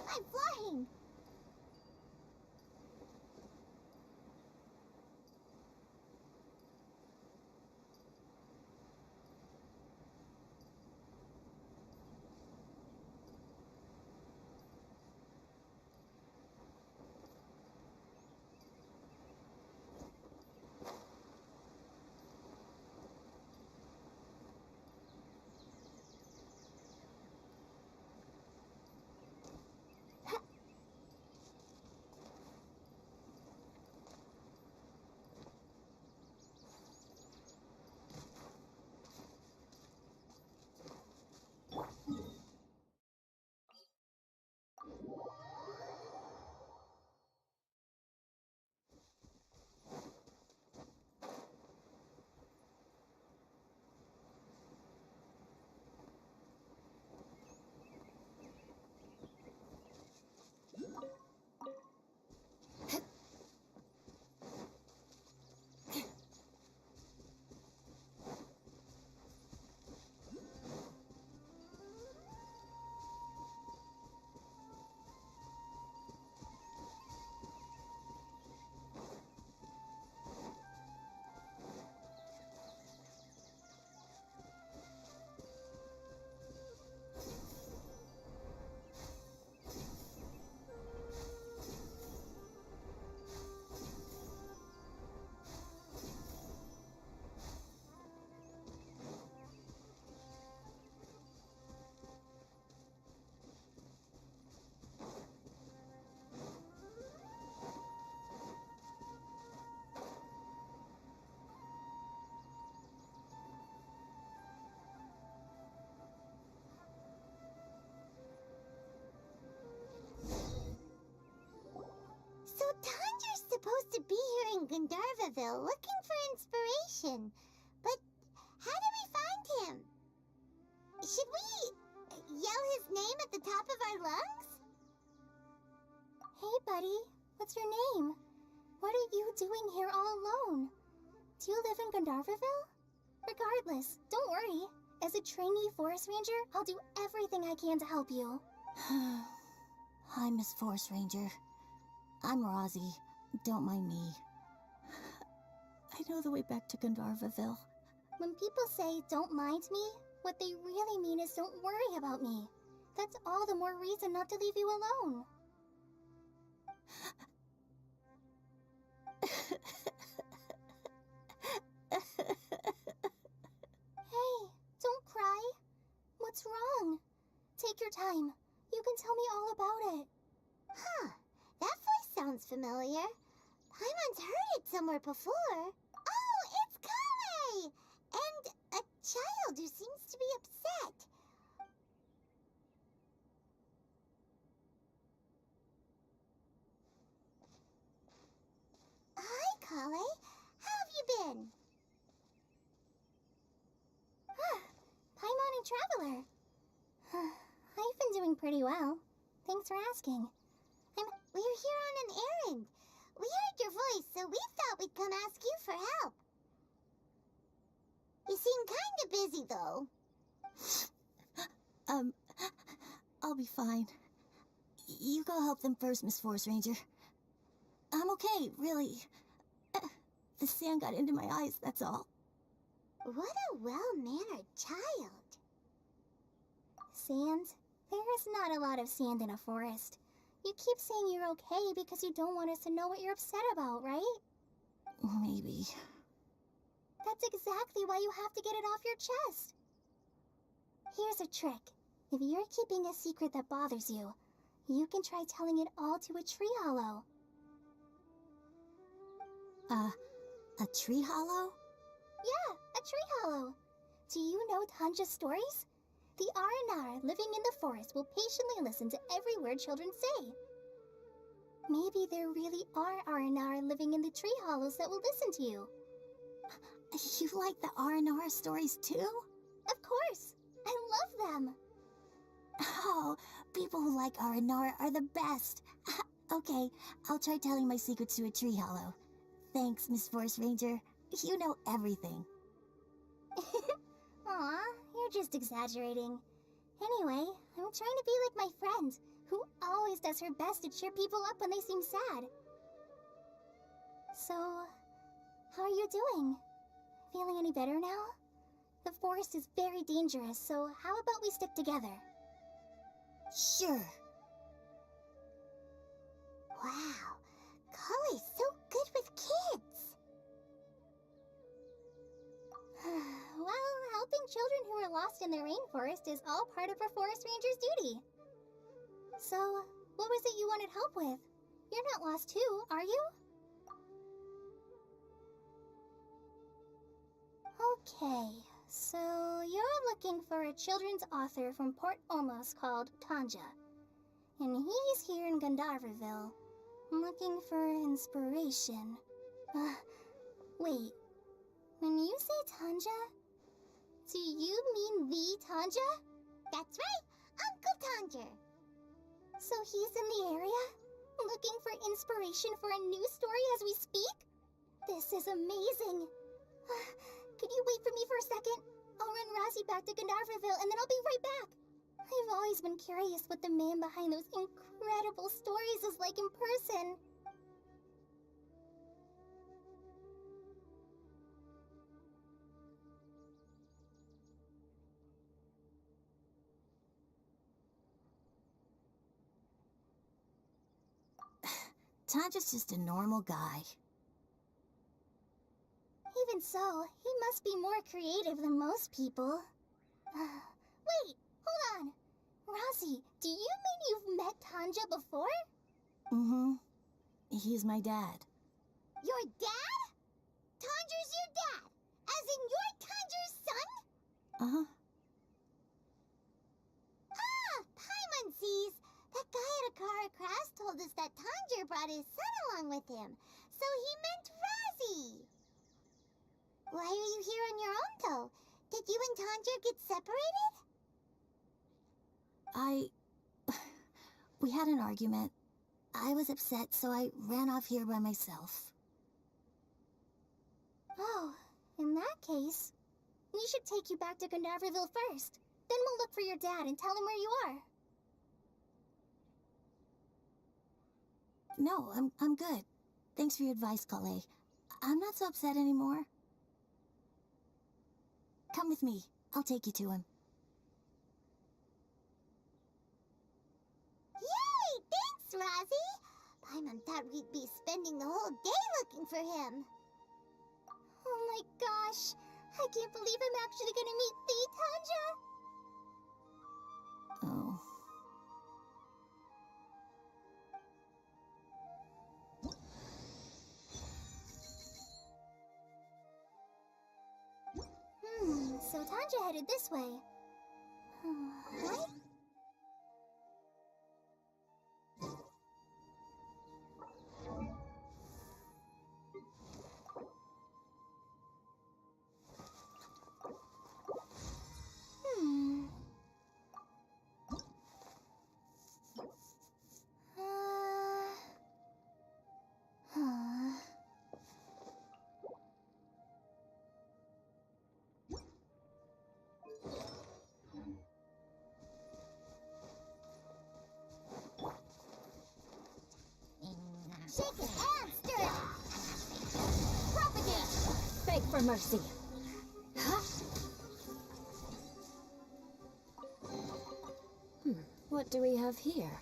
I'm flying! So Tanger's supposed to be here in Gandharvaville looking for inspiration. But how do we find him? Should we yell his name at the top of our lungs? Hey, buddy. What's your name? What are you doing here all alone? Do you live in Gandharvaville? Regardless, don't worry. As a trainee forest ranger, I'll do everything I can to help you. Hi, Miss Forest Ranger. I'm Rosie. Don't mind me. I know the way back to Gandharvaville. When people say, don't mind me, what they really mean is don't worry about me. That's all the more reason not to leave you alone. Hey, don't cry. What's wrong? Take your time. You can tell me all about it. Huh. That voice sounds familiar. Paimon's heard it somewhere before. Oh, it's Kale! And a child who seems to be upset. Hi, Kale. How have you been? Paimon and Traveler. I've been doing pretty well. Thanks for asking. We're here on an errand. We heard your voice, so we thought we'd come ask you for help. You seem kinda busy, though. I'll be fine. You go help them first, Miss Forest Ranger. I'm okay, really. The sand got into my eyes, that's all. What a well-mannered child. Sand? There is not a lot of sand in a forest. You keep saying you're okay because you don't want us to know what you're upset about, right? Maybe. That's exactly why you have to get it off your chest. Here's a trick. If you're keeping a secret that bothers you, you can try telling it all to a tree hollow. A tree hollow? Yeah, a tree hollow. Do you know Tanja's stories? The Aranara living in the forest will patiently listen to every word children say. Maybe there really are Aranara living in the tree hollows that will listen to you. You like the R&R stories too? Of course! I love them! Oh, people who like R&R are the best. Okay, I'll try telling my secrets to a tree hollow. Thanks, Miss Forest Ranger. You know everything. Aw, you're just exaggerating. Anyway, I'm trying to be like my friend, who always does her best to cheer people up when they seem sad. So, how are you doing? Feeling any better now? The forest is very dangerous, so how about we stick together? Sure. Wow, Cully's so good with kids! Well, helping children who are lost in the rainforest is all part of a forest ranger's duty. So, what was it you wanted help with? You're not lost too, are you? Okay, so you're looking for a children's author from Port Olmos called Tanja. And he's here in Gandharvaville, looking for inspiration. Wait, when you say Tanja, do you mean the Tanja? That's right, Uncle Tanja. So he's in the area, looking for inspiration for a new story as we speak? This is amazing. Could you wait for me for a second? I'll run Razzie back to Gandharvaville and then I'll be right back. I've always been curious what the man behind those incredible stories is like in person. Tanja's just a normal guy. Even so, he must be more creative than most people. Wait, hold on. Razzie, do you mean you've met Tanja before? Mm-hmm. He's my dad. Your dad? Tanja's your dad? As in you're Tanja's son? Uh-huh. Ah, Paimonsees! That guy at a car crash told us that Tanja brought his son along with him. So he meant Razzie. Why are you here on your own, though? Did you and Tanja get separated? We had an argument. I was upset, so I ran off here by myself. Oh, in that case, we should take you back to Gandharvaville first. Then we'll look for your dad and tell him where you are. No, I'm good. Thanks for your advice, Kale. I'm not so upset anymore. Come with me. I'll take you to him. Yay! Thanks, Razzie! Paimon thought we'd be spending the whole day looking for him. Oh my gosh! I can't believe I'm actually gonna meet the Tanja! Oh. So Tanja headed this way. What? Shake it and stir it! Propagate! Beg for mercy. Huh? What do we have here?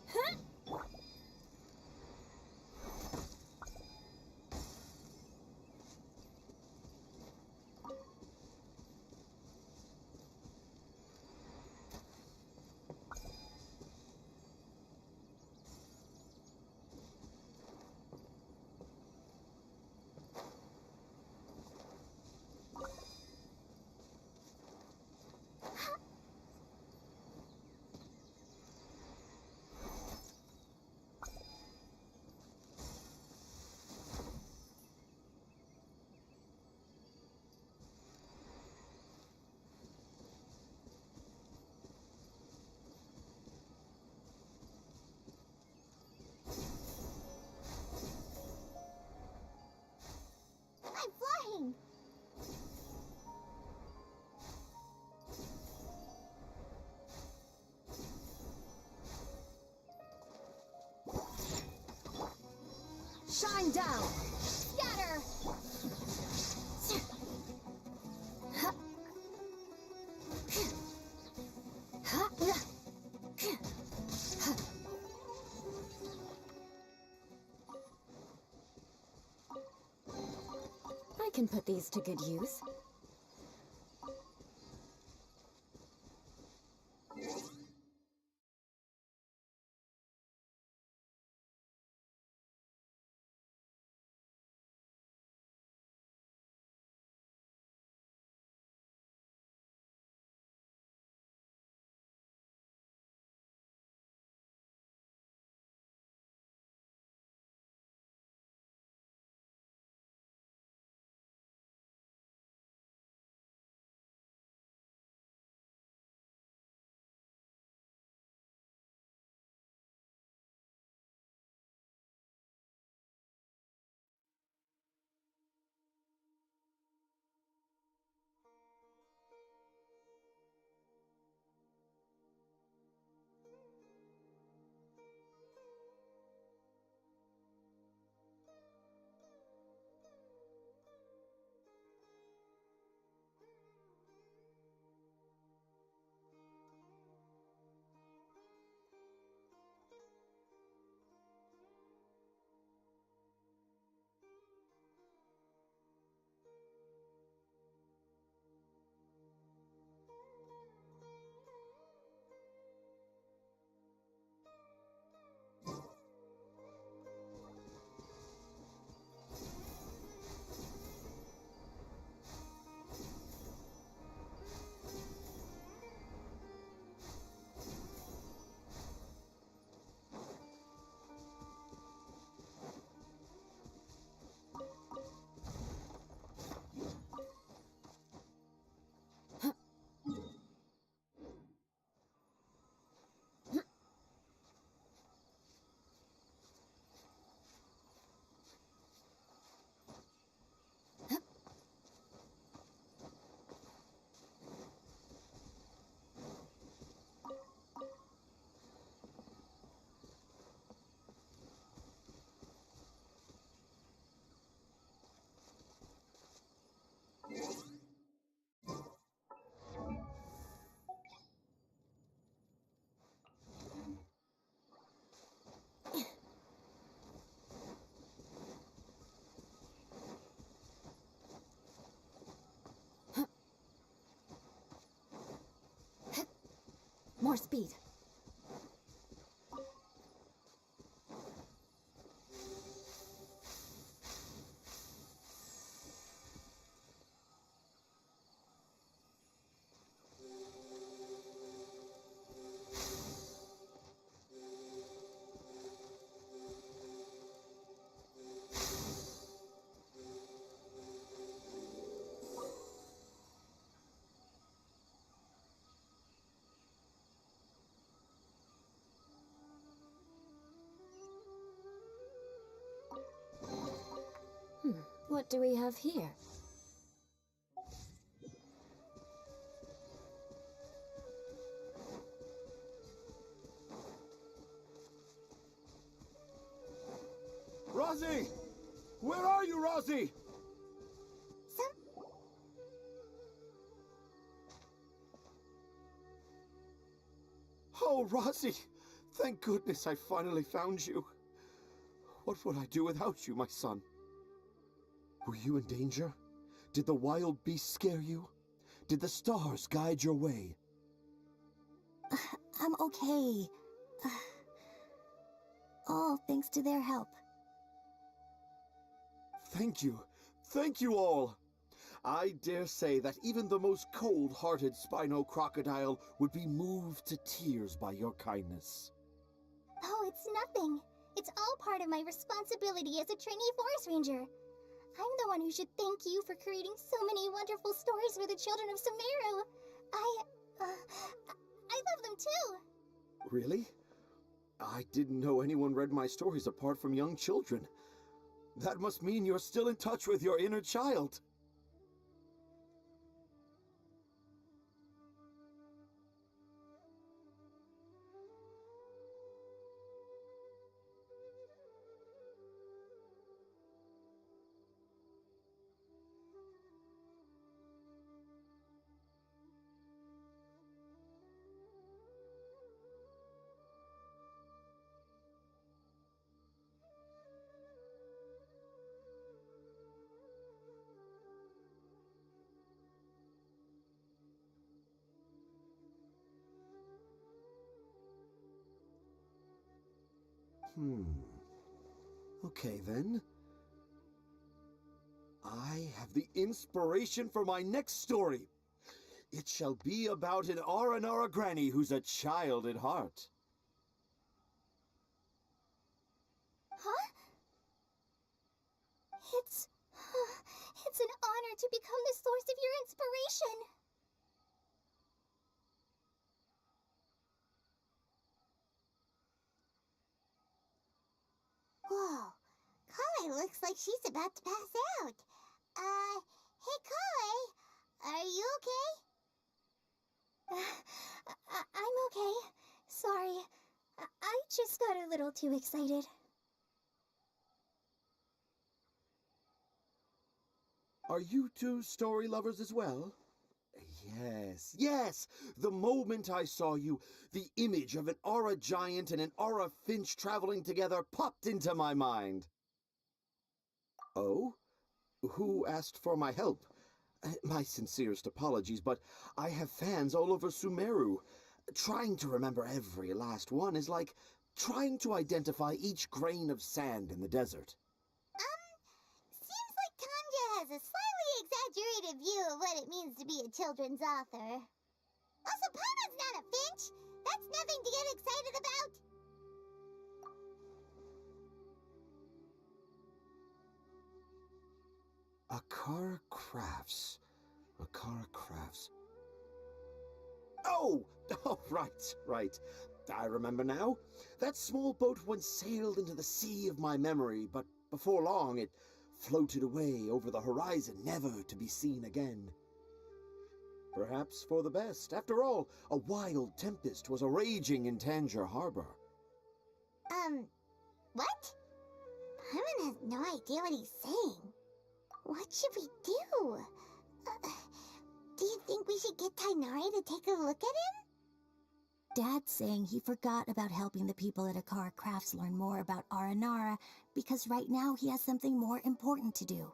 Huh? Shine down! Scatter! I can put these to good use. More speed. What do we have here? Rosie! Where are you, Rosie? Oh, Rosie! Thank goodness I finally found you. What would I do without you, my son? Were you in danger? Did the wild beasts scare you? Did the stars guide your way? I'm okay. All thanks to their help. Thank you. Thank you all. I dare say that even the most cold-hearted Spino crocodile would be moved to tears by your kindness. Oh, it's nothing. It's all part of my responsibility as a trainee forest ranger. I'm the one who should thank you for creating so many wonderful stories for the children of Sumeru. I love them too. Really? I didn't know anyone read my stories apart from young children. That must mean you're still in touch with your inner child. Okay, then. I have the inspiration for my next story. It shall be about an Aranara granny who's a child at heart. Huh? It's an honor to become the source of your inspiration. Whoa, Kale looks like she's about to pass out. Hey Kale, are you okay? I'm okay. Sorry, I just got a little too excited. Are you two story lovers as well? Yes. The moment I saw you, the image of an aura giant and an aura finch traveling together popped into my mind. Oh? Who asked for my help? My sincerest apologies, but I have fans all over Sumeru. Trying to remember every last one is like trying to identify each grain of sand in the desert. Seems like Tanja has a slightly exaggerated view of what it means to be a children's author. Also, Paimon's not a finch. That's nothing to get excited about. Akara Crafts. Akara Crafts. Oh, right. I remember now. That small boat once sailed into the sea of my memory, but before long it floated away over the horizon, never to be seen again. Perhaps for the best. After all, a wild tempest was a-raging in Tangier Harbor. What? Paimon has no idea what he's saying. What should we do? Do you think we should get Tainari to take a look at him? Dad's saying he forgot about helping the people at Akara Crafts learn more about Aranara because right now he has something more important to do.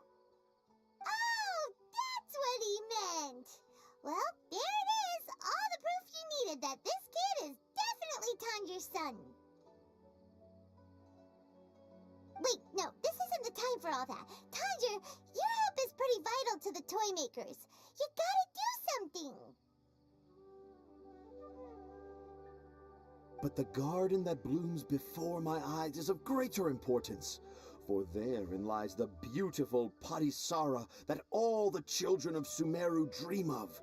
Oh, that's what he meant. Well, there it is. All the proof you needed that this kid is definitely Tanger's son. Wait, no, this isn't the time for all that. Tanger, your help is pretty vital to the toy makers. You gotta do something. But the garden that blooms before my eyes is of greater importance, for therein lies the beautiful Patisara that all the children of Sumeru dream of.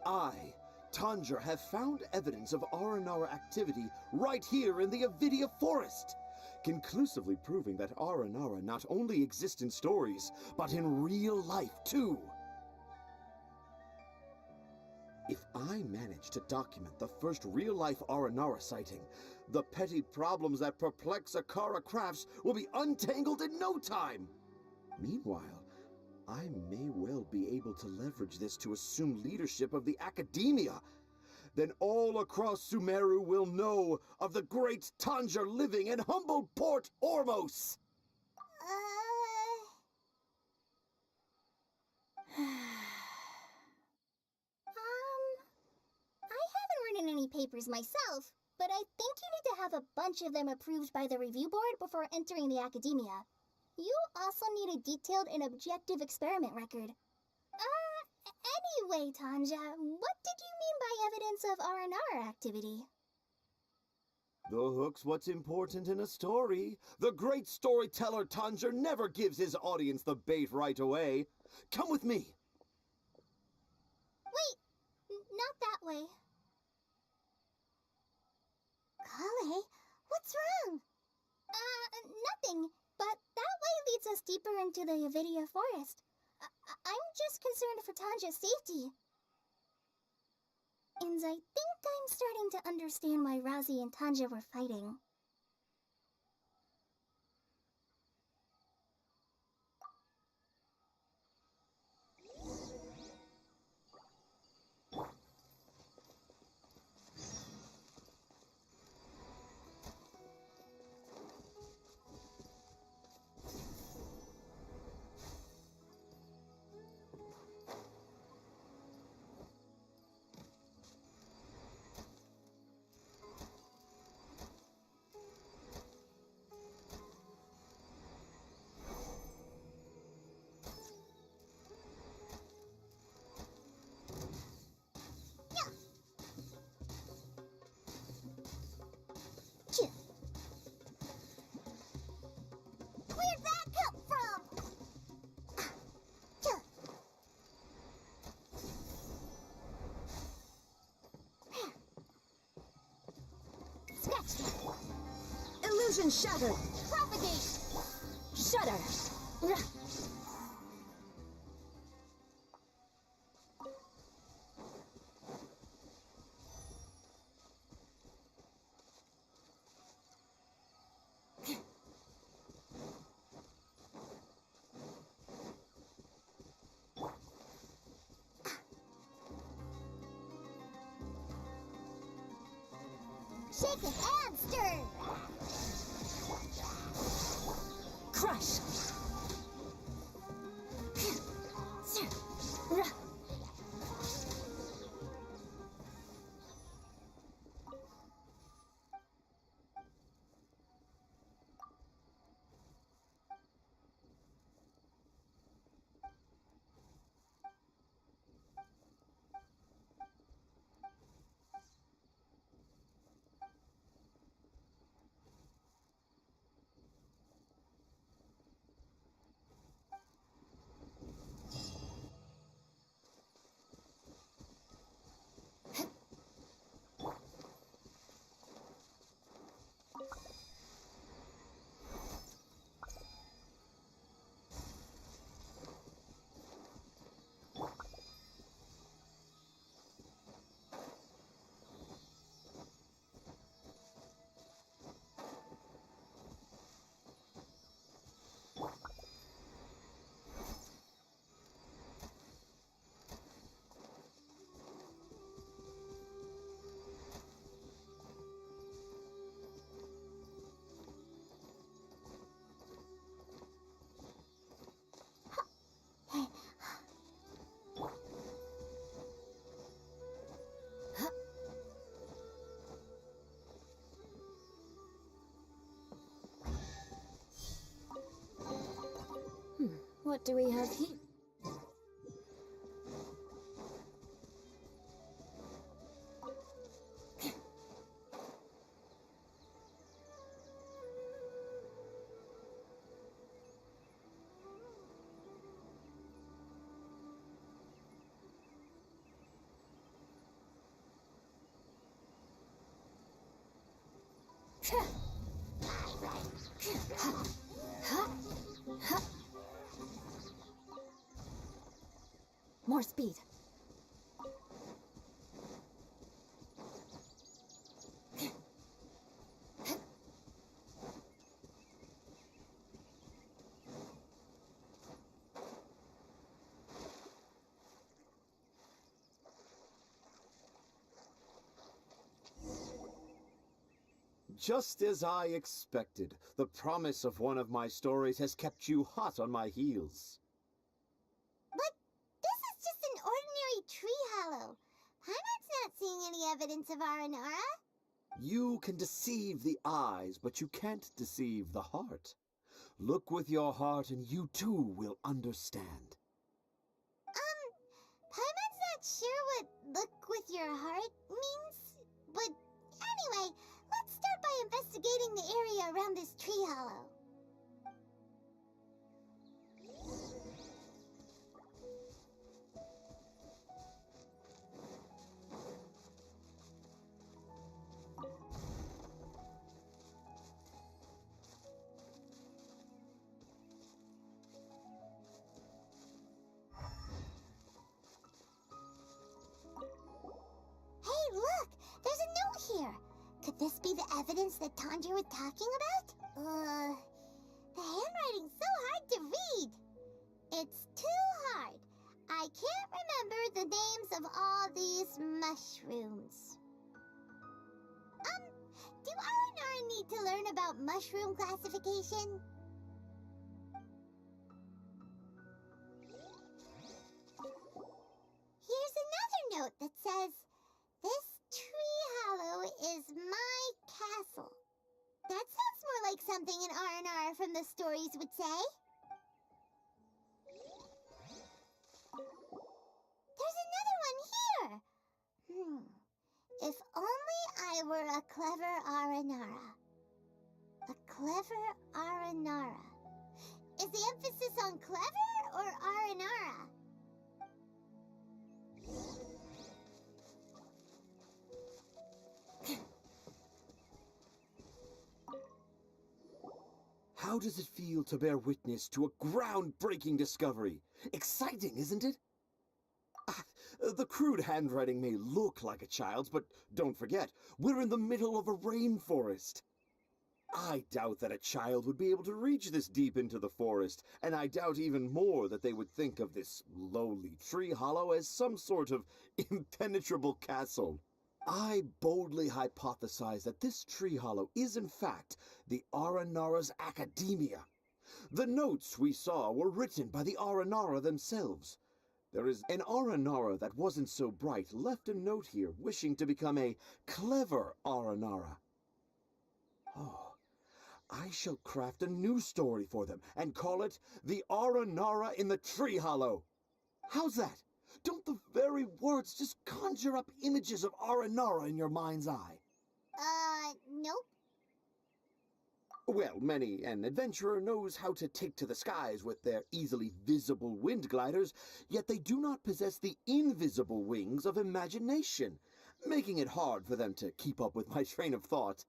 I, Tanger, have found evidence of Aranara activity right here in the Avidia forest, conclusively proving that Aranara not only exist in stories, but in real life too. If I manage to document the first real-life Aranara sighting, the petty problems that perplex Akara Crafts will be untangled in no time. Meanwhile, I may well be able to leverage this to assume leadership of the academia. Then all across Sumeru will know of the great Tanger living in humble Port Ormos. I haven't written any papers myself, but I think you need to have a bunch of them approved by the review board before entering the academia. You also need a detailed and objective experiment record. Anyway, Tanja, what did you mean by evidence of Aranara activity? The hook's what's important in a story. The great storyteller Tanger never gives his audience the bait right away. Come with me. Wait, not that way. Kale, what's wrong? Nothing, but that way leads us deeper into the Avidia forest. I'm just concerned for Tanja's safety. And I think I'm starting to understand why Razi and Tanja were fighting. Illusion shattered! Propagate! Shudder! Shake it and stir! Crush! What do we have here? More speed. Just as I expected, the promise of one of my stories has kept you hot on my heels. But this is just an ordinary tree hollow. Paimon's not seeing any evidence of Aranara. You can deceive the eyes, but you can't deceive the heart. Look with your heart and you too will understand. Paimon's not sure what look with your heart means. But anyway, let's start by investigating the area around this tree hollow. Hey, look! There's a note here! Could this be the evidence that Tanjiro was talking about? The handwriting's so hard to read. It's too hard. I can't remember the names of all these mushrooms. Do Aranara need to learn about mushroom classification? Here's another note that says, "This tree hollow is my castle." That sounds more like something an R&R from the stories would say. There's another one here. If only I were a clever Aranara. A clever Aranara. Is the emphasis on clever or Aranara? How does it feel to bear witness to a groundbreaking discovery? Exciting, isn't it? The crude handwriting may look like a child's, but don't forget, we're in the middle of a rainforest. I doubt that a child would be able to reach this deep into the forest, and I doubt even more that they would think of this lowly tree hollow as some sort of impenetrable castle. I boldly hypothesize that this tree hollow is in fact the Aranara's academia. The notes we saw were written by the Aranara themselves. There is an Aranara that wasn't so bright left a note here wishing to become a clever Aranara. Oh, I shall craft a new story for them and call it The Aranara in the Tree Hollow. How's that? Don't the very words just conjure up images of Aranara in your mind's eye? Nope. Well, many an adventurer knows how to take to the skies with their easily visible wind gliders, yet they do not possess the invisible wings of imagination, making it hard for them to keep up with my train of thought.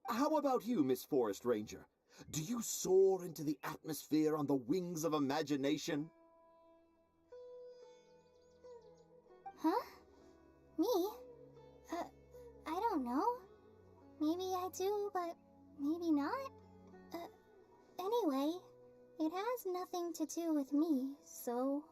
How about you, Miss Forest Ranger? Do you soar into the atmosphere on the wings of imagination? Huh? Me? I don't know. Maybe I do, but maybe not. Anyway, it has nothing to do with me, so...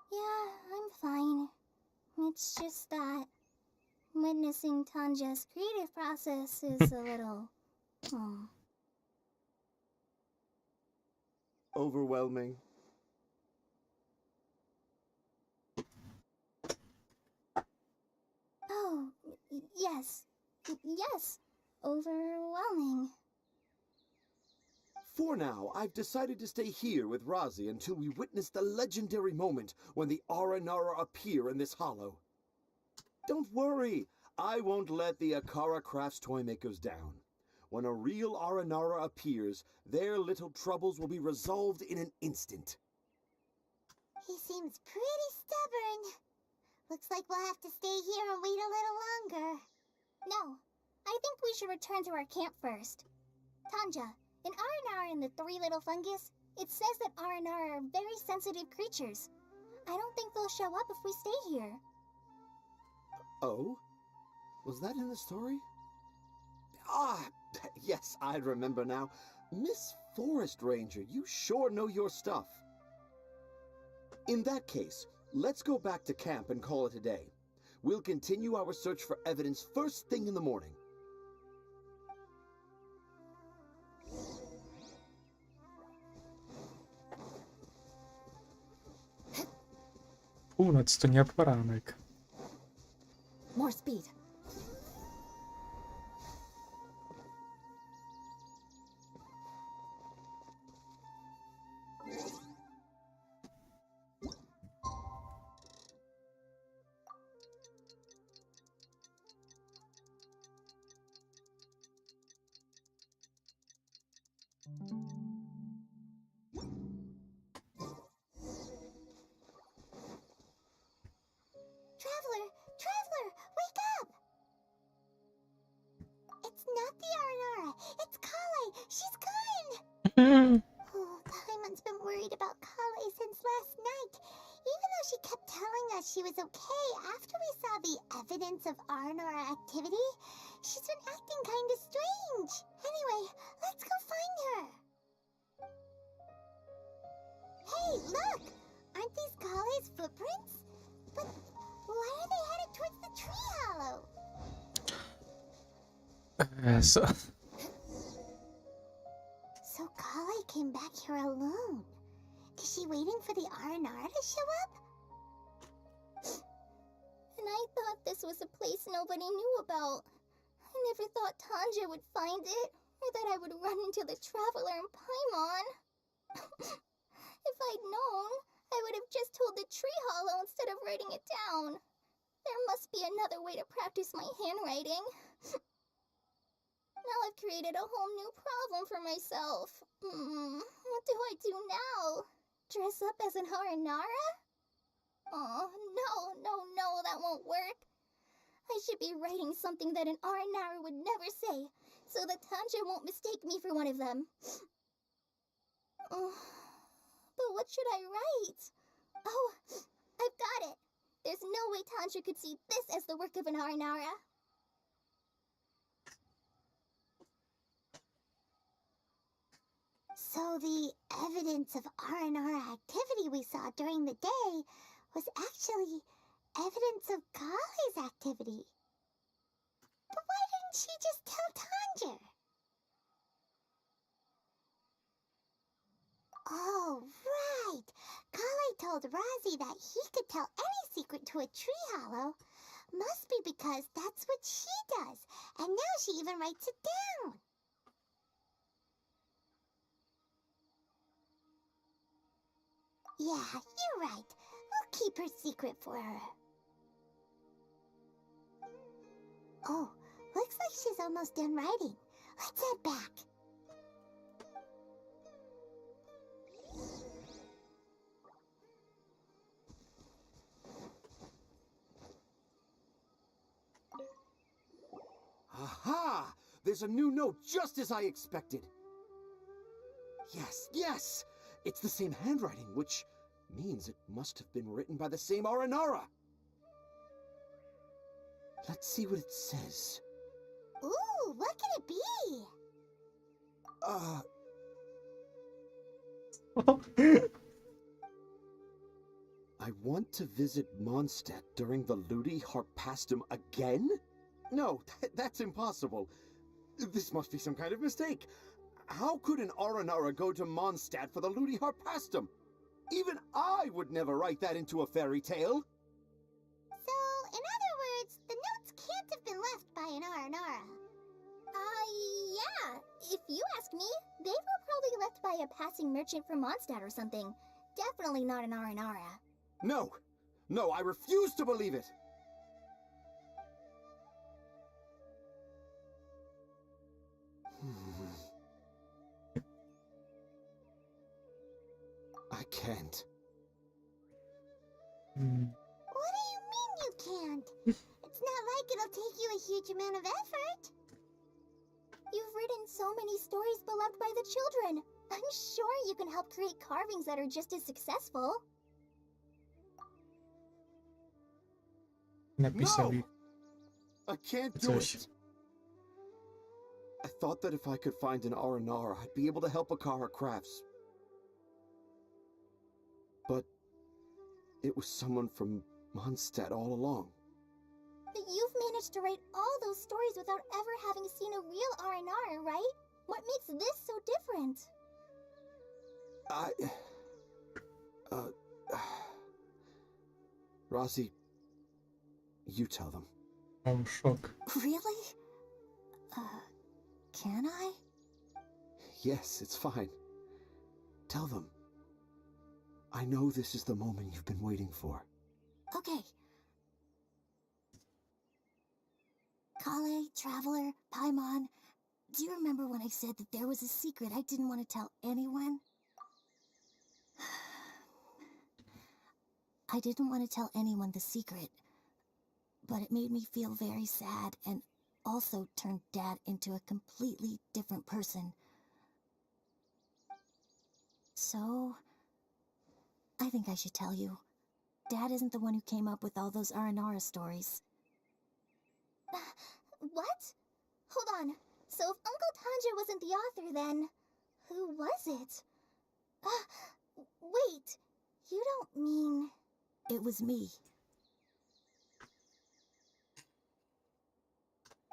Yeah, I'm fine. It's just that witnessing Tanja's creative process is a little... Overwhelming. Oh, yes. Yes. Overwhelming. For now, I've decided to stay here with Razi until we witness the legendary moment when the Aranara appear in this hollow. Don't worry, I won't let the Akara Crafts toymakers down. When a real Aranara appears, their little troubles will be resolved in an instant. He seems pretty stubborn. Looks like we'll have to stay here and wait a little longer. No, I think we should return to our camp first. Tanja, in Aranara and the Three Little Fungus, it says that Aranara are very sensitive creatures. I don't think they'll show up if we stay here. Oh? Was that in the story? Ah, yes, I remember now. Miss Forest Ranger, you sure know your stuff. In that case, let's go back to camp and call it a day. We'll continue our search for evidence first thing in the morning. Północ to nie poranek. More speed. Traveler, wake up! It's not the Aranara, it's Kale. She's gone! Oh, Paimon's been worried about Kale since last night. Even though she us she was okay after we saw the evidence of Arnora activity. She's been acting kind of strange. Anyway, let's go find her. Hey, look! Aren't these Kale's footprints? But why are they headed towards the tree hollow? So Kale came back here alone. Is she waiting for the Arnara to show up? And I thought this was a place nobody knew about. I never thought Tanja would find it, or that I would run into the Traveler in Paimon. If I'd known, I would have just told the tree hollow instead of writing it down. There must be another way to practice my handwriting. Now I've created a whole new problem for myself. What do I do now? Dress up as an Haranara? Oh, no, that won't work. I should be writing something that an Aranara would never say, so that Tanja won't mistake me for one of them. But what should I write? Oh, I've got it. There's no way Tanja could see this as the work of an Aranara. So the evidence of Aranara activity we saw during the day was actually evidence of Kale's activity. But why didn't she just tell Tanja? Oh, right. Kale told Razi that he could tell any secret to a tree hollow. Must be because that's what she does, and now she even writes it down. Yeah, you're right. We'll keep her secret for her. Oh, looks like she's almost done writing. Let's head back. Aha! There's a new note just as I expected. Yes! It's the same handwriting, which means it must have been written by the same Aranara. Let's see what it says. Ooh, what could it be? I want to visit Mondstadt during the Ludi Harpastum again? No, that's impossible. This must be some kind of mistake. How could an Aranara go to Mondstadt for the Ludi Harpastum? Even I would never write that into a fairy tale. So, in other words, the notes can't have been left by an Aranara. Yeah. If you ask me, they were probably left by a passing merchant from Mondstadt or something. Definitely not an Aranara. No, I refuse to believe it. I can't. What do you mean you can't? It's not like it'll take you a huge amount of effort. You've written so many stories beloved by the children. I'm sure you can help create carvings that are just as successful. Napisali. I can't do Coś. it. I thought that if I could find an Aranara, I'd be able to help Akara Crafts. But it was someone from Mondstadt all along. But you've managed to write all those stories without ever having seen a real Aranara, right? What makes this so different? Rossi, you tell them. I'm shocked. Really? Can I? Yes, it's fine. Tell them. I know this is the moment you've been waiting for. Okay. Kale, Traveler, Paimon, do you remember when I said that there was a secret I didn't want to tell anyone? I didn't want to tell anyone the secret, but it made me feel very sad and also turned Dad into a completely different person. So, I think I should tell you. Dad isn't the one who came up with all those Aranara stories. What? Hold on. So if Uncle Tanja wasn't the author, then who was it? Wait. You don't mean... It was me.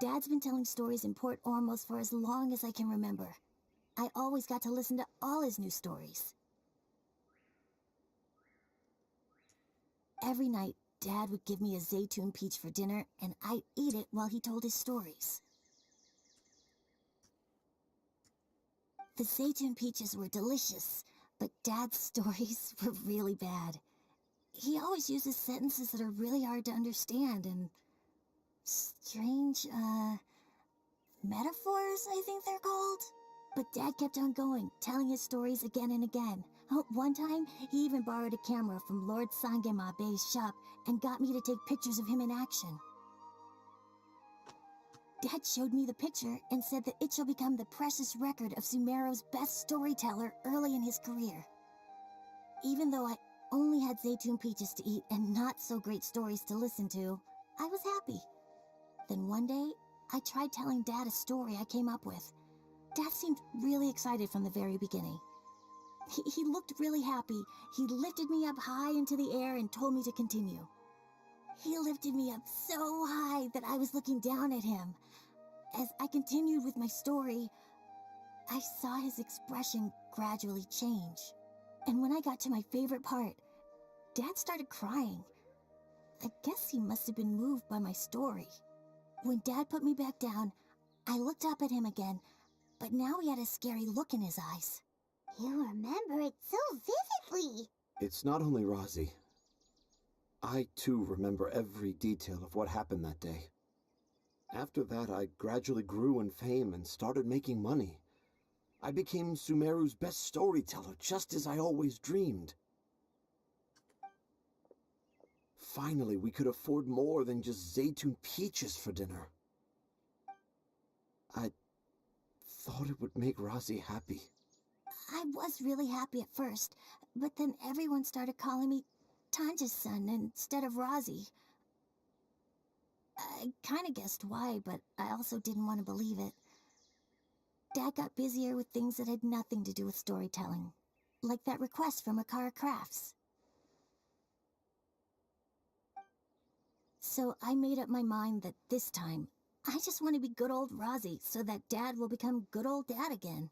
Dad's been telling stories in Port Ormos for as long as I can remember. I always got to listen to all his new stories. Every night, Dad would give me a Zaytun peach for dinner, and I'd eat it while he told his stories. The Zaytun peaches were delicious, but Dad's stories were really bad. He always uses sentences that are really hard to understand, and strange, metaphors, I think they're called. But Dad kept on going, telling his stories again and again. One time, he even borrowed a camera from Lord Sangema Bey's shop and got me to take pictures of him in action. Dad showed me the picture and said that it shall become the precious record of Sumeru's best storyteller early in his career. Even though I only had Zaytun peaches to eat and not so great stories to listen to, I was happy. Then one day, I tried telling Dad a story I came up with. Dad seemed really excited from the very beginning. He looked really happy. He lifted me up high into the air and told me to continue. He lifted me up so high that I was looking down at him. As I continued with my story, I saw his expression gradually change. And when I got to my favorite part, Dad started crying. I guess he must have been moved by my story. When Dad put me back down, I looked up at him again, but now he had a scary look in his eyes. You remember it so vividly. It's not only Rosie. I, too, remember every detail of what happened that day. After that, I gradually grew in fame and started making money. I became Sumeru's best storyteller, just as I always dreamed. Finally, we could afford more than just Zaytun peaches for dinner. I thought it would make Rosie happy. I was really happy at first, but then everyone started calling me Tanja's son instead of Rosie. I kind of guessed why, but I also didn't want to believe it. Dad got busier with things that had nothing to do with storytelling, like that request from Akara Crafts. So I made up my mind that this time, I just want to be good old Rosie so that Dad will become good old Dad again.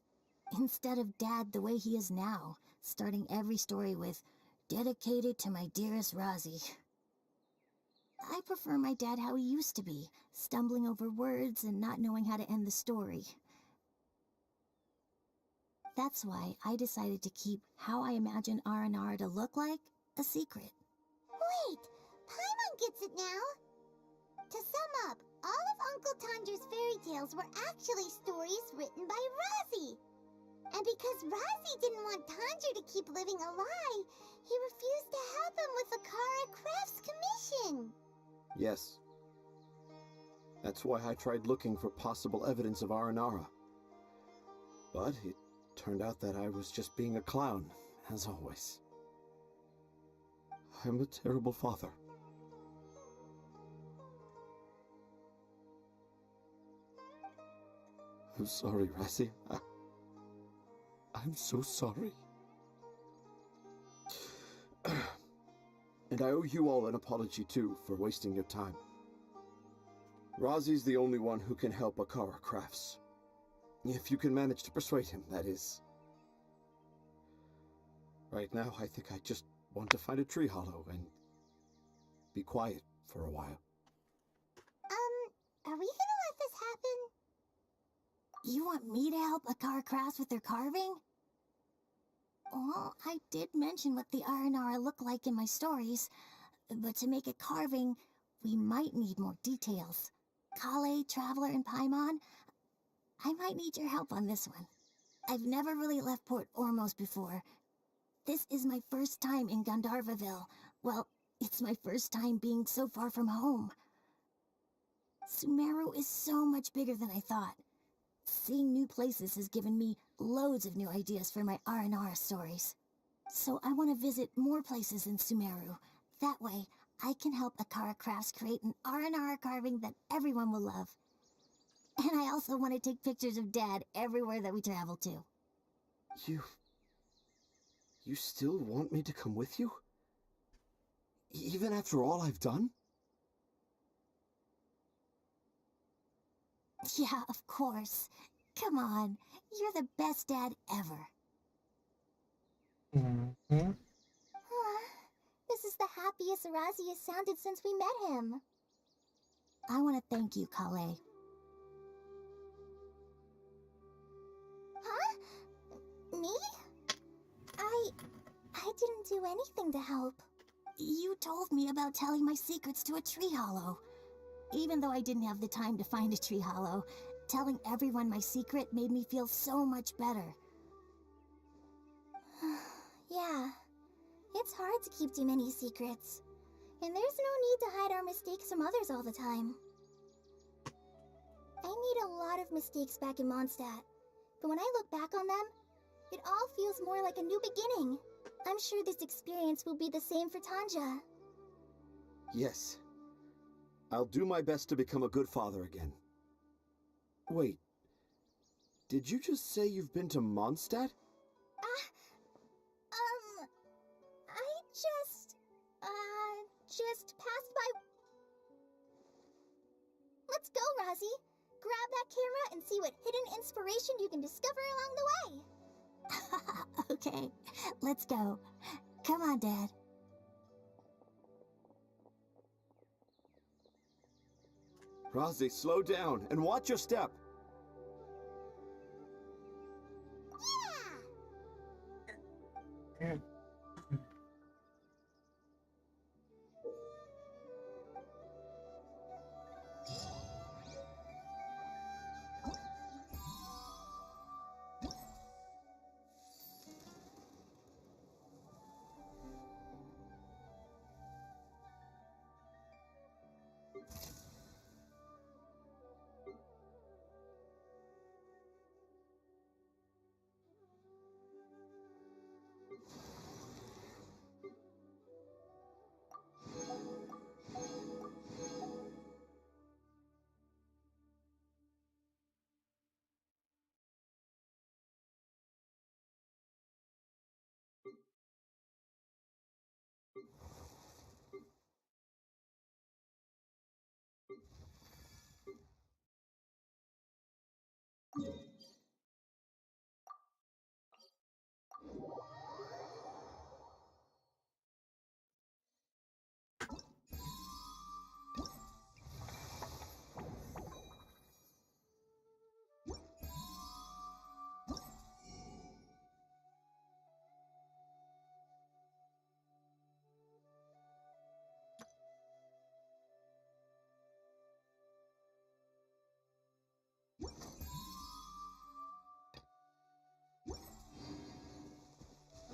Instead of Dad the way he is now, starting every story with, "Dedicated to my dearest Rosie." I prefer my dad how he used to be, stumbling over words and not knowing how to end the story. That's why I decided to keep how I imagine Aranara to look like a secret. Wait, Paimon gets it now. To sum up, all of Uncle Tanja's fairy tales were actually stories written by Rosie. And because Rosie didn't want Tanja to keep living a lie, he refused to help him with the Kara Crafts commission. Yes. That's why I tried looking for possible evidence of Aranara. But it turned out that I was just being a clown, as always. I'm a terrible father. I'm sorry, Rosie. I'm so sorry. And I owe you all an apology, too, for wasting your time. Rosie's the only one who can help Akara Crafts. If you can manage to persuade him, that is. Right now, I think I just want to find a tree hollow and be quiet for a while. Are we gonna let this happen? You want me to help Akara Crafts with their carving? Well, I did mention what the Aranara look like in my stories, but to make a carving, we might need more details. Kale, Traveler, and Paimon, I might need your help on this one. I've never really left Port Ormos before. This is my first time in Gandharvaville. Well, it's my first time being so far from home. Sumeru is so much bigger than I thought. Seeing new places has given me loads of new ideas for my Aranara stories. So I want to visit more places in Sumeru, That way, I can help Akara Crafts create an R&R carving that everyone will love. And I also want to take pictures of Dad everywhere that we travel to. You still want me to come with you? Even after all I've done? Yeah, of course. Come on, you're the best dad ever. Mhm. This is the happiest Razi has sounded since we met him. I want to thank you, Kale. Huh? Me? I didn't do anything to help. You told me about telling my secrets to a tree hollow. Even though I didn't have the time to find a tree hollow, telling everyone my secret made me feel so much better. Yeah. It's hard to keep too many secrets. And there's no need to hide our mistakes from others all the time. I made a lot of mistakes back in Mondstadt. But when I look back on them, it all feels more like a new beginning. I'm sure this experience will be the same for Tanja. Yes. I'll do my best to become a good father again. Wait. Did you just say you've been to Mondstadt? I just passed by. Let's go, Razi. Grab that camera and see what hidden inspiration you can discover along the way. Okay, let's go. Come on, Dad. Razi, slow down and watch your step. Yeah! Yeah.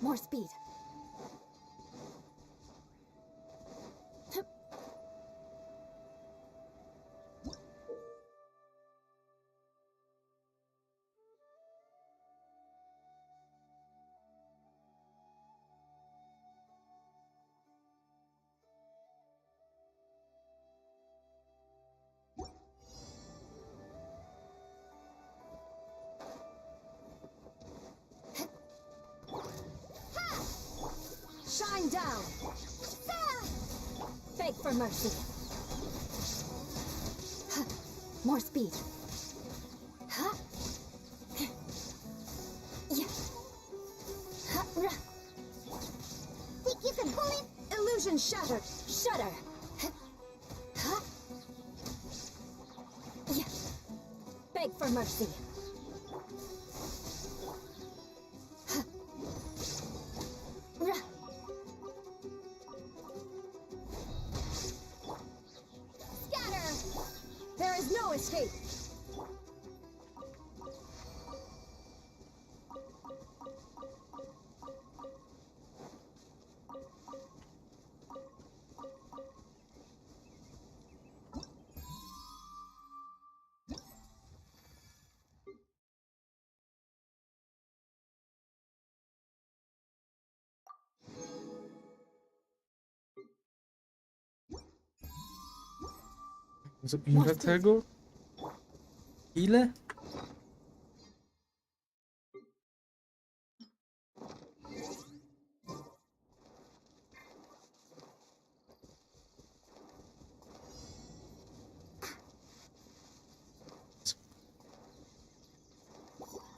More speed. Shine down! Beg for mercy. More speed. Think you can pull it? Illusion shattered. Shudder. Beg for mercy. Scatter! There is no escape. Ile tego? Ile?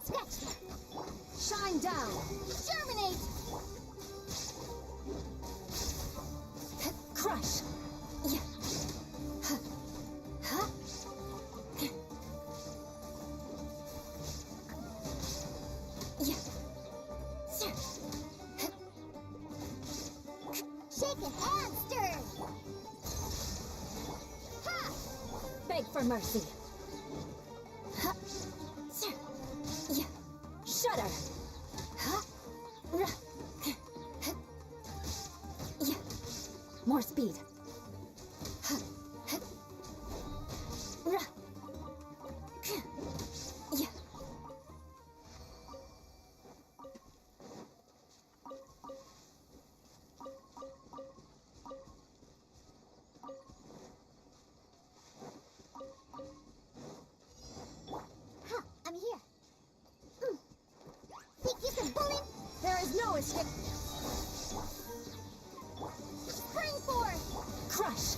Sketch that. Shine down. Germinate. Crush. Yeah. Huh? Yeah. Shaken and stirred. Ha! Beg for mercy. Huh? Yeah. Shudder. Huh? Yeah. More speed. Yeah. Huh, I'm here. Think you can bully? There is no escape. Spring forth. Crush.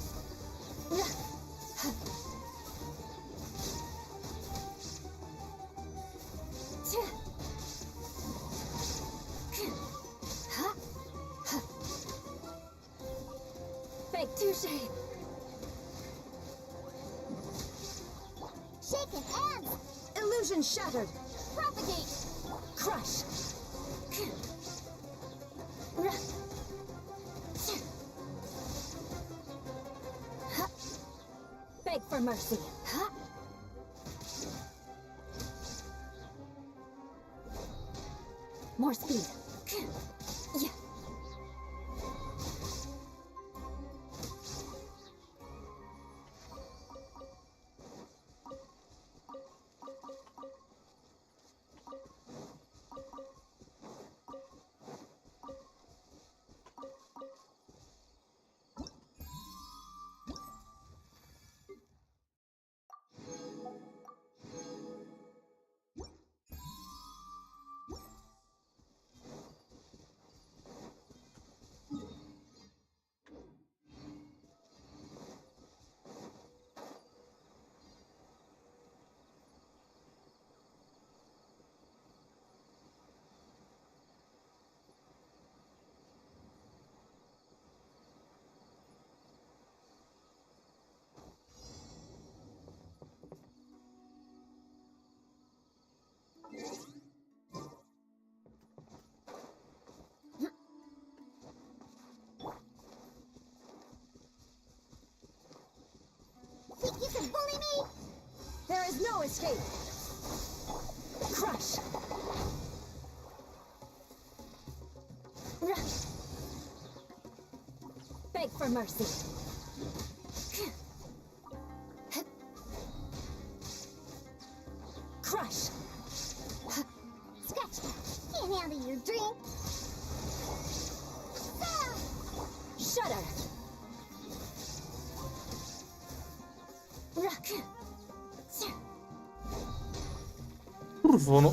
Beg touche. Shaken and Illusion shattered. propagate. Crush. Beg for mercy. More speed. Yeah. Think you can bully me? There is no escape. Crush. Beg for mercy. Crush. Scratch that. Can't handle your drink. Ah! Shudder. Kurwo, no.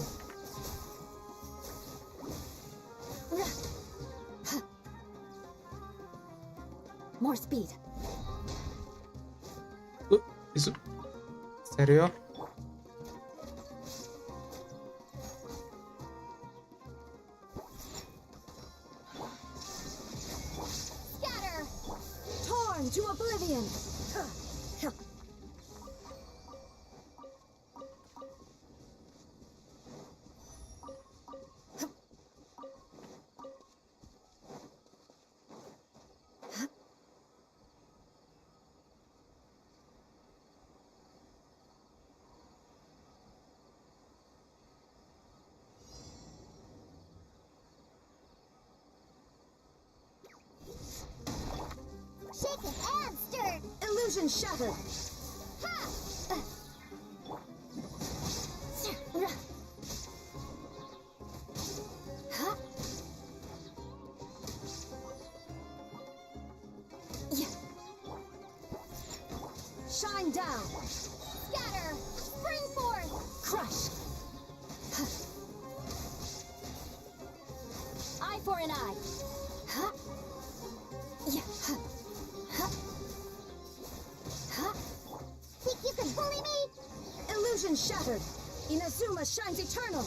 More speed. Jezu. Serio? Scatter. Torn to oblivion. Shaken and stirred. Illusion shattered. Ha! Shine down! Scatter! Spring forth! Crush! Eye for an eye! Huh? Yeah. Huh? Huh? Think you can bully me? Illusion shattered! Inazuma shines eternal!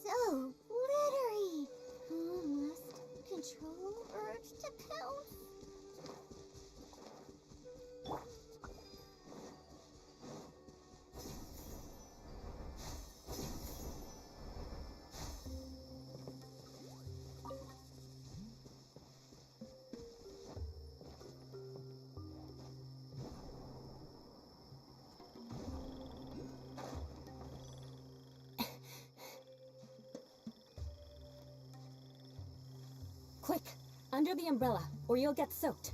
So glittery. Must control urge to pounce. Quick! Under the umbrella, or you'll get soaked.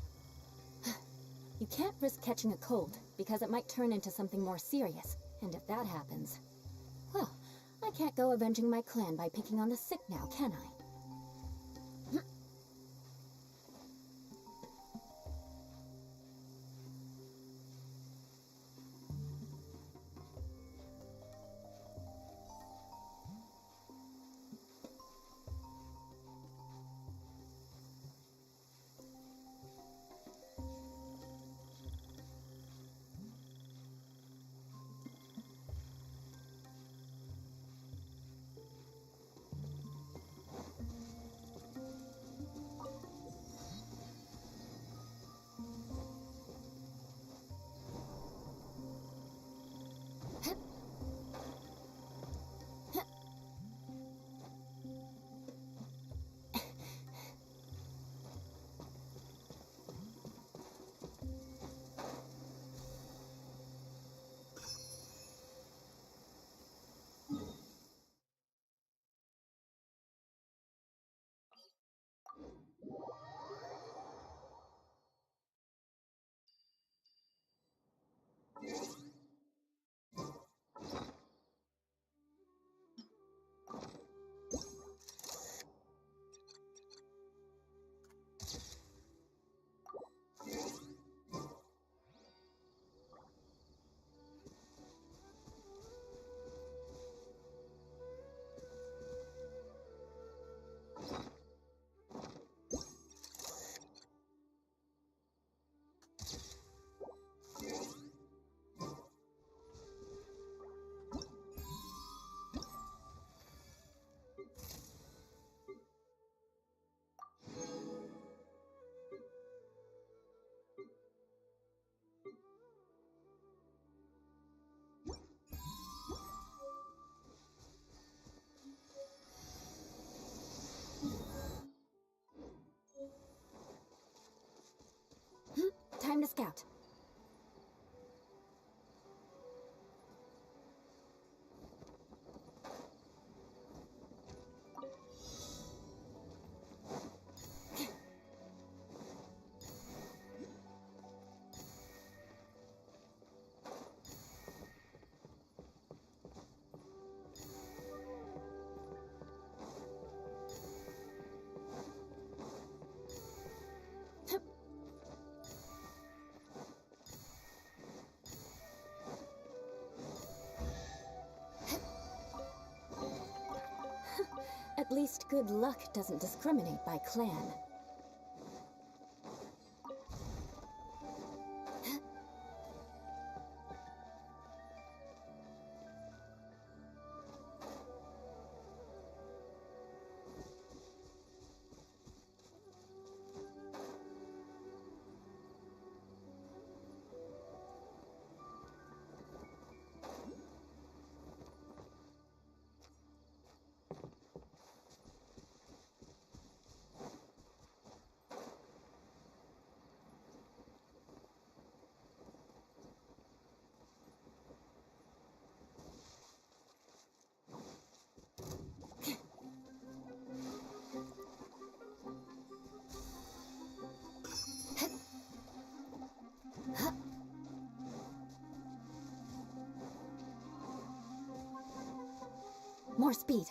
You can't risk catching a cold, because it might turn into something more serious. And if that happens... well, I can't go avenging my clan by picking on the sick now, can I? Time to scout. At least good luck doesn't discriminate by clan. More speed.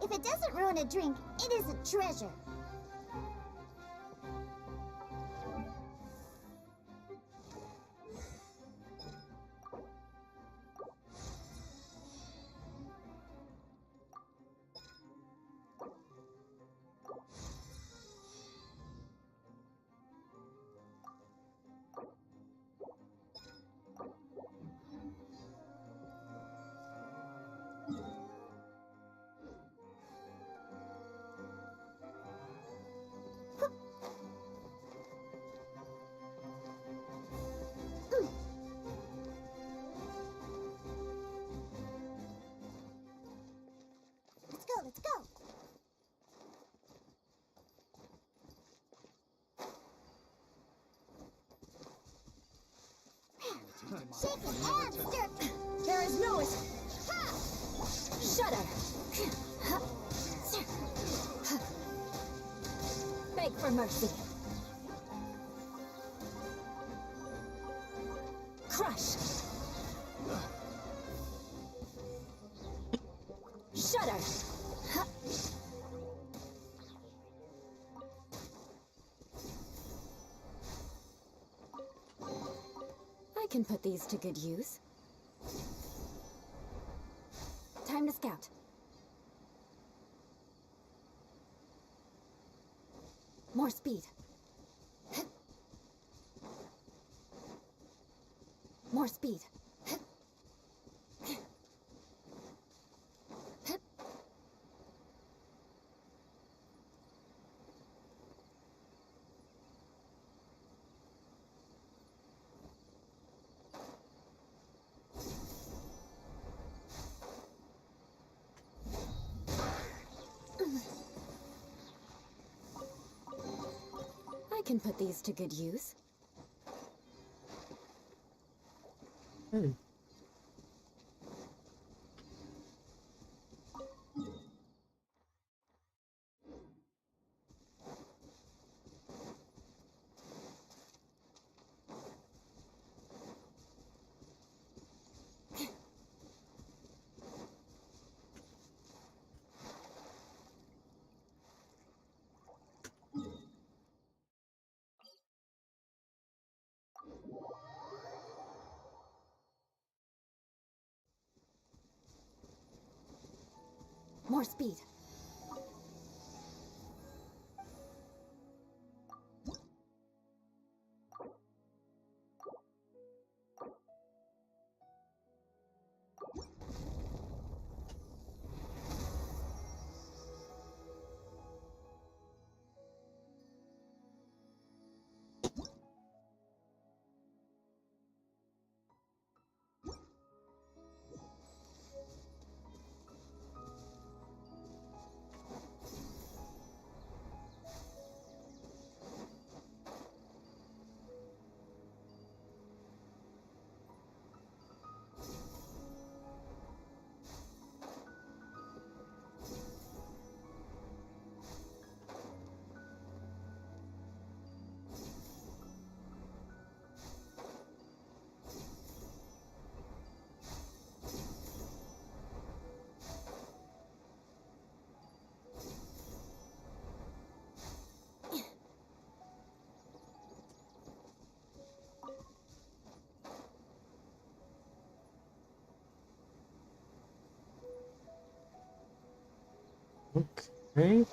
If it doesn't ruin a drink, it isn't treasure. Let's go. Shake it and stir. There is no shudder. Beg for mercy. Crush. Shudder. I can put these to good use. Time to scout. More speed. More speed. I can put these to good use. Hey. More speed. Okay.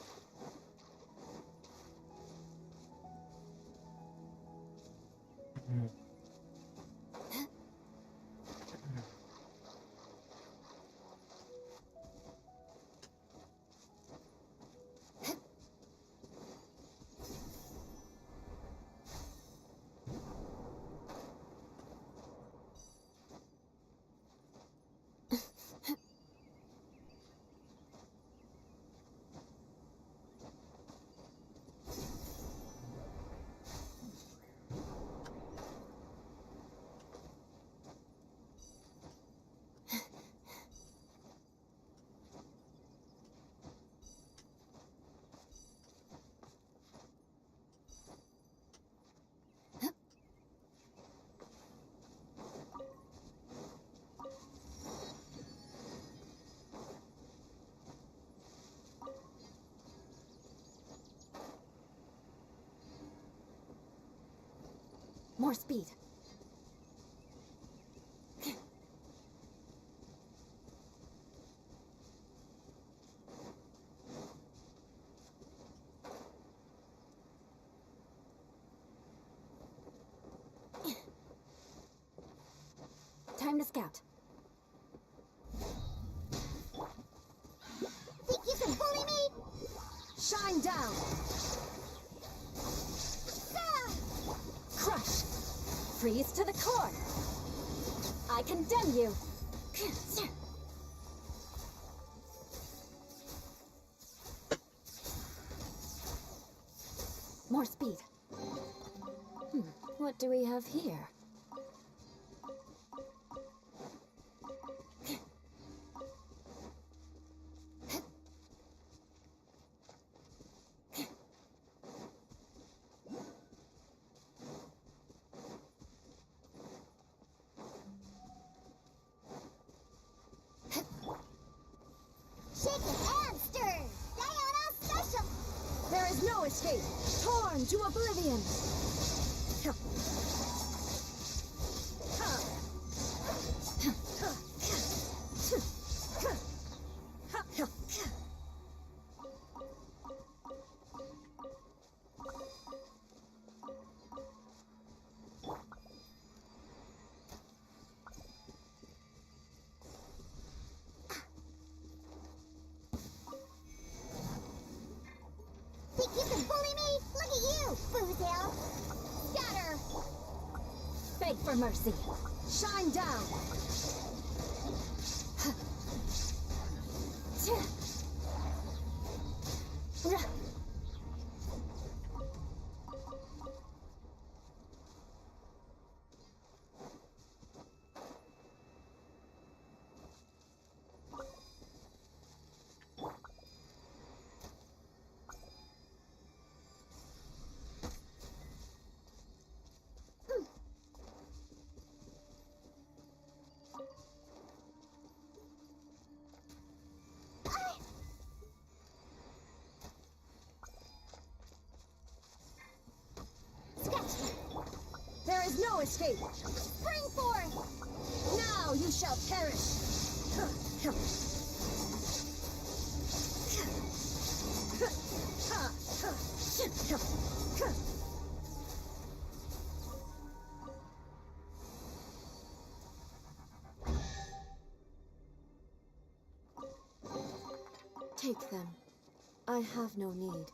More speed. Time to scout. Think you can bully me? Shine down! Ah! Crush! Freeze to the core! I condemn you! More speed. What do we have here? Shake it and stir! Diana special! There is no escape! Torn to oblivion! Think you can bully me? Look at you, Boozle! Scatter! Beg for mercy! Shine down! There is no escape! Spring forth! Now you shall perish! Take them. I have no need.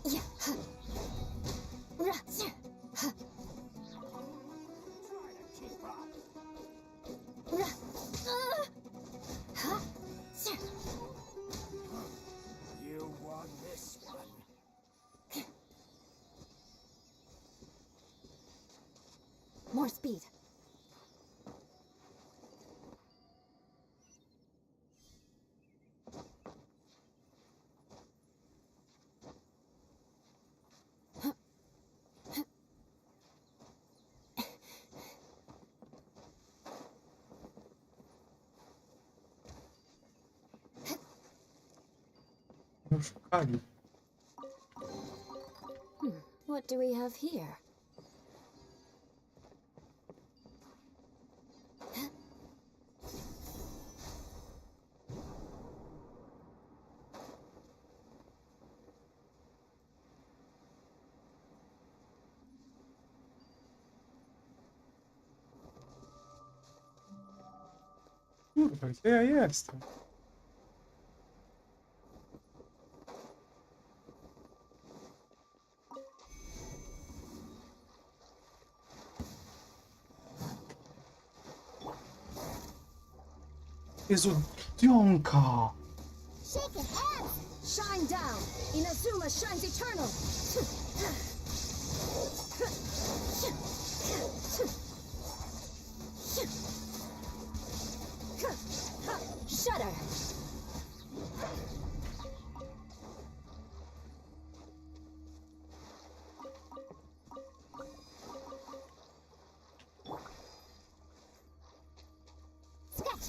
Yeah. You won this one. More speed. Oszukali. What do we have here? Kurwa, gdzie ja jestem? Jezu, Dionka! Shake it, hands! Shine down! Inazuma shines eternal! Shudder! Scratch!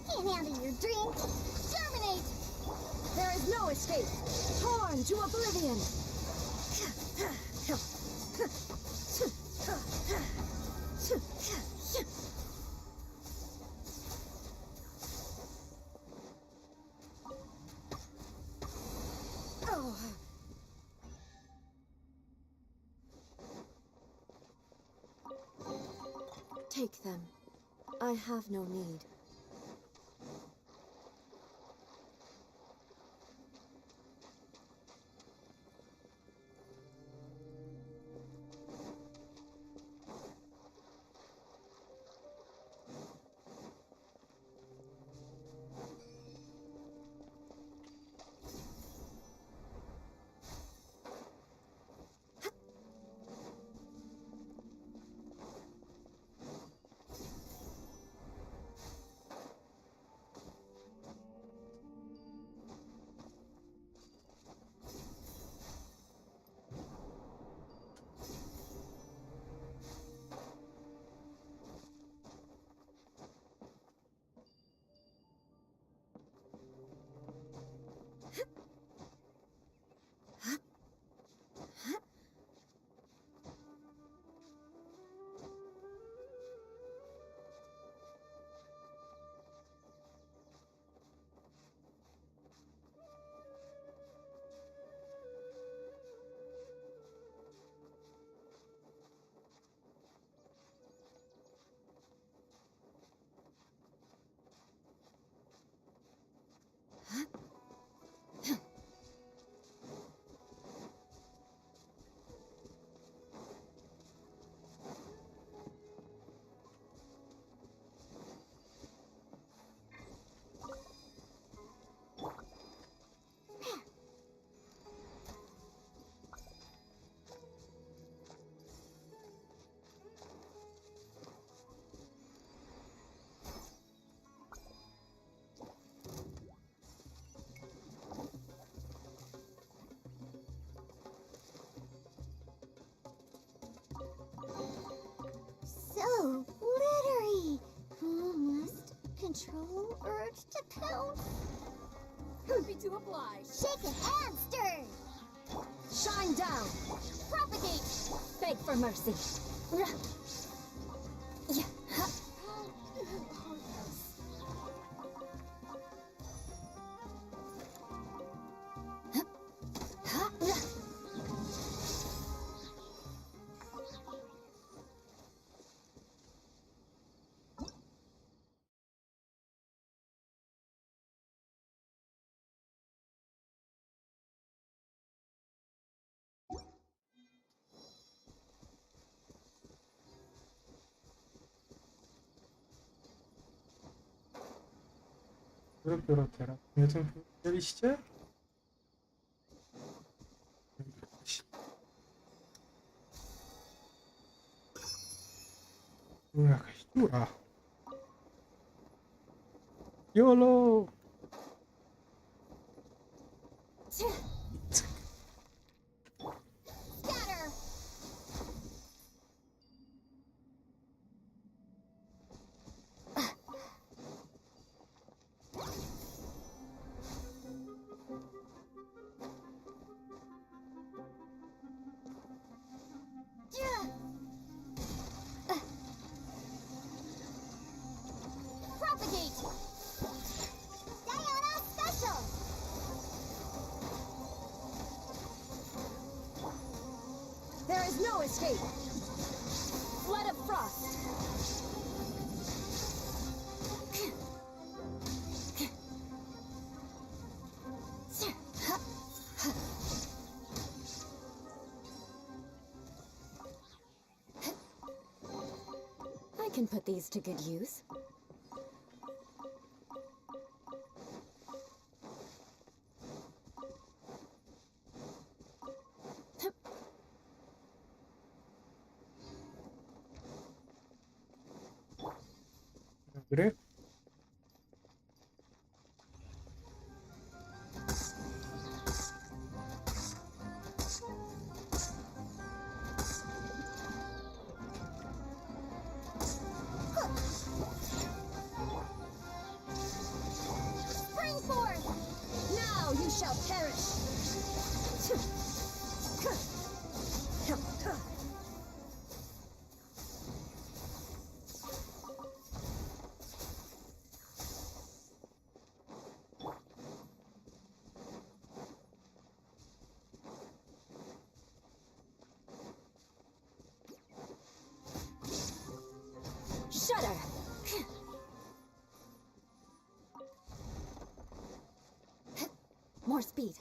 Can't handle your drink. Terminate! There is no escape! Torn to oblivion! Oh. Take them. I have no need. So glittery. Must control urge to pounce. Could be to oblige. Shake it and stir. Shine down! Propagate. Beg for mercy. Dopiero teraz. Nie o tym powiedzieliście? Tu jakaś dziura. YOLO! Scatter! Propagate! Diana Special! There is no escape! Flood of frost! I can put these to good use. Dobry. Spring forth! Now you shall perish! Shudder! More speed.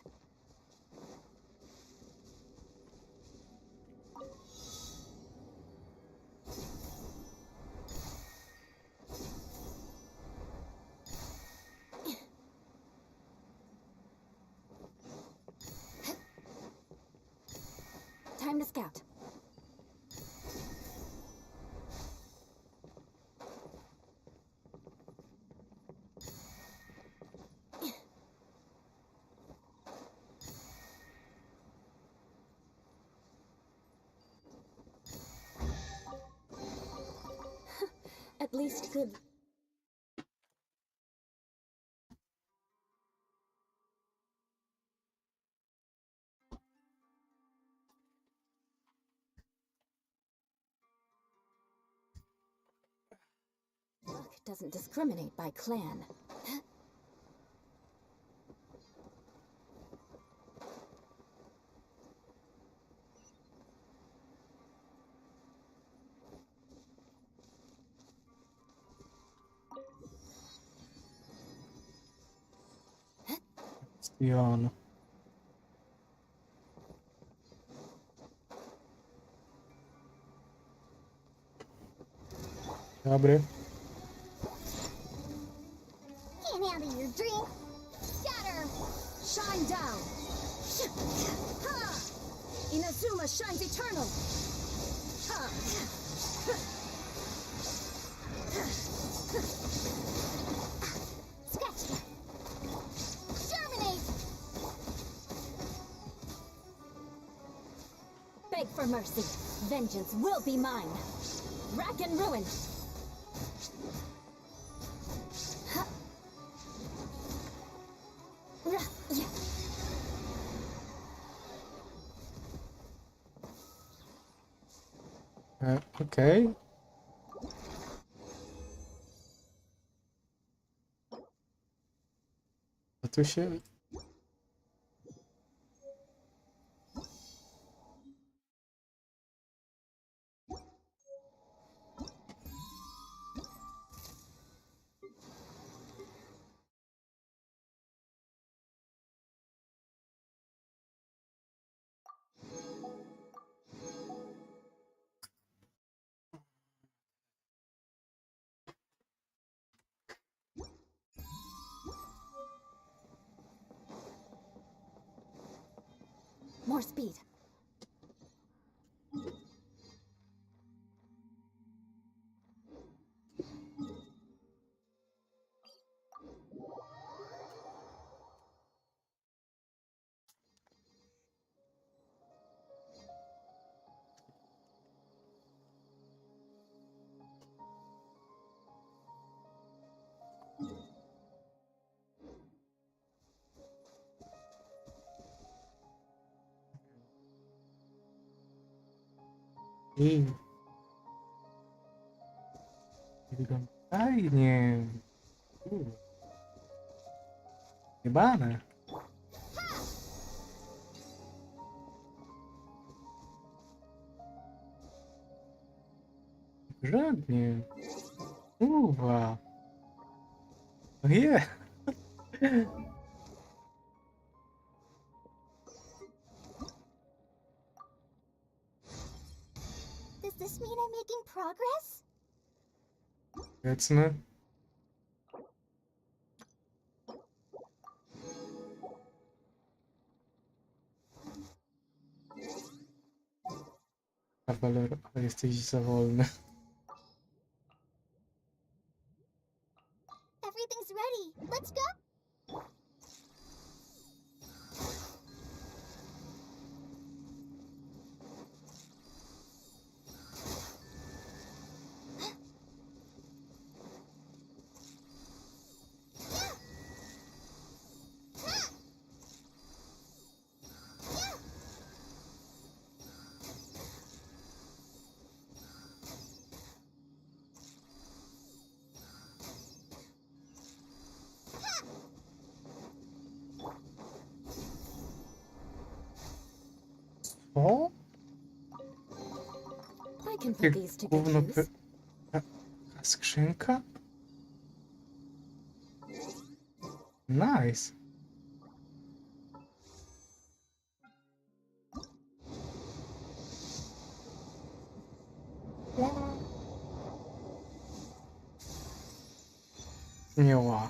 Time to scout. At least good. Luck doesn't discriminate by clan. Jon. Dobry. Can't handle your drink! Scatter! Shine down! Ha! Inazuma shines eternal! Ha! Scratch! Germinate! Beg for mercy. Vengeance will be mine. Rack and ruin. Ha! Yeah. Okej. A tu się... more speed. I wygląda fajnie. Jebane. Żadnie. Uwa. Je. Does this mean I'm making progress? Powiedzmy. Kawalero, ale jesteś za wolny. Everything's ready. Let's go. O? I can put Jak these to gówno good use. A skrzynka? Nice. Miała.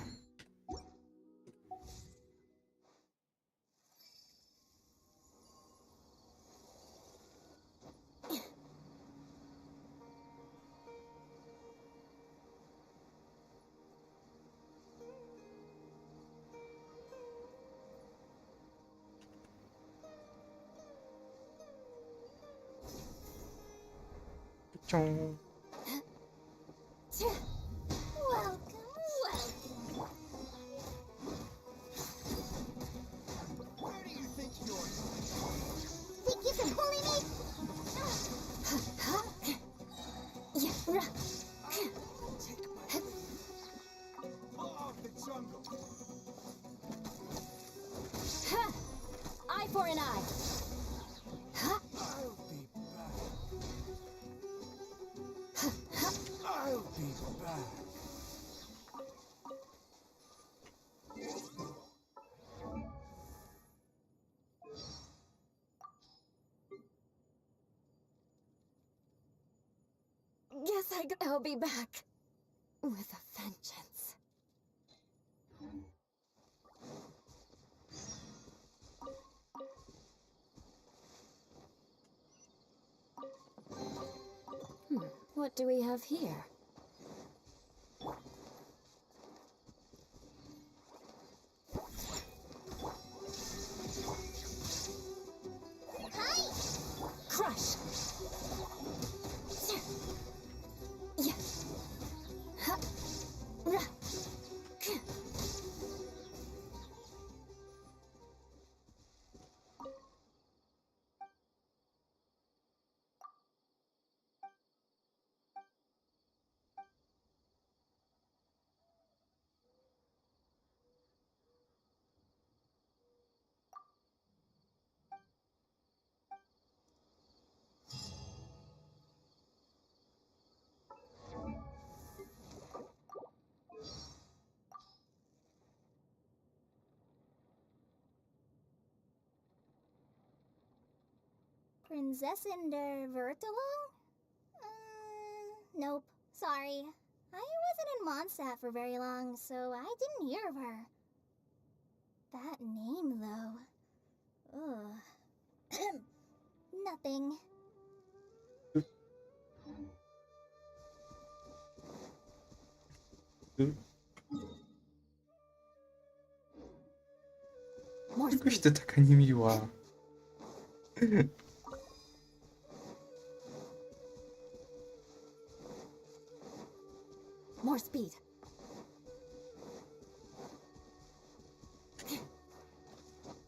Ciąg. Welcome. Think you can bully me? Yeah, rah. Ha! Eye for an eye. Ha! I'll be back. Guess I'll be back. With a vengeance. What do we have here? Hi. Crush! Yeah. Ha! Rah! Prinzessin der Vertelung? Nope. Sorry. I wasn't in Mondstadt for very long, so I didn't hear of her. That name, though. Ugh. Nothing. More Jakoś speed. ty taka niemiła. More speed.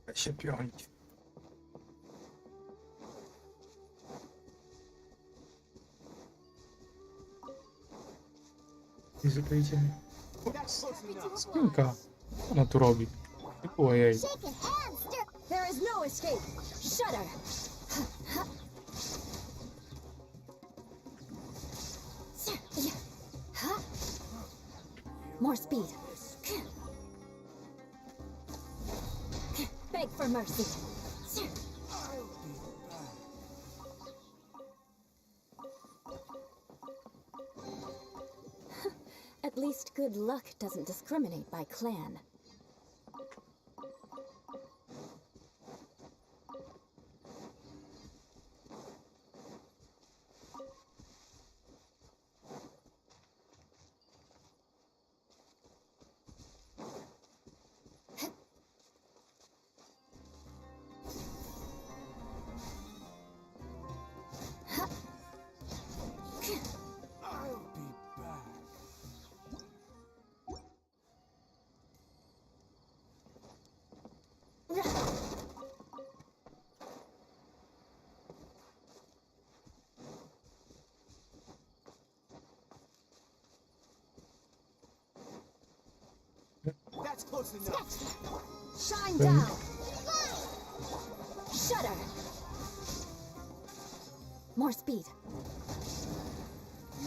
Weź się pionić. Jezu, to idziemy. Spinka. Co ona tu robi? Nie było jej. Shake it and stir. There is no escape. Shudder. More speed. Beg for mercy. At least good luck doesn't discriminate by clan. I'll be back. That's close enough. Shine down. Shudder. More speed.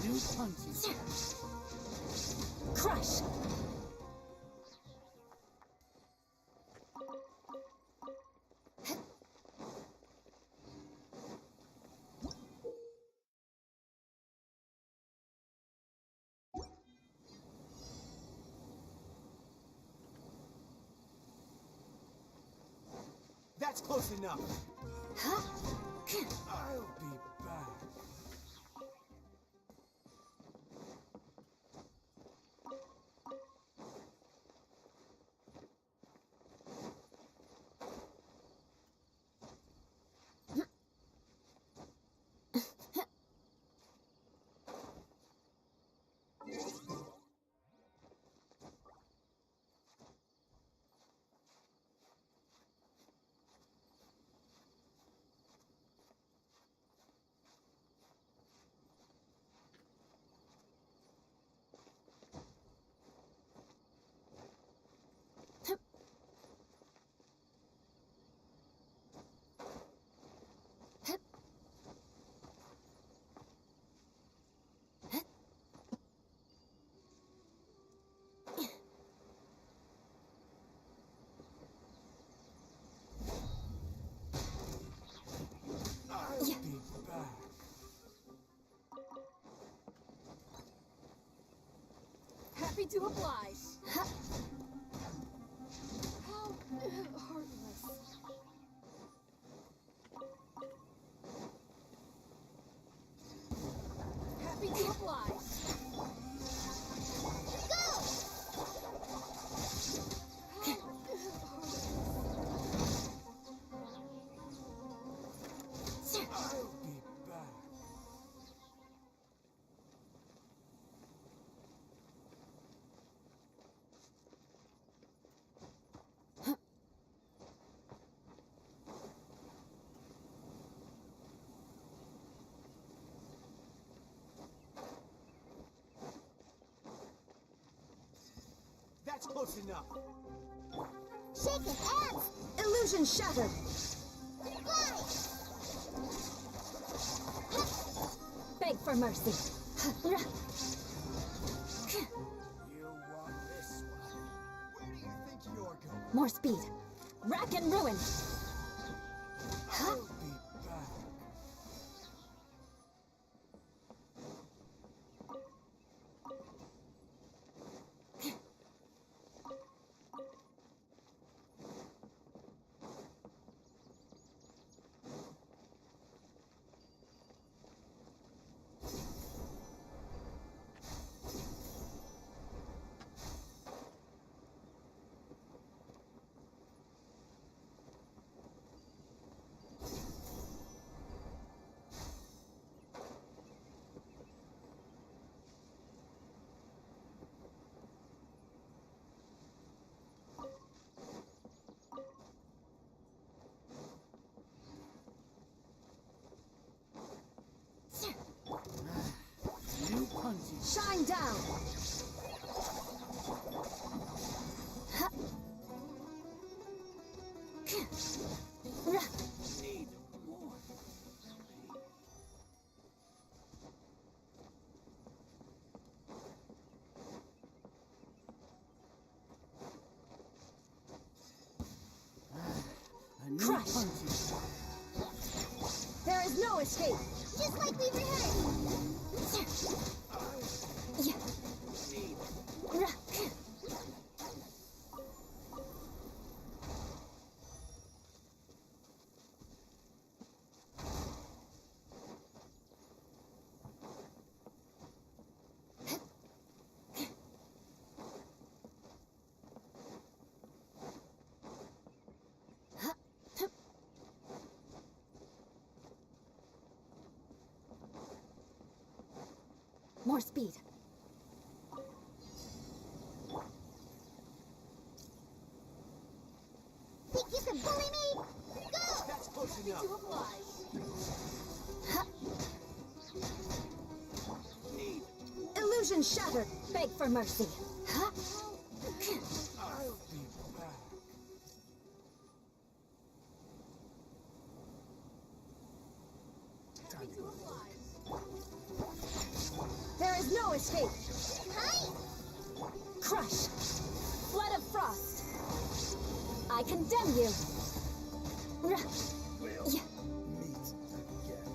New punches. Crush. That's close enough. Huh? I'll be back. I'll be back. Happy to oblige. How heartless. Happy to oblige. I'll be back. That's close enough. Shake it and Illusion shattered. fly. Beg for mercy. You want this one? Where do you think you're going? More speed. Rack and ruin. I'll be back. Shine down! Need more. A new Crush. punching. There is no escape! Just like we rehearsed. More speed. Think you can bully me? Go! That's close enough. To oblige. Need. Illusion shattered! Beg for mercy. I'll be back. Time to go. There is no escape! Hi! Crush! Flood of frost! I condemn you! We'll Yeah. meet again.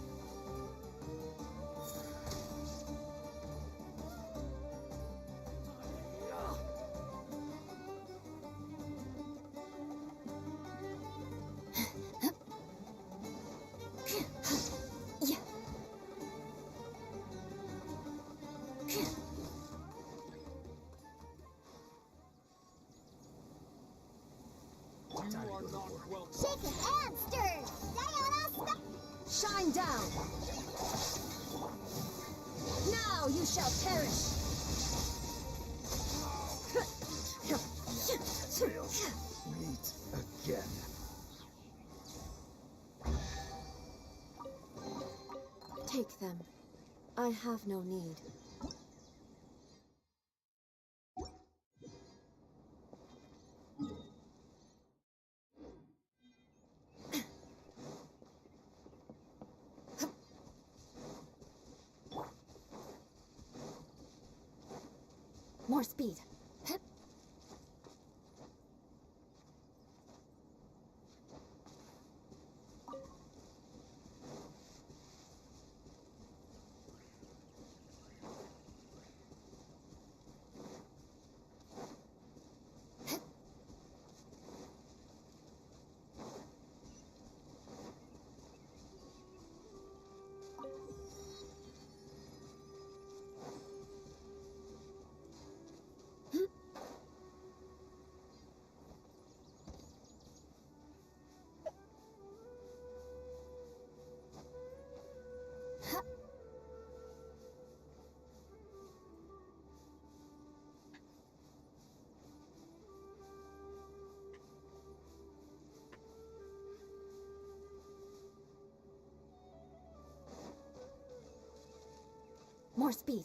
Yeah. You are not welcome. Shaken and stirred! Sayonara! Shine down! Now you shall perish! We'll meet again. Take them. I have no need. More speed. More speed.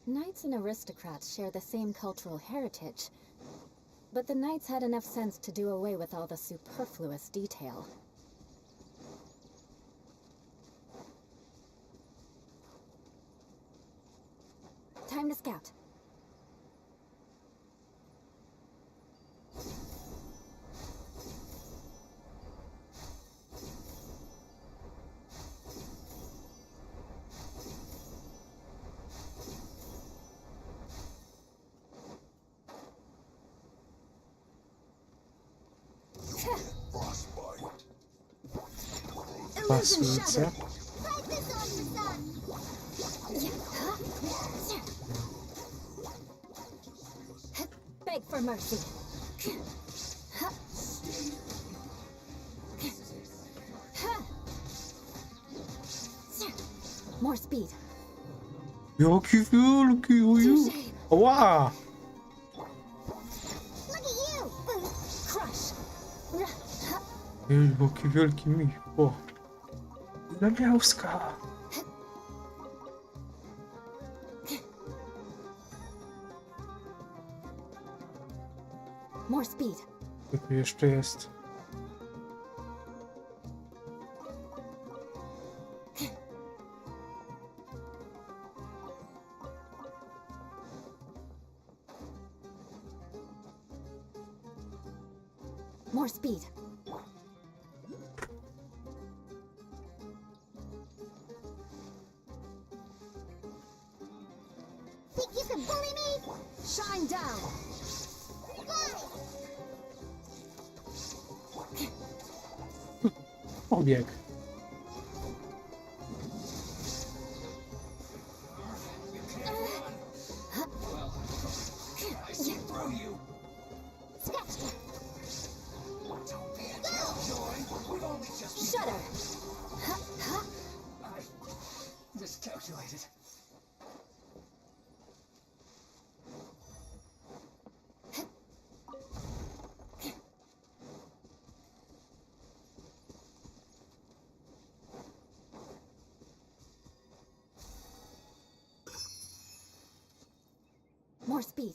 Knights and aristocrats share the same cultural heritage, but the knights had enough sense to do away with all the superfluous detail. Time to scout. Pasujcie. Try this on your son. Beg for mercy. More speed. Jaki wielki, oju. Ła! Look at you. Crush. Ej, jaki wielki mi. O. Ile miałska. More speed. Co tu jeszcze jest? More speed. Think you can bully me? Shine down. Pobieg. Shudder. Miscalculated. More speed.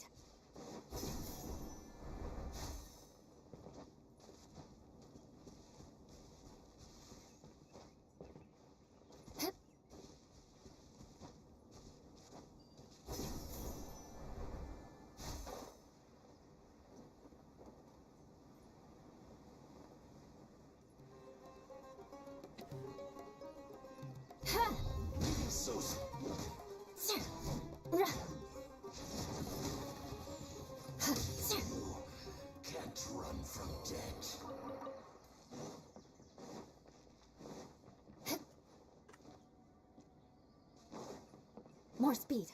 Can't run from debt. More speed.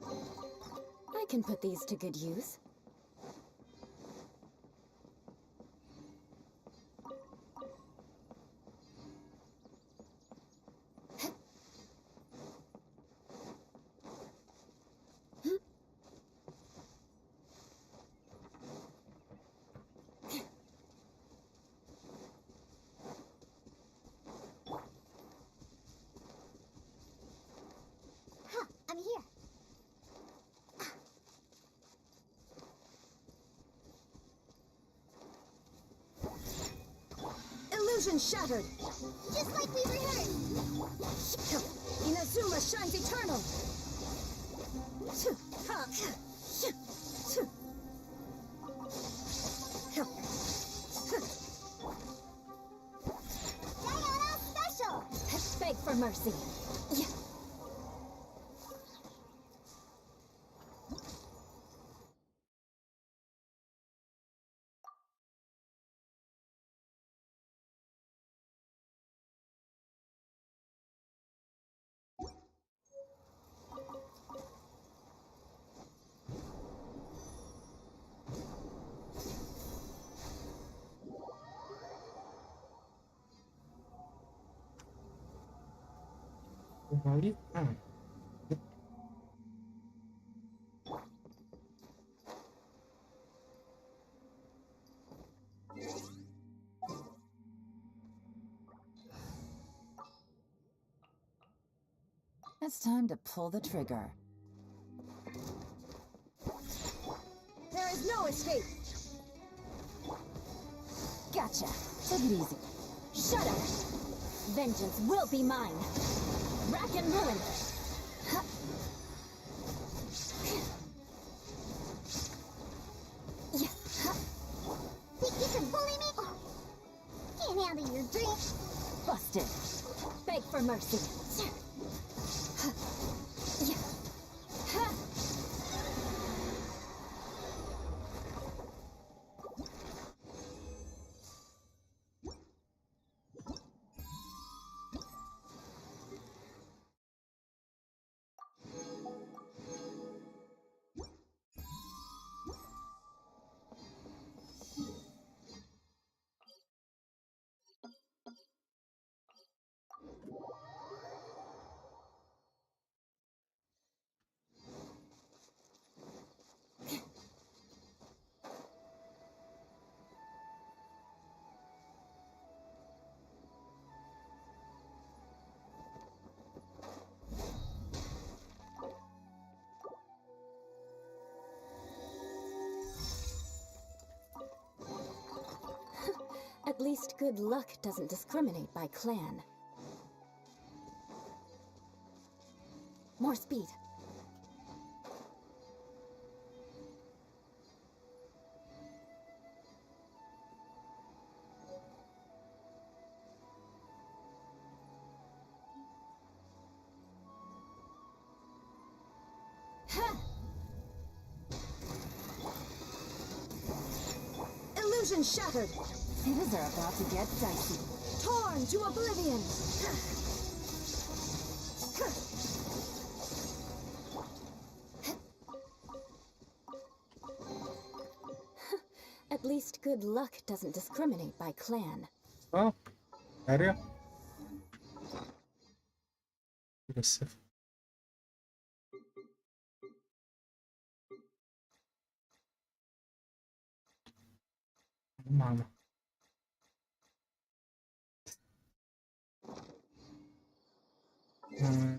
I can put these to good use. Huh, I'm here. Illusion shattered. Just like we rehearsed. Inazuma shines eternal. Diana special. Beg for mercy. Powoli? It's time to pull the trigger. There is no escape! Gotcha. Take it easy. Shut up! Vengeance will be mine! Rack and ruin! Think you can bully me? Oh, can't handle your drink. Busted. Beg for mercy! At least good luck doesn't discriminate by clan. More speed. Ha! Illusion shattered! Things are about to get dicey. Torn to oblivion! At least good luck doesn't discriminate by clan. Oh, serio? Aggressive. Mama. Hmm.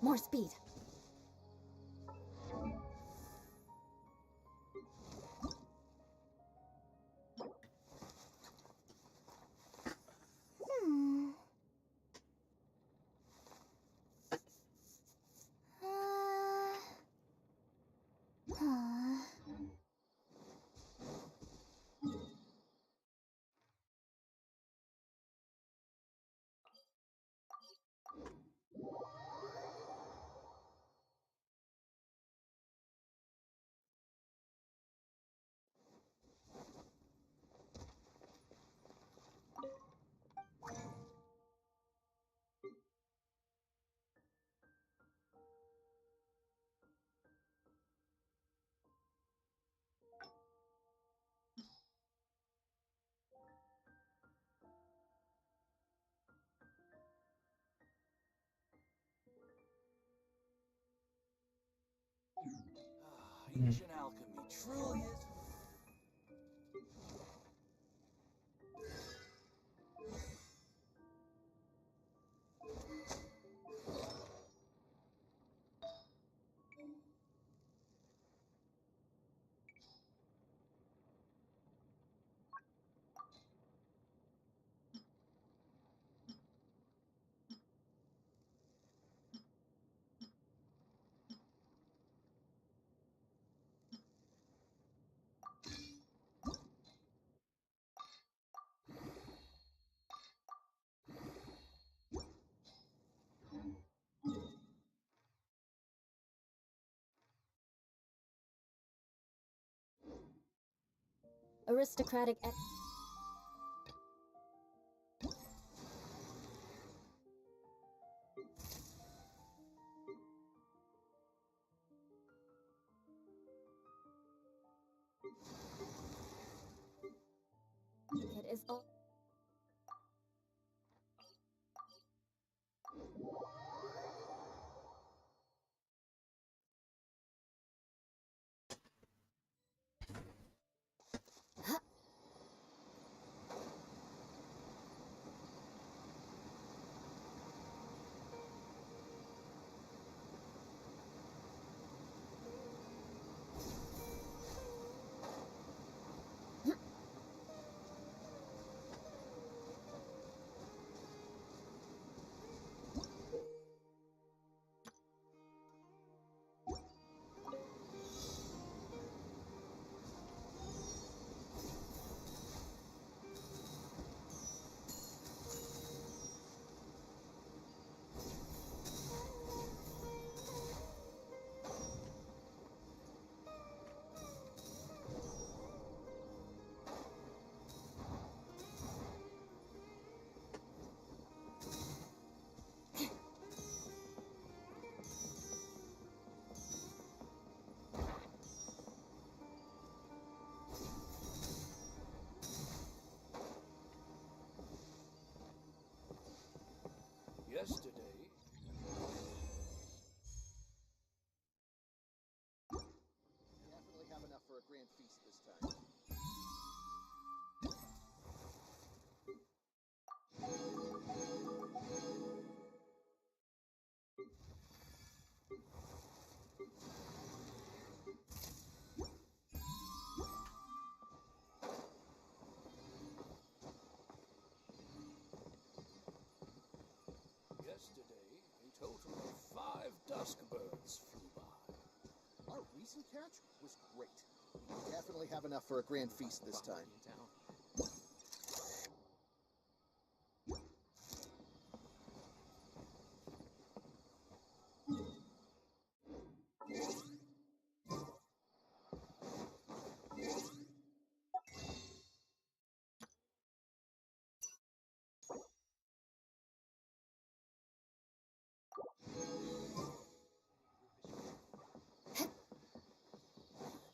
More speed. Ancient alchemy truly is. aristocratic. It is all. Yesterday, Definitely have enough for a grand feast this time. yesterday, a total of 5 dusk birds flew by. Our recent catch was great. Definitely have enough for a grand feast this time. In town.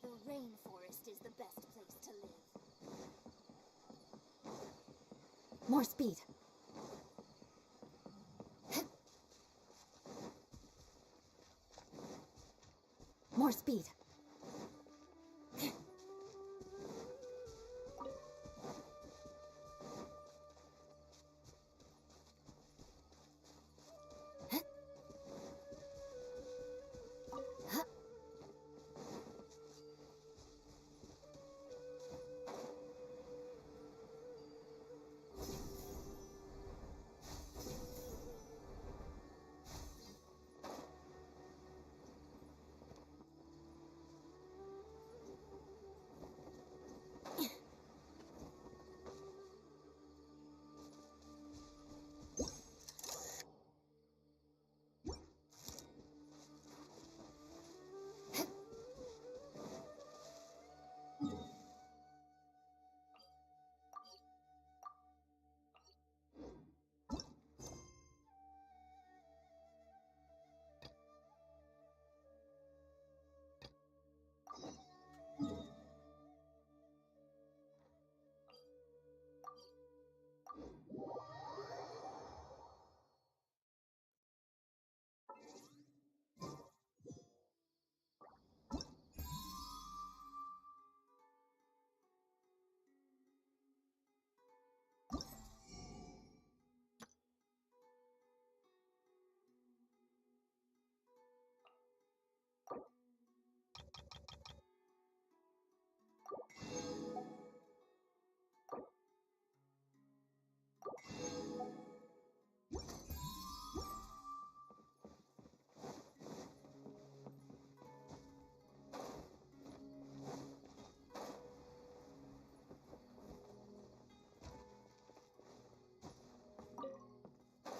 The rainforest is the best place to live. More speed. More speed.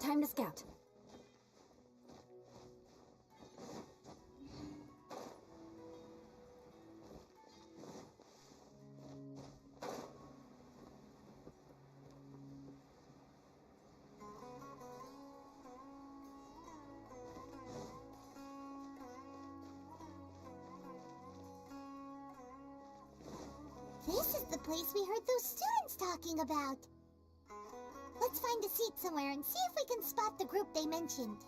Time to scout. the place we heard those students talking about. Let's find a seat somewhere and see if we can spot the group they mentioned.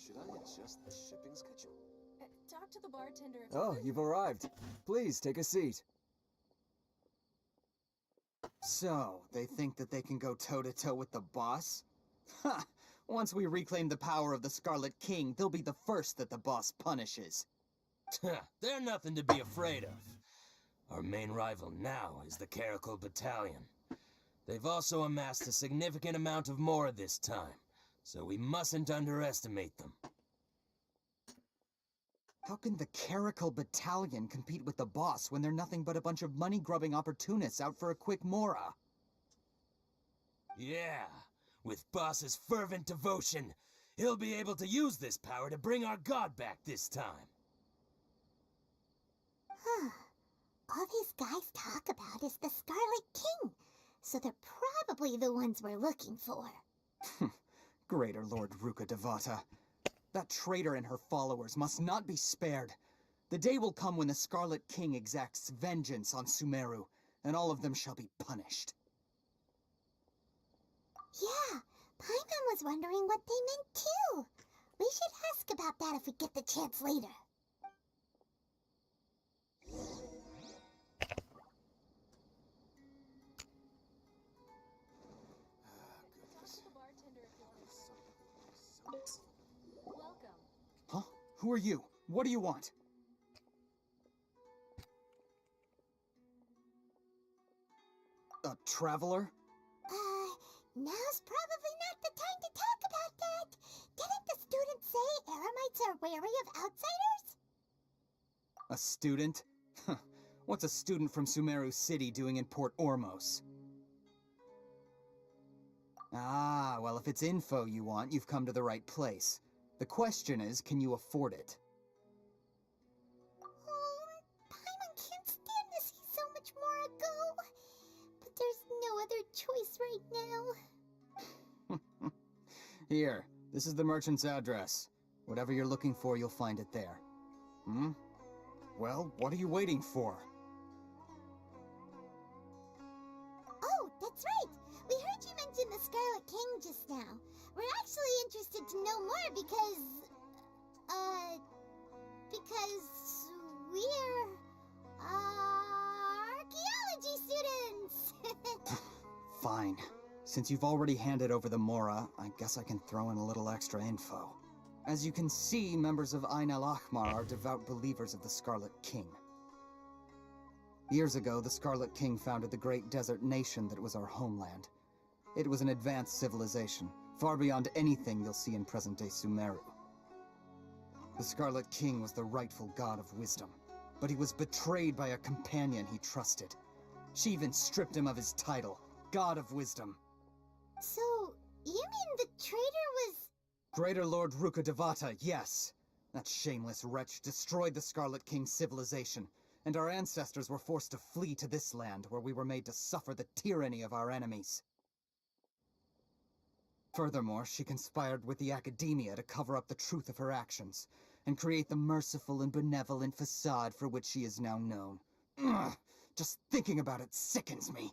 Should I adjust the shipping schedule? Talk to the bartender if Oh, you've arrived. Please, take a seat. So, they think that they can go toe-to-toe with the boss? Ha! Once we reclaim the power of the Scarlet King, they'll be the first that the boss punishes. They're nothing to be afraid of. Our main rival now is the Caracal Battalion. They've also amassed a significant amount of Mora this time, so we mustn't underestimate them. How can the Caracal Battalion compete with the boss when they're nothing but a bunch of money-grubbing opportunists out for a quick Mora? Yeah, with Boss's fervent devotion, he'll be able to use this power to bring our god back this time. Huh. All these guys talk about is the Scarlet King, so they're probably the ones we're looking for. Greater Lord Ruka Devata. That traitor and her followers must not be spared. The day will come when the Scarlet King exacts vengeance on Sumeru, and all of them shall be punished. Yeah, Paimon was wondering what they meant too. We should ask about that if we get the chance later. talk to the bartender if you want. Welcome. Huh? Who are you? What do you want? A traveler? Now's probably not the time to talk about that. Didn't the student say Eremites are wary of outsiders? A student? What's a student from Sumeru City doing in Port Ormos? Ah, well, if it's info you want, you've come to the right place. The question is, can you afford it? Oh, Paimon can't stand to see so much more go. But there's no other choice right now. Here, this is the merchant's address. Whatever you're looking for, you'll find it there. Hmm? Well, what are you waiting for? Oh, that's right. We heard you mention the Scarlet King just now. We're actually interested to know more because we're, archaeology students. Fine. Since you've already handed over the Mora, I guess I can throw in a little extra info. As you can see, members of Ain al-Ahmar are devout believers of the Scarlet King. Years ago, the Scarlet King founded the great desert nation that was our homeland. It was an advanced civilization, far beyond anything you'll see in present-day Sumeru. The Scarlet King was the rightful god of wisdom, but he was betrayed by a companion he trusted. She even stripped him of his title, God of Wisdom. So, you mean the traitor was... Greater Lord Ruka Devata, yes. That shameless wretch destroyed the Scarlet King's civilization, and our ancestors were forced to flee to this land where we were made to suffer the tyranny of our enemies. Furthermore, she conspired with the academia to cover up the truth of her actions, and create the merciful and benevolent facade for which she is now known. Ugh, just thinking about it sickens me.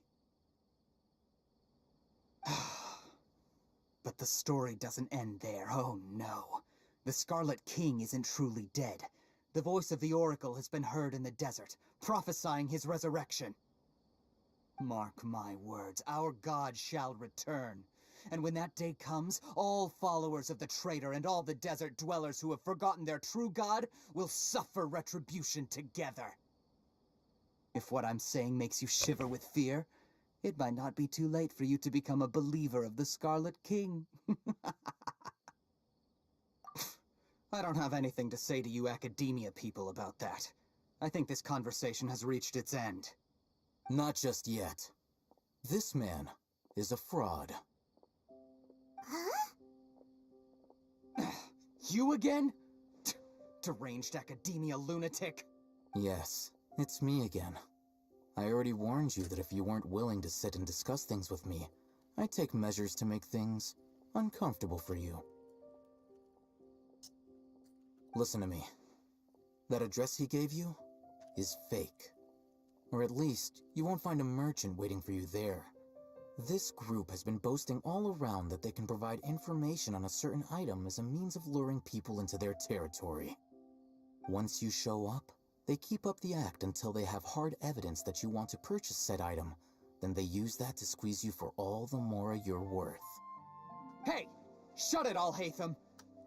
But the story doesn't end there, oh no. The Scarlet King isn't truly dead. The voice of the Oracle has been heard in the desert, prophesying his resurrection. Mark my words, our god shall return. And when that day comes, all followers of the traitor and all the desert dwellers who have forgotten their true god will suffer retribution together. If what I'm saying makes you shiver with fear, it might not be too late for you to become a believer of the Scarlet King. I don't have anything to say to you academia people about that. I think this conversation has reached its end. Not just yet. This man is a fraud. Huh? You again? Deranged academia lunatic. Yes, it's me again. I already warned you that if you weren't willing to sit and discuss things with me, I'd take measures to make things uncomfortable for you. Listen to me. That address he gave you is fake. Or at least, you won't find a merchant waiting for you there. This group has been boasting all around that they can provide information on a certain item as a means of luring people into their territory. Once you show up, they keep up the act until they have hard evidence that you want to purchase said item. Then they use that to squeeze you for all the more you're worth. Hey! Shut it all, Hatham!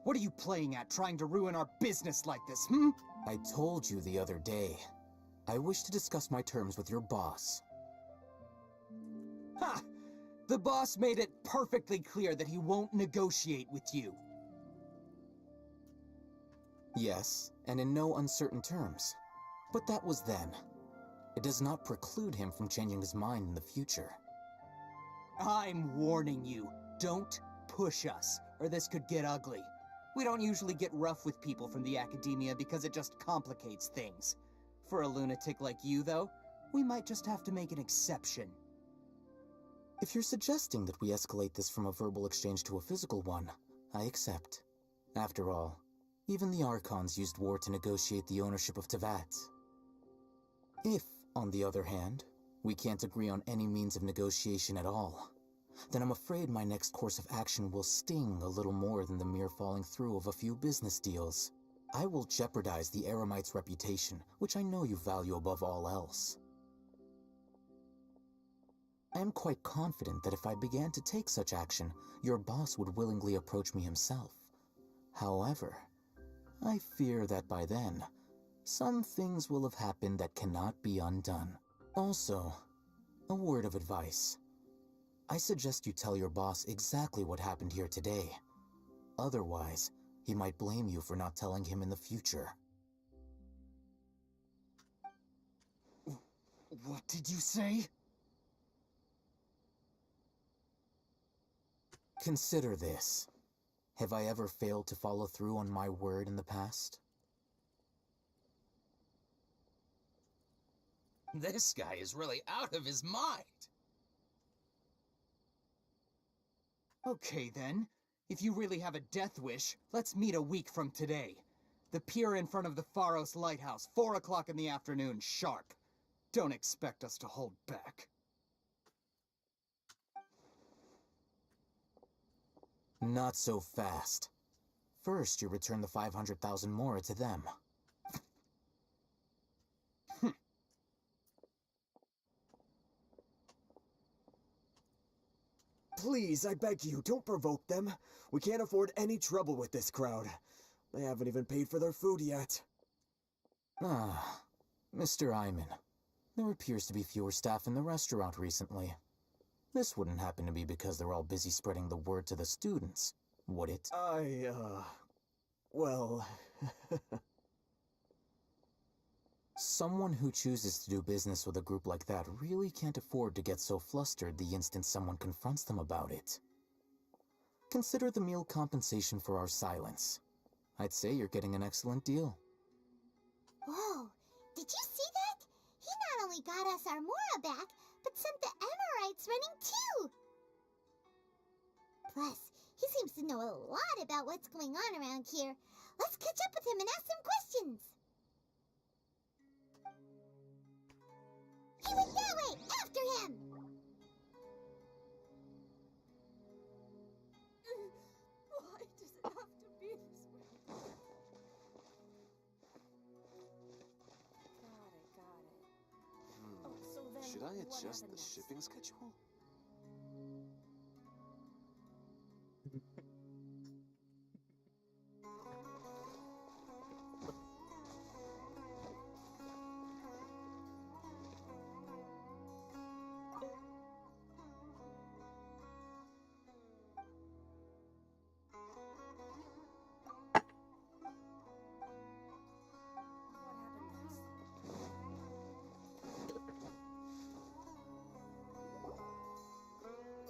What are you playing at, trying to ruin our business like this, hmm? I told you the other day. I wish to discuss my terms with your boss. Ha! The boss made it perfectly clear that he won't negotiate with you. Yes, and in no uncertain terms. But that was then. It does not preclude him from changing his mind in the future. I'm warning you, don't push us, or this could get ugly. We don't usually get rough with people from the academia because it just complicates things. For a lunatic like you, though, we might just have to make an exception. If you're suggesting that we escalate this from a verbal exchange to a physical one, I accept. After all, even the Archons used war to negotiate the ownership of Tevat. If, on the other hand, we can't agree on any means of negotiation at all, then I'm afraid my next course of action will sting a little more than the mere falling through of a few business deals. I will jeopardize the Eremite's reputation, which I know you value above all else. I am quite confident that if I began to take such action, your boss would willingly approach me himself. However, I fear that by then, some things will have happened that cannot be undone. Also, a word of advice. I suggest you tell your boss exactly what happened here today. Otherwise, he might blame you for not telling him in the future. What did you say? Consider this. Have I ever failed to follow through on my word in the past? This guy is really out of his mind. Okay then. If you really have a death wish, let's meet a week from today. The pier in front of the Pharos Lighthouse, 4 o'clock in the afternoon, sharp. Don't expect us to hold back. Not so fast. First, you return the 500,000 more to them. Please, I beg you, don't provoke them. We can't afford any trouble with this crowd. They haven't even paid for their food yet. Ah, Mr. Iman. There appears to be fewer staff in the restaurant recently. This wouldn't happen to be because they're all busy spreading the word to the students, would it? Well... Someone who chooses to do business with a group like that really can't afford to get so flustered the instant someone confronts them about it. Consider the meal compensation for our silence. I'd say you're getting an excellent deal. Whoa, did you see that? He not only got us our Mora back, but sent the Emirites running too! Plus, he seems to know a lot about what's going on around here. Let's catch up with him and ask some questions. He went that way! After him! Why does it have to be this way? Got it. Oh, so then Should I what adjust happened the next? shipping schedule?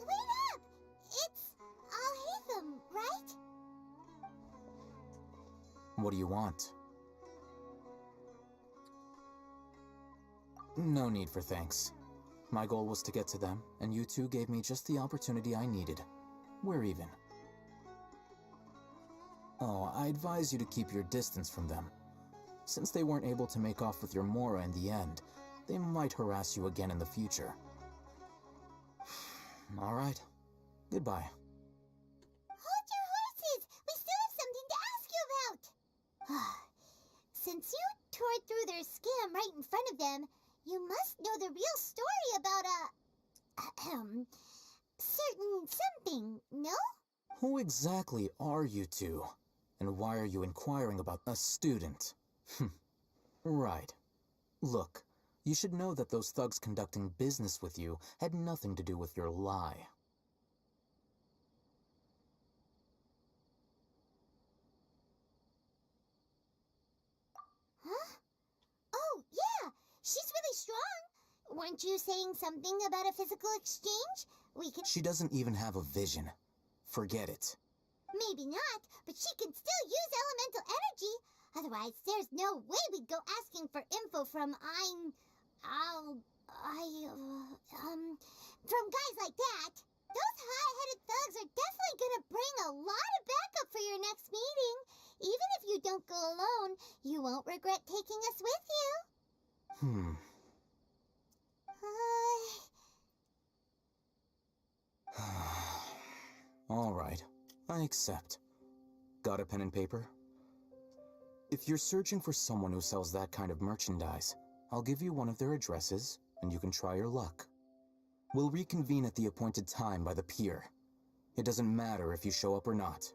Wait up! It's Al-Haytham, right? What do you want? No need for thanks. My goal was to get to them, and you two gave me just the opportunity I needed. We're even. Oh, I advise you to keep your distance from them. Since they weren't able to make off with your Mora in the end, they might harass you again in the future. All right. Goodbye. Hold your horses! We still have something to ask you about! Since you tore through their scam right in front of them, you must know the real story about certain something, no? Who exactly are you two? And why are you inquiring about a student? Right. Look, you should know that those thugs conducting business with you had nothing to do with your lie. Huh? Oh, yeah! She's really strong! Weren't you saying something about a physical exchange? We could... She doesn't even have a vision. Forget it. Maybe not, but she can still use elemental energy. Otherwise, there's no way we'd go asking for info from from guys like that. Those hot-headed thugs are definitely gonna bring a lot of backup for your next meeting. Even if you don't go alone, you won't regret taking us with you. All right, I accept. Got a pen and paper? If you're searching for someone who sells that kind of merchandise, I'll give you one of their addresses, and you can try your luck. We'll reconvene at the appointed time by the pier. It doesn't matter if you show up or not.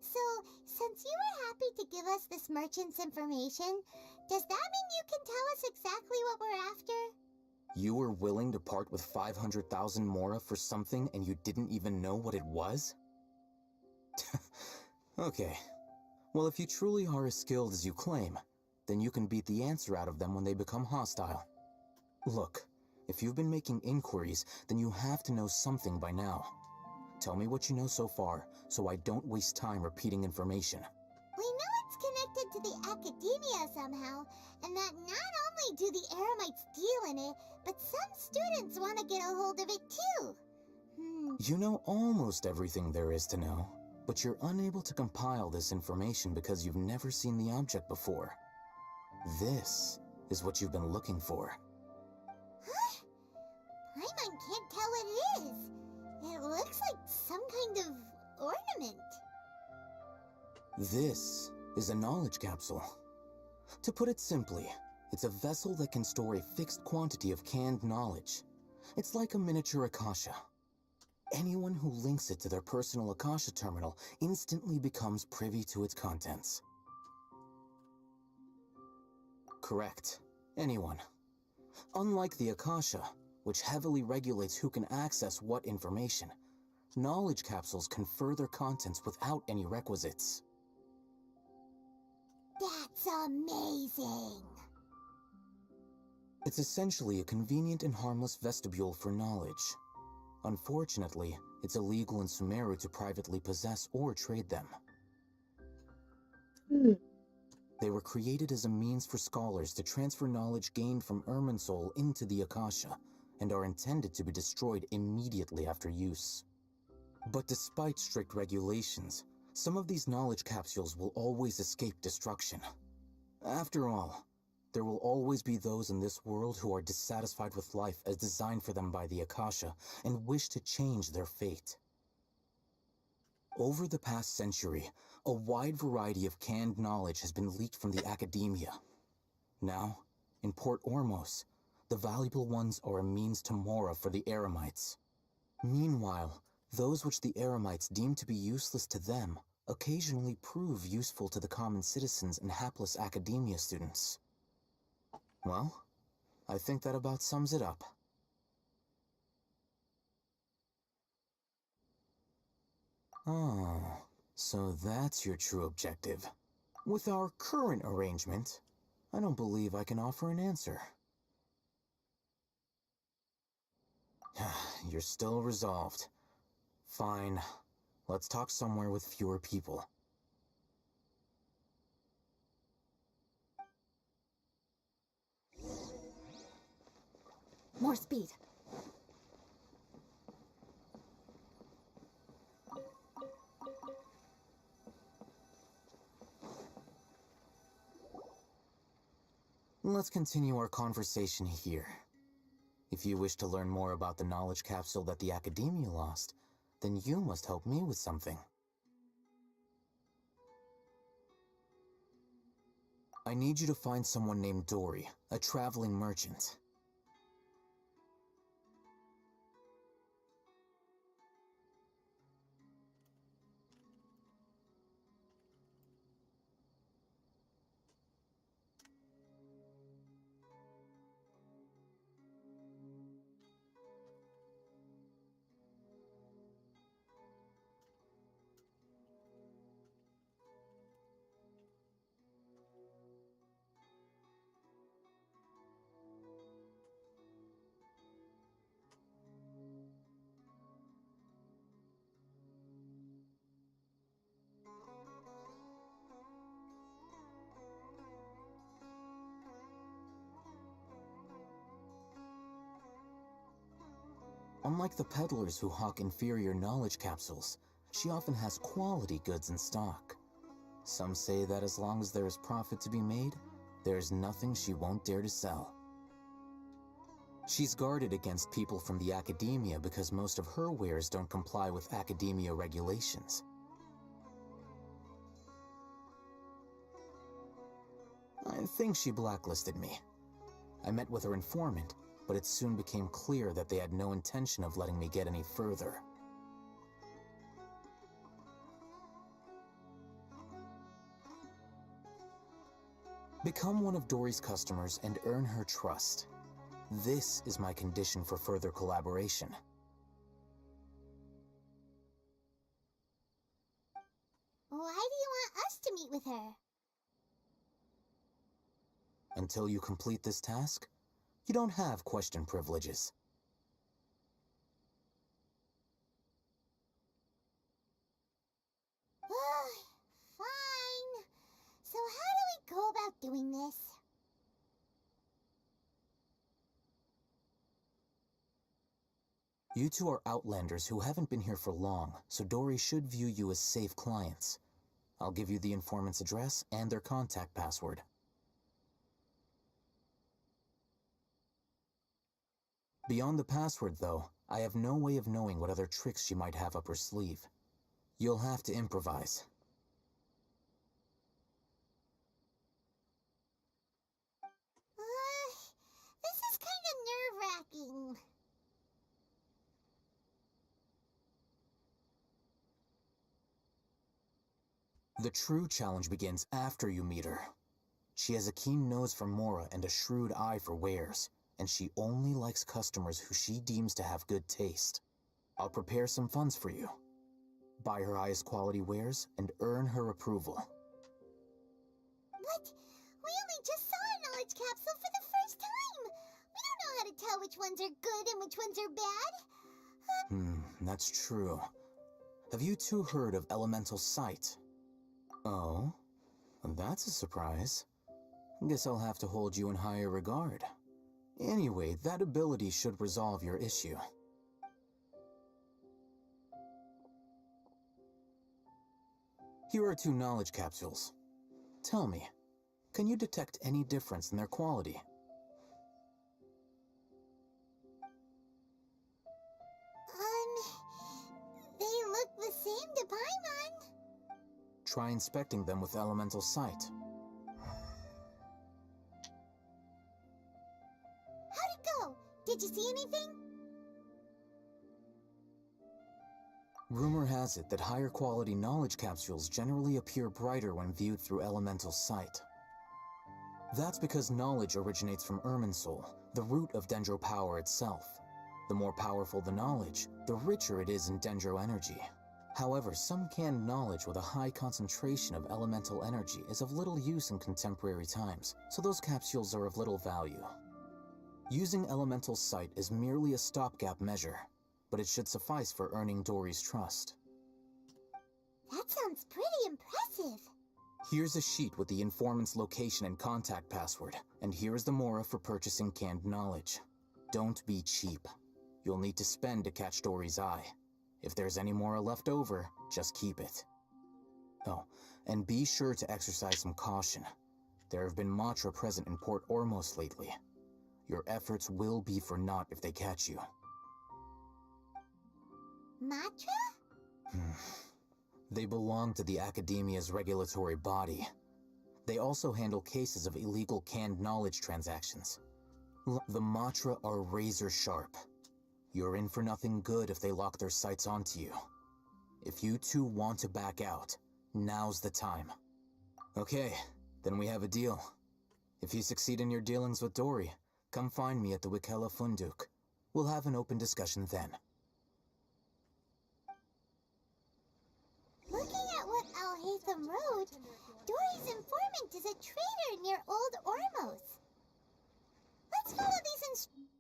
So, since you were happy to give us this merchant's information, does that mean you can tell us exactly what we're after? You were willing to part with 500,000 Mora for something and you didn't even know what it was? Okay. Well, if you truly are as skilled as you claim, then you can beat the answer out of them when they become hostile. Look, if you've been making inquiries, then you have to know something by now. Tell me what you know so far, so I don't waste time repeating information. We know it's connected to the academia somehow, and that not only do the Eremites deal in it, but some students want to get a hold of it too. You know almost everything there is to know, but you're unable to compile this information because you've never seen the object before. This is what you've been looking for. Huh? Paimon can't tell what it is. It looks like some kind of ornament. This is a knowledge capsule. To put it simply, it's a vessel that can store a fixed quantity of canned knowledge. It's like a miniature Akasha. Anyone who links it to their personal Akasha terminal instantly becomes privy to its contents. Correct. Anyone. Unlike the Akasha, which heavily regulates who can access what information. Knowledge capsules confer their contents without any requisites. That's amazing. It's essentially a convenient and harmless vestibule for knowledge. Unfortunately, it's illegal in Sumeru to privately possess or trade them. They were created as a means for scholars to transfer knowledge gained from Irminsul into the Akasha, and are intended to be destroyed immediately after use. But despite strict regulations, some of these knowledge capsules will always escape destruction. After all, there will always be those in this world who are dissatisfied with life as designed for them by the Akasha and wish to change their fate. Over the past century, a wide variety of canned knowledge has been leaked from the academia. Now, in Port Ormos, the valuable ones are a means to Mora for the Eremites. Meanwhile, those which the Eremites deem to be useless to them occasionally prove useful to the common citizens and hapless academia students. Well, I think that about sums it up. Oh, so that's your true objective. With our current arrangement, I don't believe I can offer an answer. You're still resolved. Fine. Let's talk somewhere with fewer people. More speed. Let's continue our conversation here. If you wish to learn more about the knowledge capsule that the Academia lost, then you must help me with something. I need you to find someone named Dory, a traveling merchant. Unlike the peddlers who hawk inferior knowledge capsules, she often has quality goods in stock. Some say that as long as there is profit to be made, there is nothing she won't dare to sell. She's guarded against people from the Academia because most of her wares don't comply with Academia regulations. I think she blacklisted me. I met with her informant, but it soon became clear that they had no intention of letting me get any further. Become one of Dory's customers and earn her trust. This is my condition for further collaboration. Why do you want us to meet with her? Until you complete this task, you don't have question privileges. Fine. So how do we go about doing this? You two are outlanders who haven't been here for long, so Dory should view you as safe clients. I'll give you the informant's address and their contact password. Beyond the password, though, I have no way of knowing what other tricks she might have up her sleeve. You'll have to improvise. This is kind of nerve-wracking. The true challenge begins after you meet her. She has a keen nose for Mora and a shrewd eye for wares. and she only likes customers who she deems to have good taste. I'll prepare some funds for you. Buy her highest quality wares and earn her approval. But we only just saw a knowledge capsule for the first time. We don't know how to tell which ones are good and which ones are bad. That's true. Have you two heard of elemental sight? Oh, that's a surprise. Guess I'll have to hold you in higher regard. Anyway, that ability should resolve your issue. Here are 2 knowledge capsules. Tell me, can you detect any difference in their quality? They look the same to Paimon. Try inspecting them with elemental sight. How'd it go? Did you see anything? Rumor has it that higher quality knowledge capsules generally appear brighter when viewed through elemental sight. That's because knowledge originates from Irminsul, the root of Dendro power itself. The more powerful the knowledge, the richer it is in Dendro energy. However, some canned knowledge with a high concentration of elemental energy is of little use in contemporary times, so those capsules are of little value. Using elemental sight is merely a stopgap measure, but it should suffice for earning Dory's trust. That sounds pretty impressive. Here's a sheet with the informant's location and contact password, and here's the mora for purchasing canned knowledge. Don't be cheap. You'll need to spend to catch Dory's eye. If there's any mora left over, just keep it. Oh, and be sure to exercise some caution. There have been Matra present in Port Ormos lately. Your efforts will be for naught if they catch you. Matra? They belong to the Academia's regulatory body. They also handle cases of illegal canned knowledge transactions. The Matra are razor sharp. You're in for nothing good if they lock their sights onto you. If you two want to back out, now's the time. Okay, then we have a deal. If you succeed in your dealings with Dory, come find me at the Wikela Funduk. We'll have an open discussion then. Looking at what Alhaitham wrote, Dory's informant is a traitor near Old Ormos. Let's follow these instructions.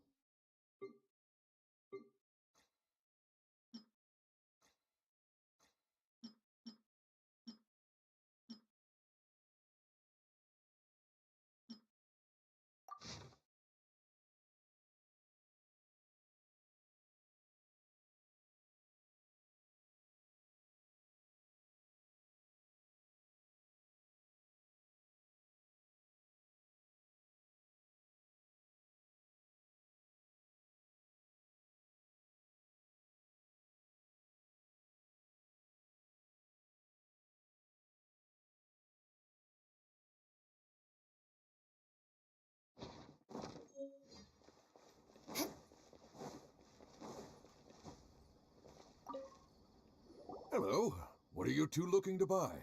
Hello. What are you two looking to buy?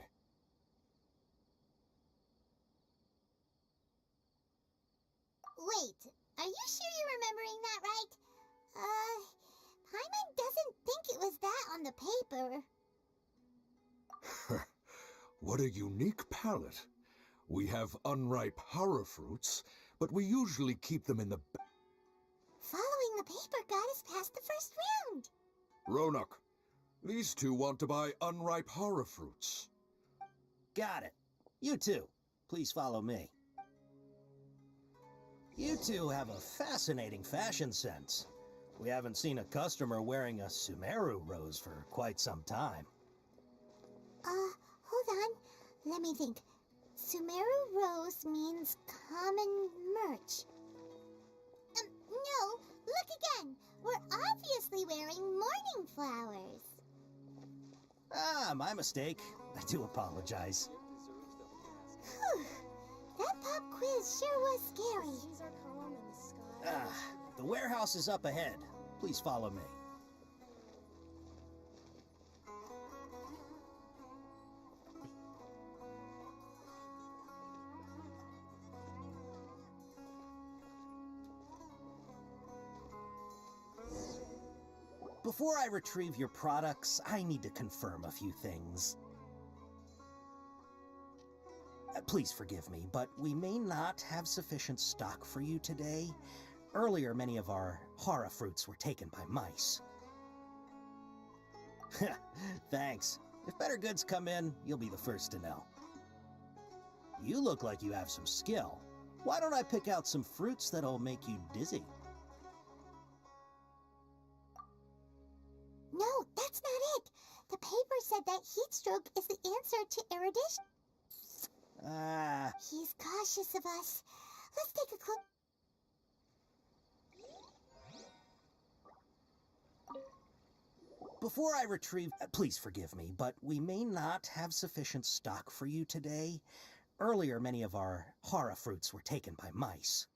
Wait, are you sure you're remembering that right? Paimon doesn't think it was that on the paper. What a unique palate. We have unripe horror fruits, but we usually keep them in the... Following the paper got us past the first round. Roanoke, these two want to buy unripe horror fruits. Got it. You two, please follow me. You two have a fascinating fashion sense. We haven't seen a customer wearing a Sumeru rose for quite some time. Hold on. Let me think. Sumeru rose means common merch. No, look again. We're obviously wearing morning flowers. Ah, my mistake. I do apologize. Whew. That pop quiz sure was scary. The warehouse is up ahead. Please follow me. Before I retrieve your products, I need to confirm a few things. Please forgive me, but we may not have sufficient stock for you today. Earlier, many of our hara fruits were taken by mice. Thanks. If better goods come in, you'll be the first to know. You look like you have some skill. Why don't I pick out some fruits that'll make you dizzy? No, that's not it. The paper said that heat stroke is the answer to erudition. He's cautious of us. Let's take a clook. Before I retrieve... please forgive me, but we may not have sufficient stock for you today. Earlier, many of our hara fruits were taken by mice.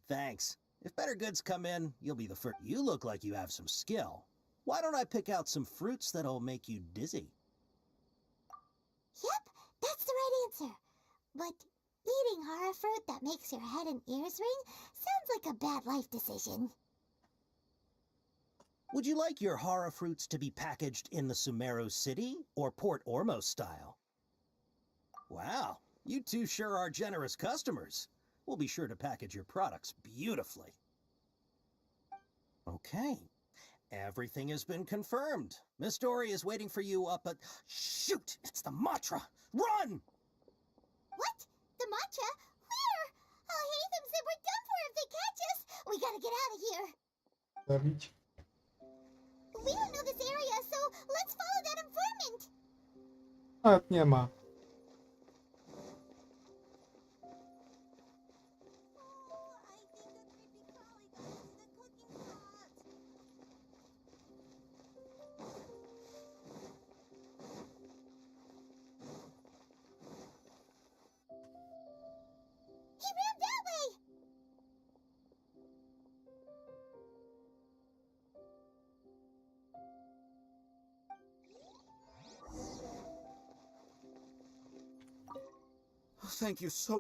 Thanks. If better goods come in, you'll be the first. You look like you have some skill. Why don't I pick out some fruits that'll make you dizzy? Yep, that's the right answer. But eating hara fruit that makes your head and ears ring sounds like a bad life decision. Would you like your hara fruits to be packaged in the Sumeru City or Port Ormos style? Wow, you two sure are generous customers. We'll be sure to package your products beautifully. Okay, everything has been confirmed. Miss Dory is waiting for you up at... Shoot, it's the Matra! Run! What? The matcha? Where? Oh, Hatham said we're done for if they catch us. We gotta get out of here. Zabić. We don't know this area, so let's follow that informant. Nawet nie ma. He ran that way. Thank you so...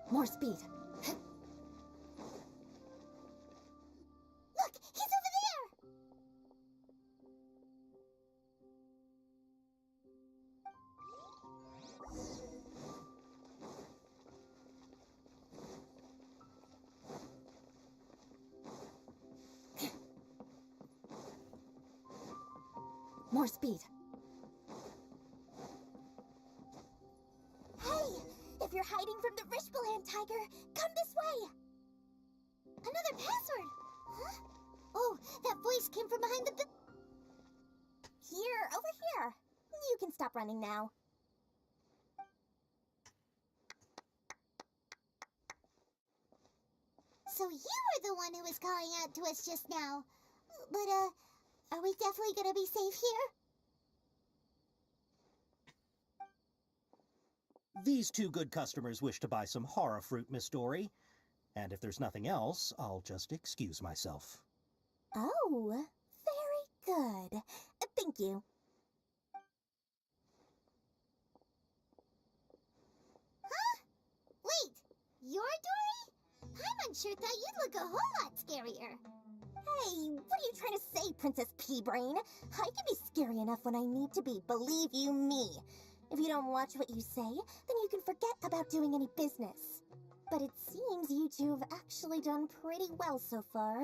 More speed. Look, he's over there. More speed. Hey, if you're hiding from the Rishbaland tiger, come this way. Another password. Huh? Oh, that voice came from behind the... Here, over here. You can stop running now. So you were the one who was calling out to us just now. But, are we definitely gonna be safe here? These two good customers wish to buy some hara fruit, Miss Dory. And if there's nothing else, I'll just excuse myself. Oh, very good. Thank you. Huh? Wait, you're Dory? Paimon sure thought you'd look a whole lot scarier. Hey, what are you trying to say, Princess Pea-Brain? I can be scary enough when I need to be, believe you me. If you don't watch what you say, then you can forget about doing any business. But it seems you two have actually done pretty well so far.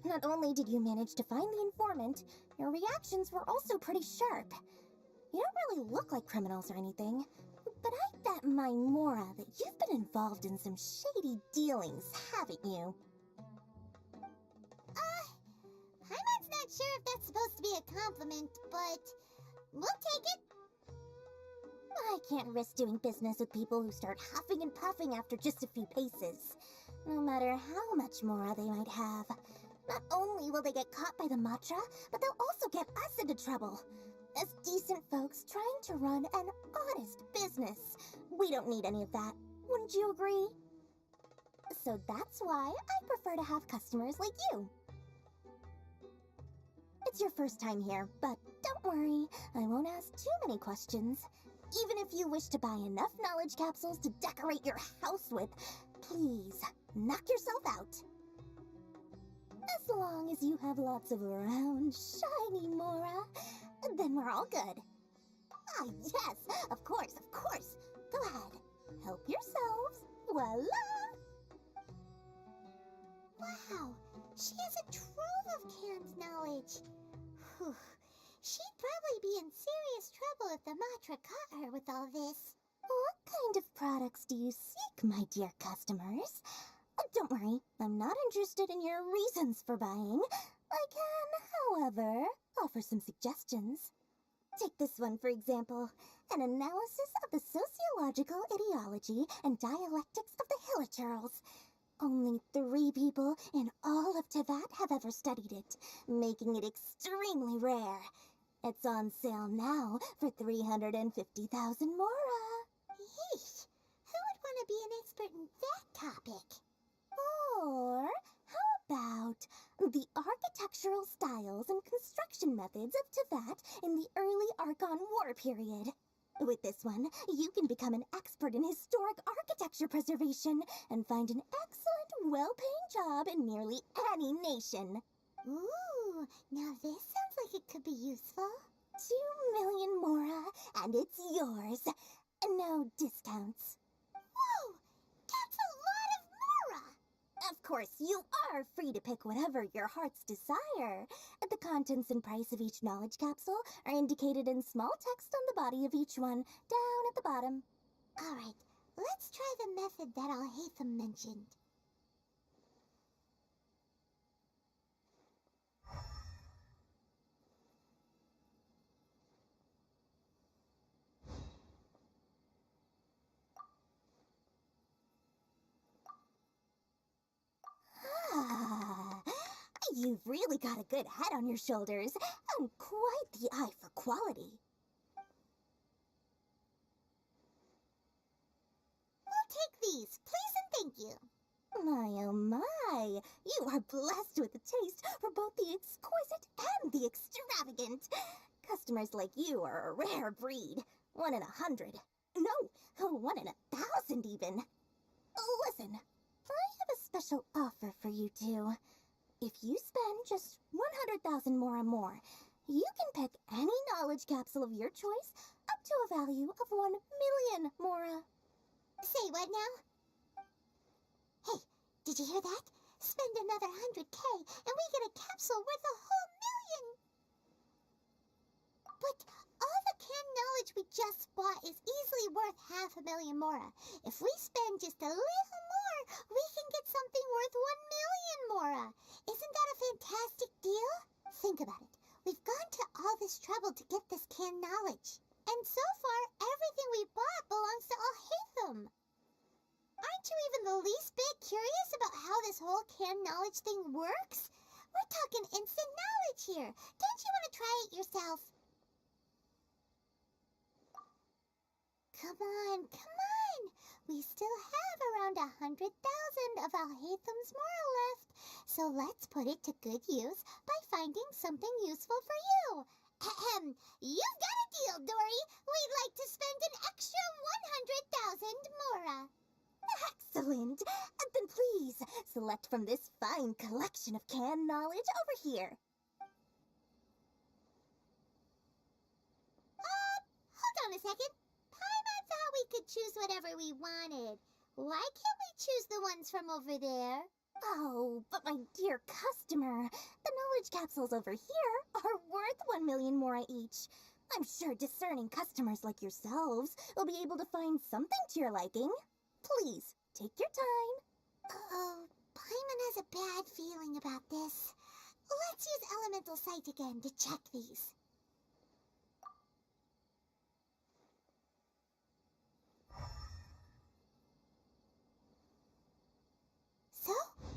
Not only did you manage to find the informant, your reactions were also pretty sharp. You don't really look like criminals or anything, but I bet my Mora that you've been involved in some shady dealings, haven't you? not sure if that's supposed to be a compliment, but we'll take it. I can't risk doing business with people who start huffing and puffing after just a few paces, no matter how much more they might have. Not only will they get caught by the matcha, but they'll also get us into trouble. As decent folks trying to run an honest business, we don't need any of that. Wouldn't you agree? So that's why I prefer to have customers like you. It's your first time here, but don't worry, I won't ask too many questions. Even if you wish to buy enough knowledge capsules to decorate your house with, please, knock yourself out. As long as you have lots of round, shiny Mora, then we're all good. Ah, yes, of course, of course. Go ahead, help yourselves. Voila! Wow, she has a trove of canned knowledge. Whew. She'd probably be in serious trouble if the Matra caught her with all this. What kind of products do you seek, my dear customers? Don't worry, I'm not interested in your reasons for buying. I can, however, offer some suggestions. Take this one, for example. An analysis of the sociological ideology and dialectics of the Hilichurls. Only 3 people in all of Teyvat have ever studied it, making it extremely rare. It's on sale now for 350,000 Mora. Yeesh, who would want to be an expert in that topic? Or how about the architectural styles and construction methods of Teyvat in the early Archon War period? With this one, you can become an expert in historic architecture preservation and find an excellent, well-paying job in nearly any nation. Ooh, now this sounds like it could be useful. 2 million Mora, and it's yours. No discounts. Whoa, that's a lot of Mora! Of course, you are free to pick whatever your heart's desire. The contents and price of each knowledge capsule are indicated in small text on the body of each one, down at the bottom. All right, let's try the method that Alhaitham mentioned. You've really got a good head on your shoulders, and quite the eye for quality. We'll take these, please and thank you. My, oh my, you are blessed with a taste for both the exquisite and the extravagant. Customers like you are a rare breed, 1 in 100. No, 1 in 1,000 even. Listen, I have a special offer for you two. If you spend just 100,000 more, you can pick any knowledge capsule of your choice up to a value of 1 million Mora. Say what now? Hey, did you hear that? Spend another 100K and we get a capsule worth a whole million! But all the canned knowledge we just bought is easily worth 500,000 Mora. If we spend just a little more, we can get something worth 1 million Mora. Isn't that a fantastic deal? Think about it. We've gone to all this trouble to get this canned knowledge. And so far, everything we bought belongs to Alhaitham. Aren't you even the least bit curious about how this whole canned knowledge thing works? We're talking instant knowledge here. Don't you want to try it yourself? Come on, come on. We still have around 100,000 of Alhaitham's Mora left. So let's put it to good use by finding something useful for you. Ahem. You've got a deal, Dory. We'd like to spend an extra 100,000 Mora. Excellent. Then please, select from this fine collection of canned knowledge over here. Hold on a second. Paimon thought we could choose whatever we wanted. Why can't we choose the ones from over there? Oh, but my dear customer, the knowledge capsules over here are worth 1 million Mora each. I'm sure discerning customers like yourselves will be able to find something to your liking. Please, take your time. Oh, Paimon has a bad feeling about this. Let's use elemental sight again to check these. So,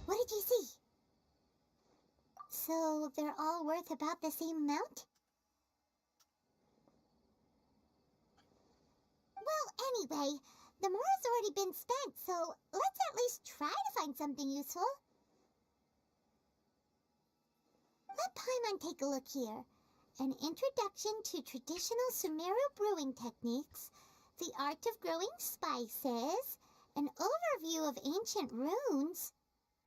what did you see? So, they're all worth about the same amount? Well, anyway, the more has already been spent, so let's at least try to find something useful. Let Paimon take a look here. An introduction to traditional Sumeru brewing techniques, the art of growing spices, an overview of ancient runes.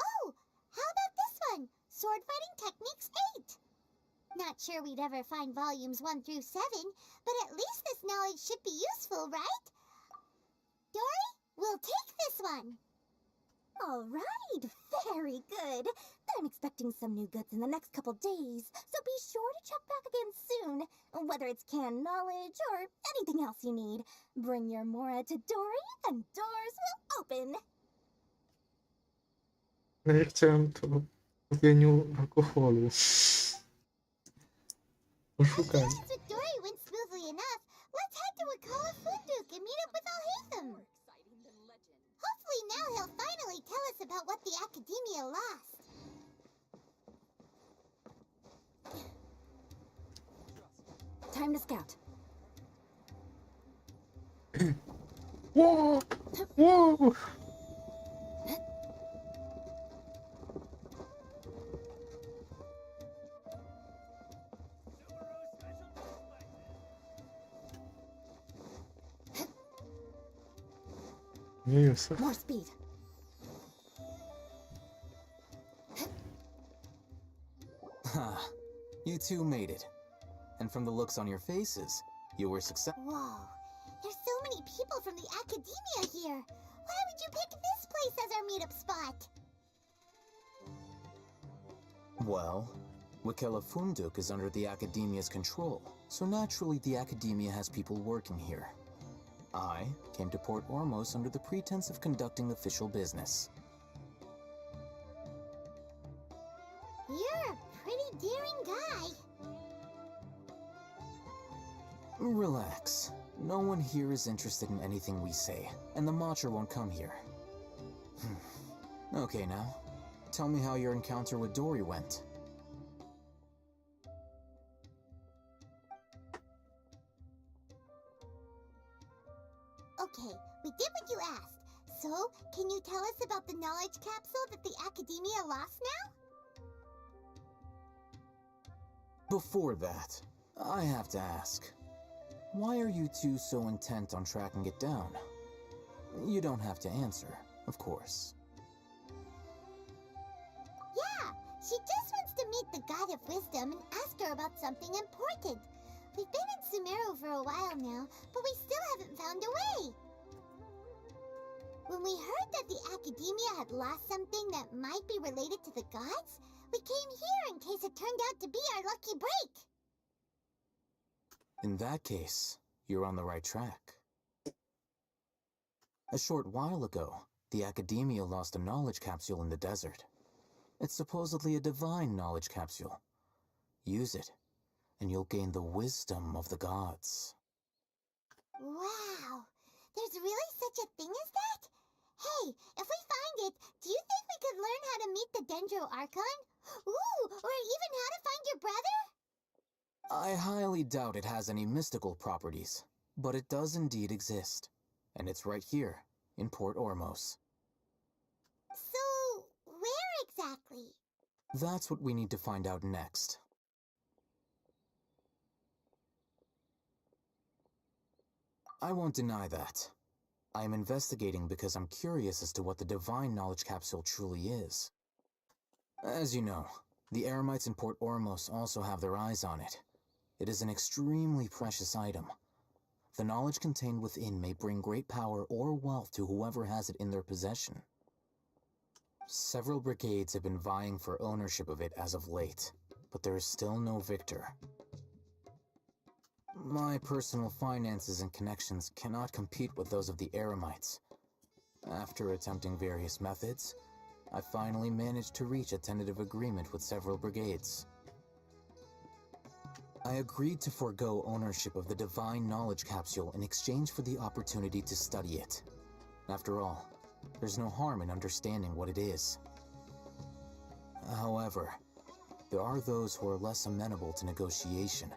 Oh, how about this one? Sword Fighting Techniques 8. Not sure we'd ever find volumes 1 through 7, but at least this knowledge should be useful, right? Dory, we'll take this one. All right, very good. I'm expecting some new goods in the next couple days, so be sure to check back again soon. Whether it's canned knowledge or anything else you need, bring your Mora to Dory and doors will open. Nie chciałem to w pieniu alkoholu. Oszukaj. Things with Dory went smoothly enough. Let's head to Wakala Funduk and meet up with Alhaitham. Hopefully now he'll finally tell us about what the Academia lost. Time to scout. Whoa! Whoa! Nie jest. More speed. Ha! You two made it. And from the looks on your faces, you were successful. Whoa, there's so many people from the Academia here. Why would you pick this place as our meetup spot? Well, Wakela Funduk is under the Academia's control, so naturally the Academia has people working here. I came to Port Ormos under the pretense of conducting official business. You're a pretty daring guy. Relax. No one here is interested in anything we say, and the Matcher won't come here. Okay now, tell me how your encounter with Dory went. Okay, we did what you asked. So, can you tell us about the knowledge capsule that the Academia lost now? Before that, I have to ask, why are you two so intent on tracking it down? You don't have to answer, of course. Yeah, she just wants to meet the God of Wisdom and ask her about something important. We've been in Sumeru for a while now, but we still haven't found a way. When we heard that the Academia had lost something that might be related to the gods, we came here in case it turned out to be our lucky break. In that case, you're on the right track. A short while ago, the Academia lost a knowledge capsule in the desert. It's supposedly a divine knowledge capsule. Use it, and you'll gain the wisdom of the gods. Wow, there's really such a thing as that? Hey, if we find it, do you think we could learn how to meet the Dendro Archon? Ooh, or even how to find your brother? I highly doubt it has any mystical properties, but it does indeed exist. And it's right here, in Port Ormos. So, where exactly? That's what we need to find out next. I won't deny that. I am investigating because I'm curious as to what the divine knowledge capsule truly is. As you know, the Eremites in Port Ormos also have their eyes on it. It is an extremely precious item. The knowledge contained within may bring great power or wealth to whoever has it in their possession. Several brigades have been vying for ownership of it as of late, but there is still no victor. My personal finances and connections cannot compete with those of the Eremites. After attempting various methods, I finally managed to reach a tentative agreement with several brigades. I agreed to forego ownership of the Divine Knowledge Capsule in exchange for the opportunity to study it. After all, there's no harm in understanding what it is. However, there are those who are less amenable to negotiation,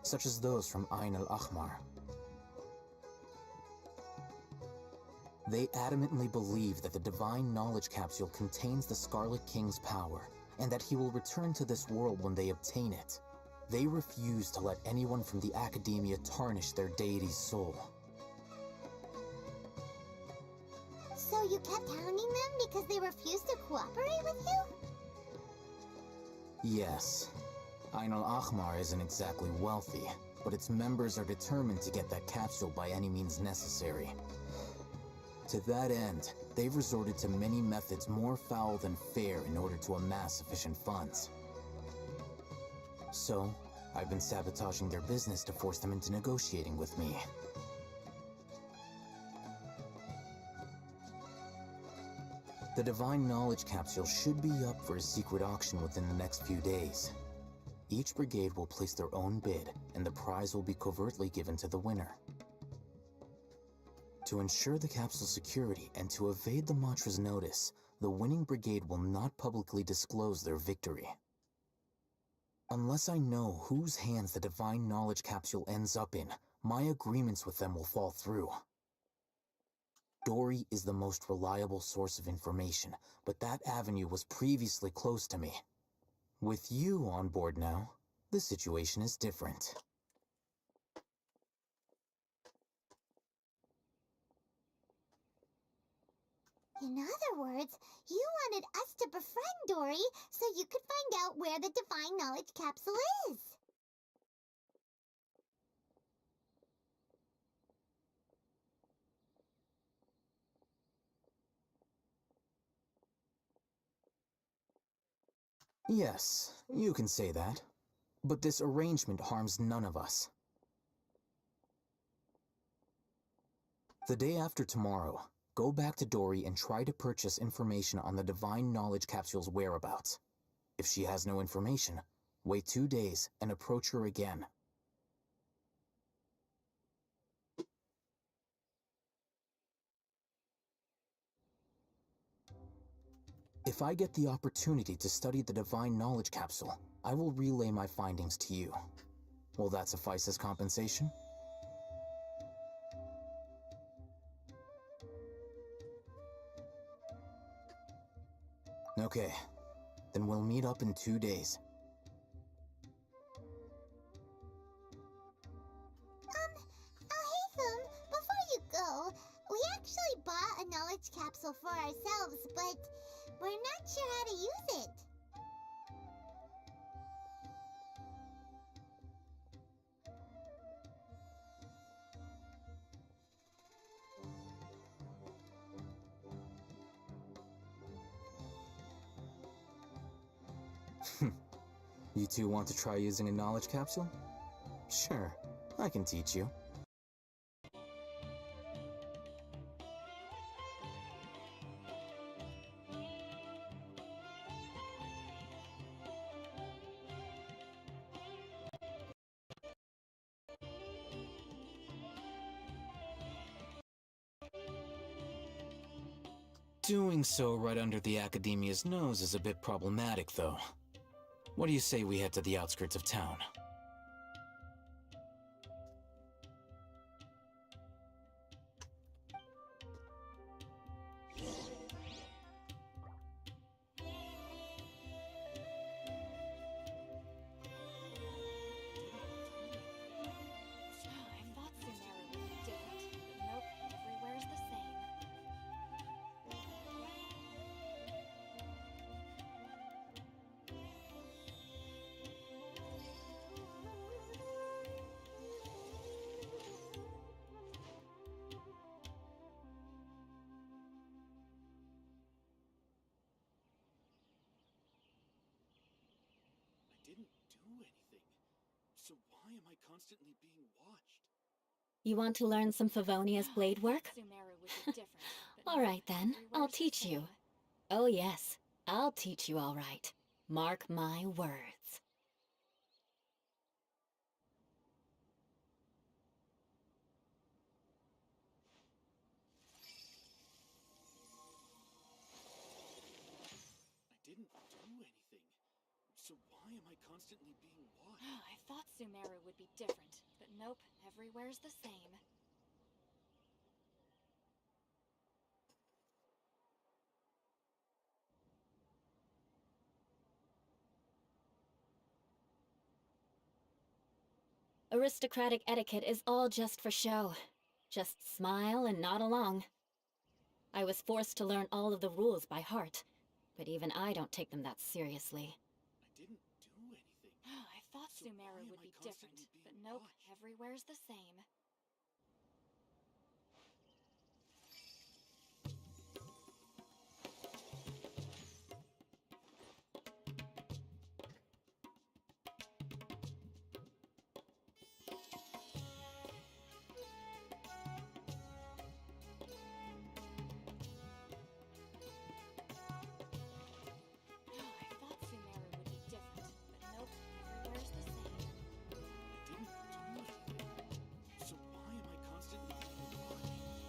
such as those from Ain al-Ahmar. They adamantly believe that the Divine Knowledge Capsule contains the Scarlet King's power, and that he will return to this world when they obtain it. They refuse to let anyone from the Academia tarnish their deity's soul. So you kept hounding them because they refused to cooperate with you? Yes. Ain al-Ahmar isn't exactly wealthy, but its members are determined to get that capsule by any means necessary. To that end, they've resorted to many methods more foul than fair in order to amass sufficient funds. So, I've been sabotaging their business to force them into negotiating with me. The Divine Knowledge Capsule should be up for a secret auction within the next few days. Each brigade will place their own bid, and the prize will be covertly given to the winner. To ensure the capsule's security and to evade the Mantra's notice, the winning brigade will not publicly disclose their victory. Unless I know whose hands the Divine Knowledge Capsule ends up in, my agreements with them will fall through. Dory is the most reliable source of information, but that avenue was previously closed to me. With you on board now, the situation is different. In other words, you wanted us to befriend Dory so you could find out where the Divine Knowledge Capsule is. Yes, you can say that. But this arrangement harms none of us. The day after tomorrow, go back to Dory and try to purchase information on the Divine Knowledge Capsule's whereabouts. If she has no information, wait 2 days and approach her again. If I get the opportunity to study the Divine Knowledge Capsule, I will relay my findings to you. Will that suffice as compensation? Okay, then we'll meet up in 2 days. Haytham, before you go, we actually bought a knowledge capsule for ourselves, but we're not sure how to use it. You two want to try using a knowledge capsule? Sure, I can teach you. Doing so right under the Academia's nose is a bit problematic, though. What do you say we head to the outskirts of town? I thought Sumeru would be different, but nope, everywhere's the same. I didn't do anything. So why am I constantly being watched? You want to learn some Favonia's blade work? Sumeru would be different, but All right then, I'll everywhere's the teach you. same. Oh yes, I'll teach you all right. Mark my words. I didn't do anything. So why am I constantly being watched? I thought Sumeru would be different, but nope, everywhere's the same. Aristocratic etiquette is all just for show. Just smile and nod along. I was forced to learn all of the rules by heart, but even I don't take them that seriously. I didn't do anything. I thought So Sumeru why am would I be constantly different, being but nope, watched? everywhere's the same. I thought Sumeru would be different, but nope, everywhere's the same. I didn't do anything. So why am I constantly being watched?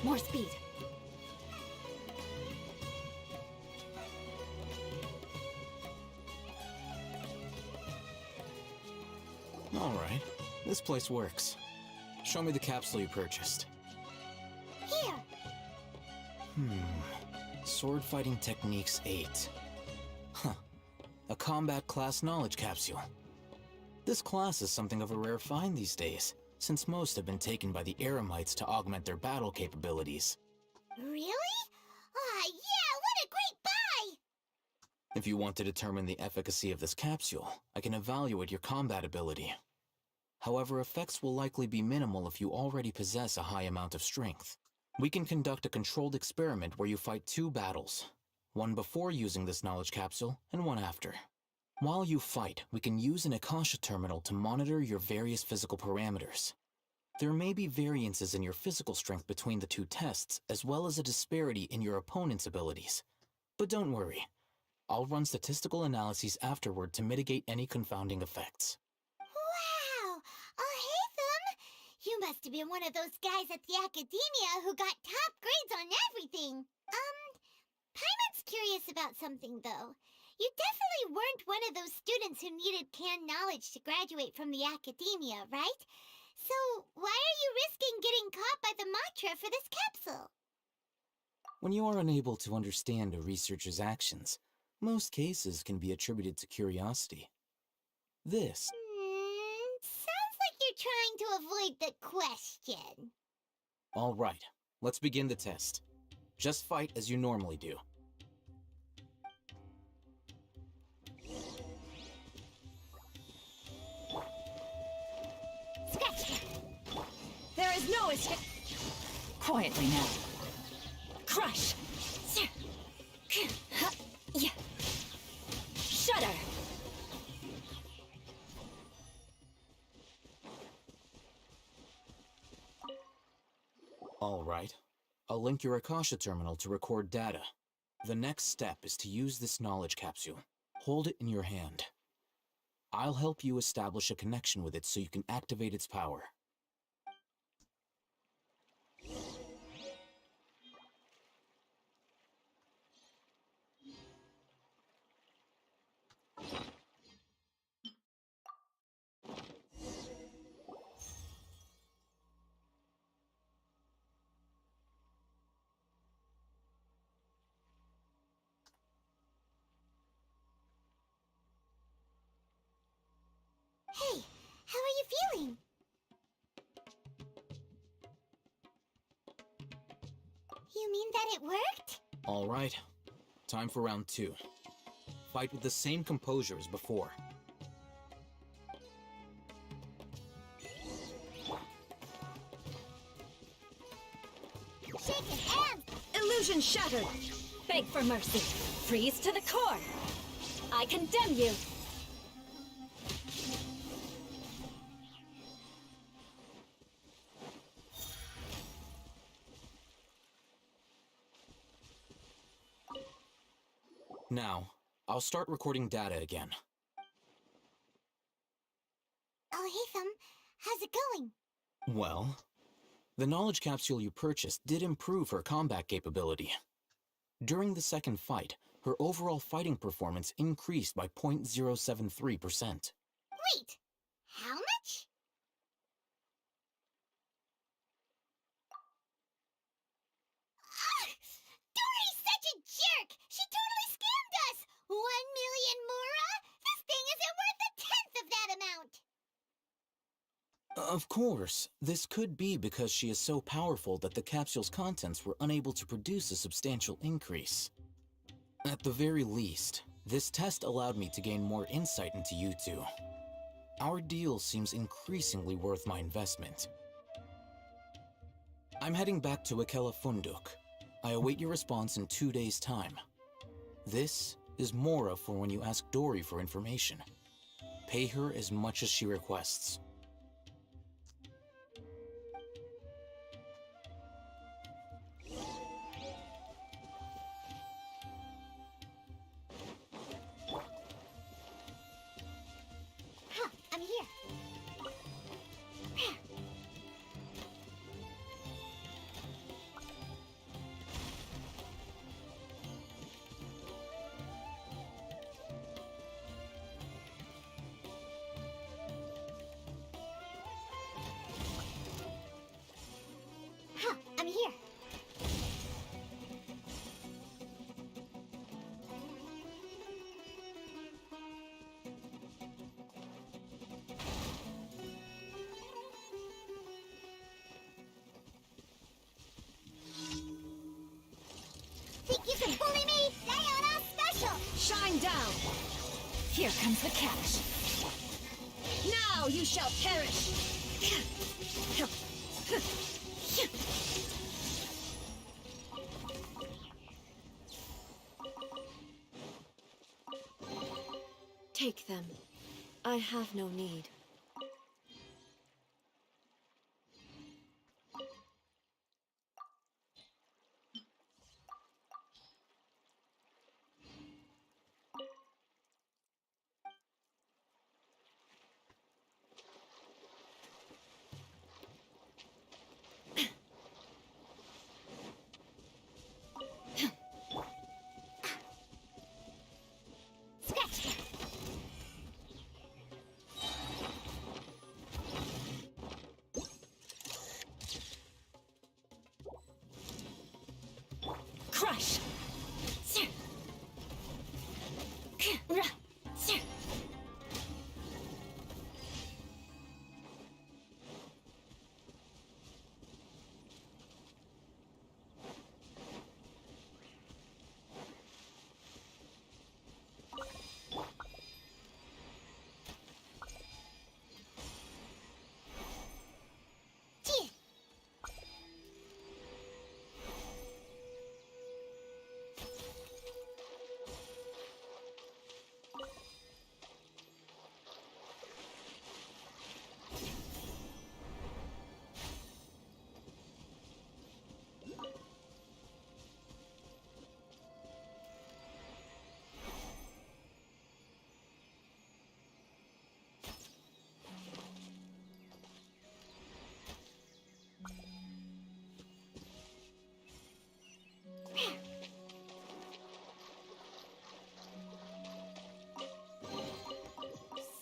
More speed. Alright, this place works. Show me the capsule you purchased. Here! Sword Fighting Techniques 8. Huh. A combat class knowledge capsule. This class is something of a rare find these days, since most have been taken by the Eremites to augment their battle capabilities. Really? Ah, yeah, what a great buy! If you want to determine the efficacy of this capsule, I can evaluate your combat ability. However, effects will likely be minimal if you already possess a high amount of strength. We can conduct a controlled experiment where you fight 2 battles, one before using this knowledge capsule and one after. While you fight, we can use an Akasha terminal to monitor your various physical parameters. There may be variances in your physical strength between the 2 tests, as well as a disparity in your opponent's abilities. But don't worry, I'll run statistical analyses afterward to mitigate any confounding effects. Wow! Oh, hey, Thumb! You must have been one of those guys at the academia who got top grades on everything. Paimon's curious about something, though. You definitely weren't one of those students who needed canned knowledge to graduate from the academia, right? So, why are you risking getting caught by the Matra for this capsule? When you are unable to understand a researcher's actions, most cases can be attributed to curiosity. This... Sounds like you're trying to avoid the question. All right, let's begin the test. Just fight as you normally do. Scratch! There is no escape. Quietly now. Crush! Shudder! All right. I'll link your Akasha terminal to record data. The next step is to use this knowledge capsule. Hold it in your hand. I'll help you establish a connection with it so you can activate its power. And it worked? All right. Time for round 2. Fight with the same composure as before. Shaken and... Illusion shattered! Beg for mercy. Freeze to the core. I condemn you. Now, I'll start recording data again. Oh, Hatham, how's it going? Well, the knowledge capsule you purchased did improve her combat capability. During the second fight, her overall fighting performance increased by 0.073%. Wait, how much? Dory's such a jerk! She totally scammed us! 1 million Mora? This thing isn't worth a tenth of that amount! Of course, this could be because she is so powerful that the capsule's contents were unable to produce a substantial increase. At the very least, this test allowed me to gain more insight into you two. Our deal seems increasingly worth my investment. I'm heading back to Akela Funduk. I await your response in 2 days' time. This is Mora for when you ask Dory for information. Pay her as much as she requests. I'm here. I'm here. Think you can bully me? Diana special! Shine down! Here comes the catch. Now you shall perish! Take them. I have no need. Scratch! Crush. Sir. Sir. Gee.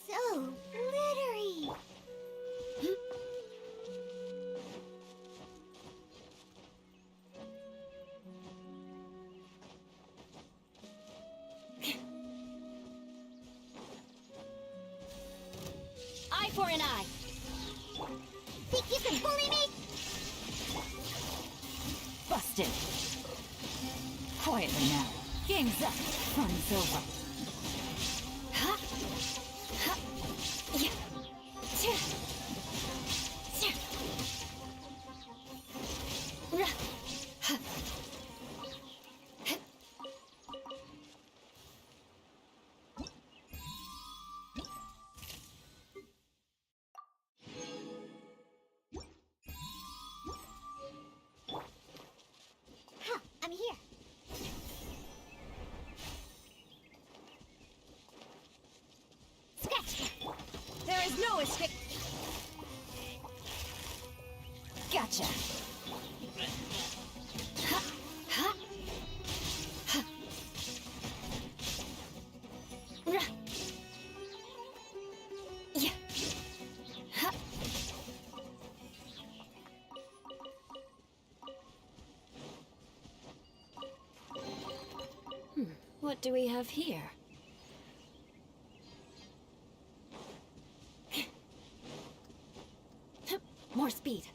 So glittery. Eye for an eye. Think you can bully me? Busted. Quietly now. Game's up. Fun's over. Ha! Ha! Yeah. Tja. Tja. Ra. Ha. Ha. Ha, I'm here. Scratch. There is no escape. Gotcha. Ha, ha. Ha. Ra. Yeah. Ha. What do we have here? More speed.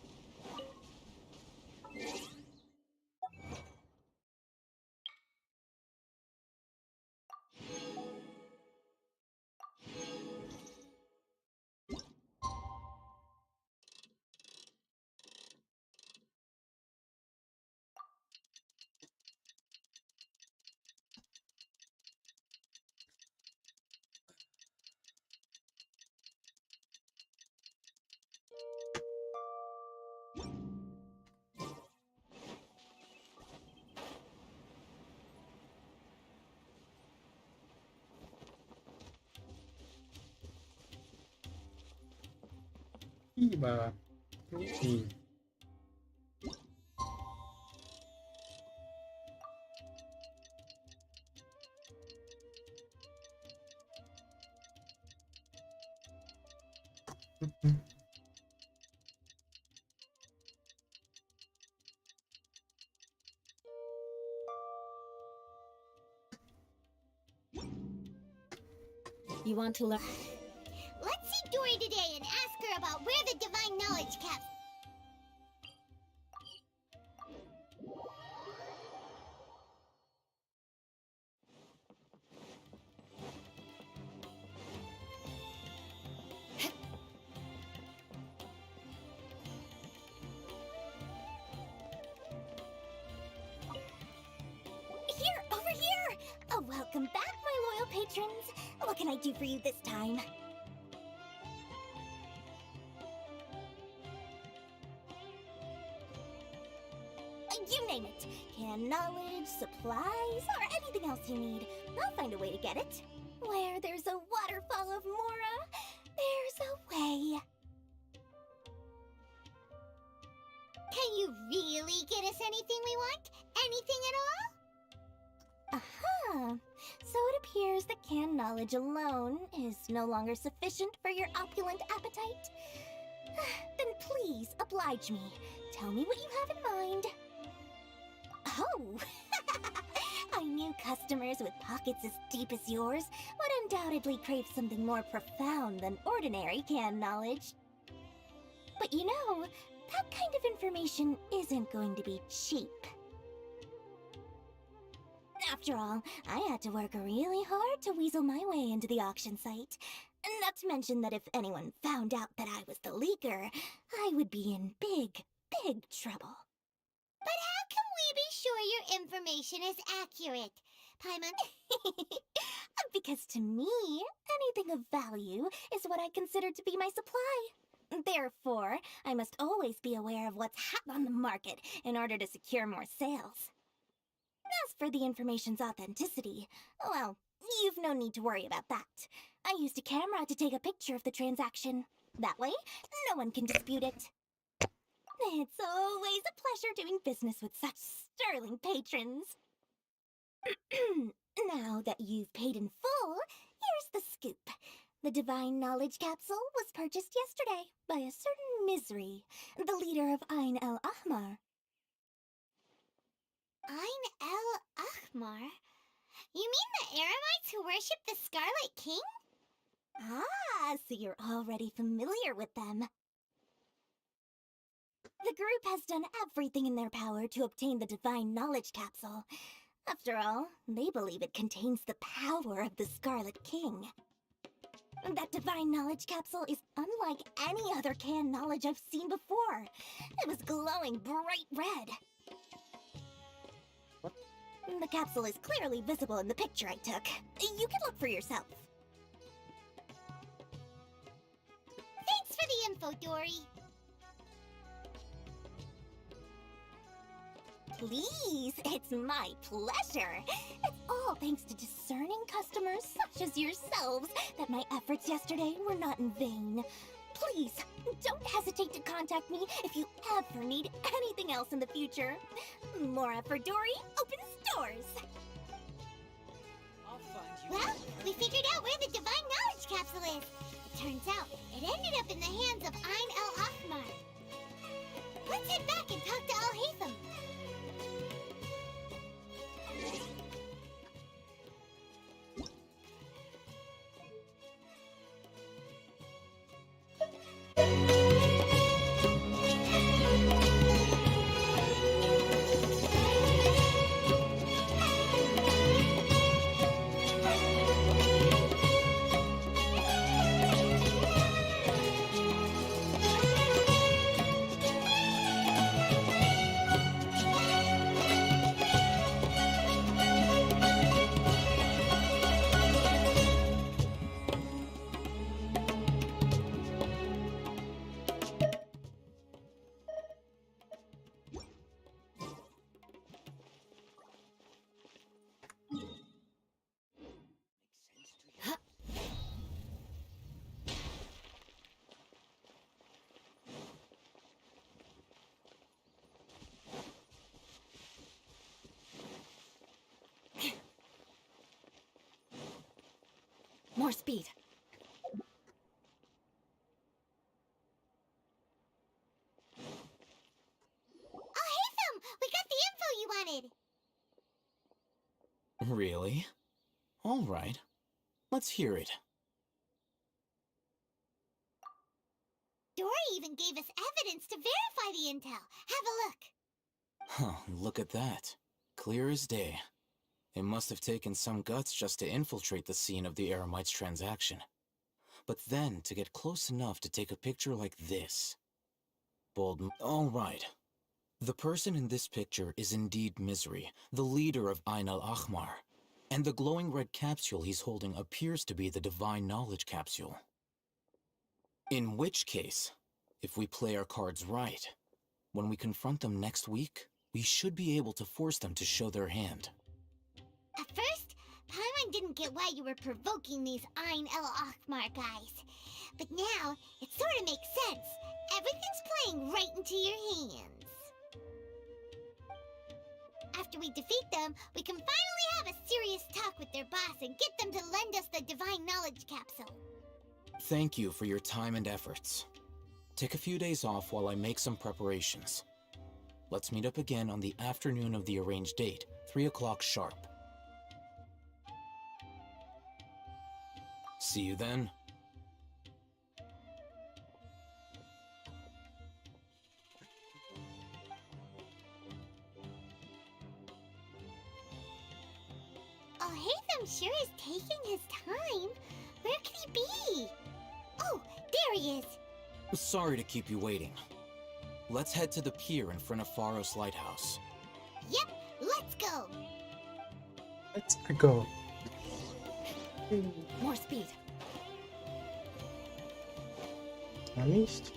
Iba. Rugi. You want to learn? Let's see Dory today and ask her about where the divine knowledge kept. Here, over here! Oh, welcome back, my loyal patrons. What can I do for you this time? You name it. Canned knowledge, supplies, or anything else you need. I'll find a way to get it. Where there's a waterfall of Mora, there's a way. Can you really get us anything we want? Anything at all? Aha! So it appears that canned knowledge alone is no longer sufficient for your opulent appetite. Then please oblige me. Tell me what you have in mind. Oh! I knew customers with pockets as deep as yours would undoubtedly crave something more profound than ordinary canned knowledge. But you know, that kind of information isn't going to be cheap. After all, I had to work really hard to weasel my way into the auction site. Not to mention that if anyone found out that I was the leaker, I would be in big, big trouble. But how can we be sure your information is accurate, Paimon? Because to me, anything of value is what I consider to be my supply. Therefore, I must always be aware of what's hot on the market in order to secure more sales. As for the information's authenticity, well, you've no need to worry about that. I used a camera to take a picture of the transaction. That way, no one can dispute it. It's always a pleasure doing business with such sterling patrons. Now that you've paid in full, here's the scoop. The Divine Knowledge Capsule was purchased yesterday by a certain Misery, the leader of Ain el Ahmar. Ain el Ahmar? You mean the Eremites who worship the Scarlet King? Ah, so you're already familiar with them. The group has done everything in their power to obtain the Divine Knowledge Capsule. After all, they believe it contains the power of the Scarlet King. That divine knowledge capsule is unlike any other canned knowledge I've seen before. It was glowing bright red. The capsule is clearly visible in the picture I took. You can look for yourself. Thanks for the info, Dory. Please, it's my pleasure. It's all thanks to discerning customers such as yourselves that my efforts yesterday were not in vain. Please, don't hesitate to contact me if you ever need anything else in the future. Mora for Dory opens doors. Well, we figured out where the divine knowledge capsule is. It turns out it ended up in the hands of Ain el-Ahmar. Let's head back and talk to Al-Haytham. More speed. Al-Haytham! We got the info you wanted! Really? All right. Let's hear it. Dory even gave us evidence to verify the intel. Have a look. Huh, look at that. Clear as day. It must have taken some guts just to infiltrate the scene of the Eremite's transaction. But then, to get close enough to take a picture like this. All right. The person in this picture is indeed Misery, the leader of Ain al-Ahmar. And the glowing red capsule he's holding appears to be the divine knowledge capsule. In which case, if we play our cards right, when we confront them next week, we should be able to force them to show their hand. At first, Paimon didn't get why you were provoking these Ain el-Ahmar guys. But now, it sort of makes sense. Everything's playing right into your hands. After we defeat them, we can finally have a serious talk with their boss and get them to lend us the divine knowledge capsule. Thank you for your time and efforts. Take a few days off while I make some preparations. Let's meet up again on the afternoon of the arranged date, 3 o'clock sharp. See you then. Al-Haytham sure is taking his time. Where could he be? Oh, there he is. Sorry to keep you waiting. Let's head to the pier in front of Pharos Lighthouse. Yep, let's go. Let's go. More speed. Na iść.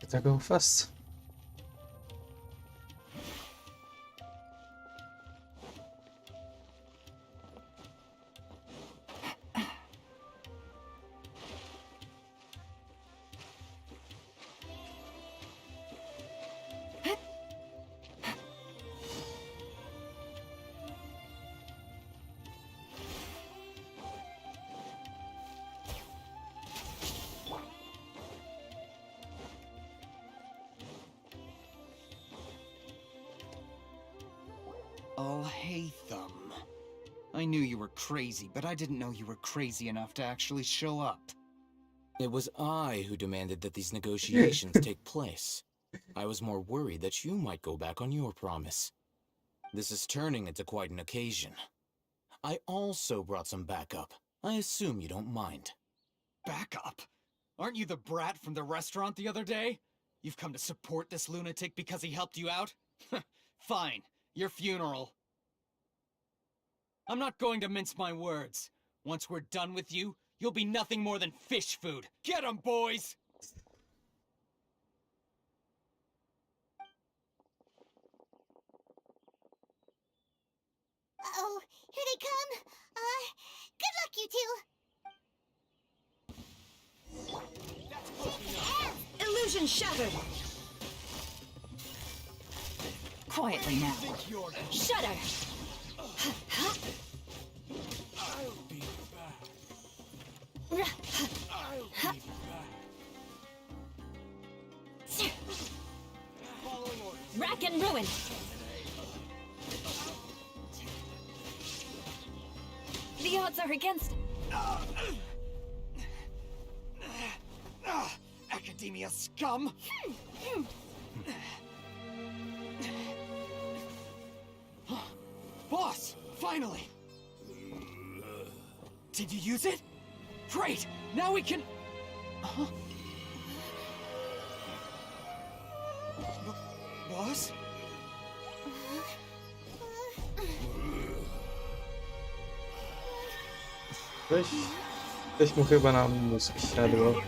Gotta go fast. Al-Haytham. I knew you were crazy, but I didn't know you were crazy enough to actually show up. It was I who demanded that these negotiations take place. I was more worried that you might go back on your promise. This is turning into quite an occasion. I also brought some backup. I assume you don't mind. Backup? Aren't you the brat from the restaurant the other day? You've come to support this lunatic because he helped you out? Fine, your funeral. I'm not going to mince my words. Once we're done with you, you'll be nothing more than fish food. Get 'em, boys! Uh-oh, here they come. Good luck, you two. Illusion shattered. Quietly now. Shudder! I'll be back. I'll be back. Following orders. Rack and ruin! The odds are against it. Academia scum! Boss! Finally! Did you use it? Great! Now we can... Huh? Boss? Coś mu chyba na mózg siadło.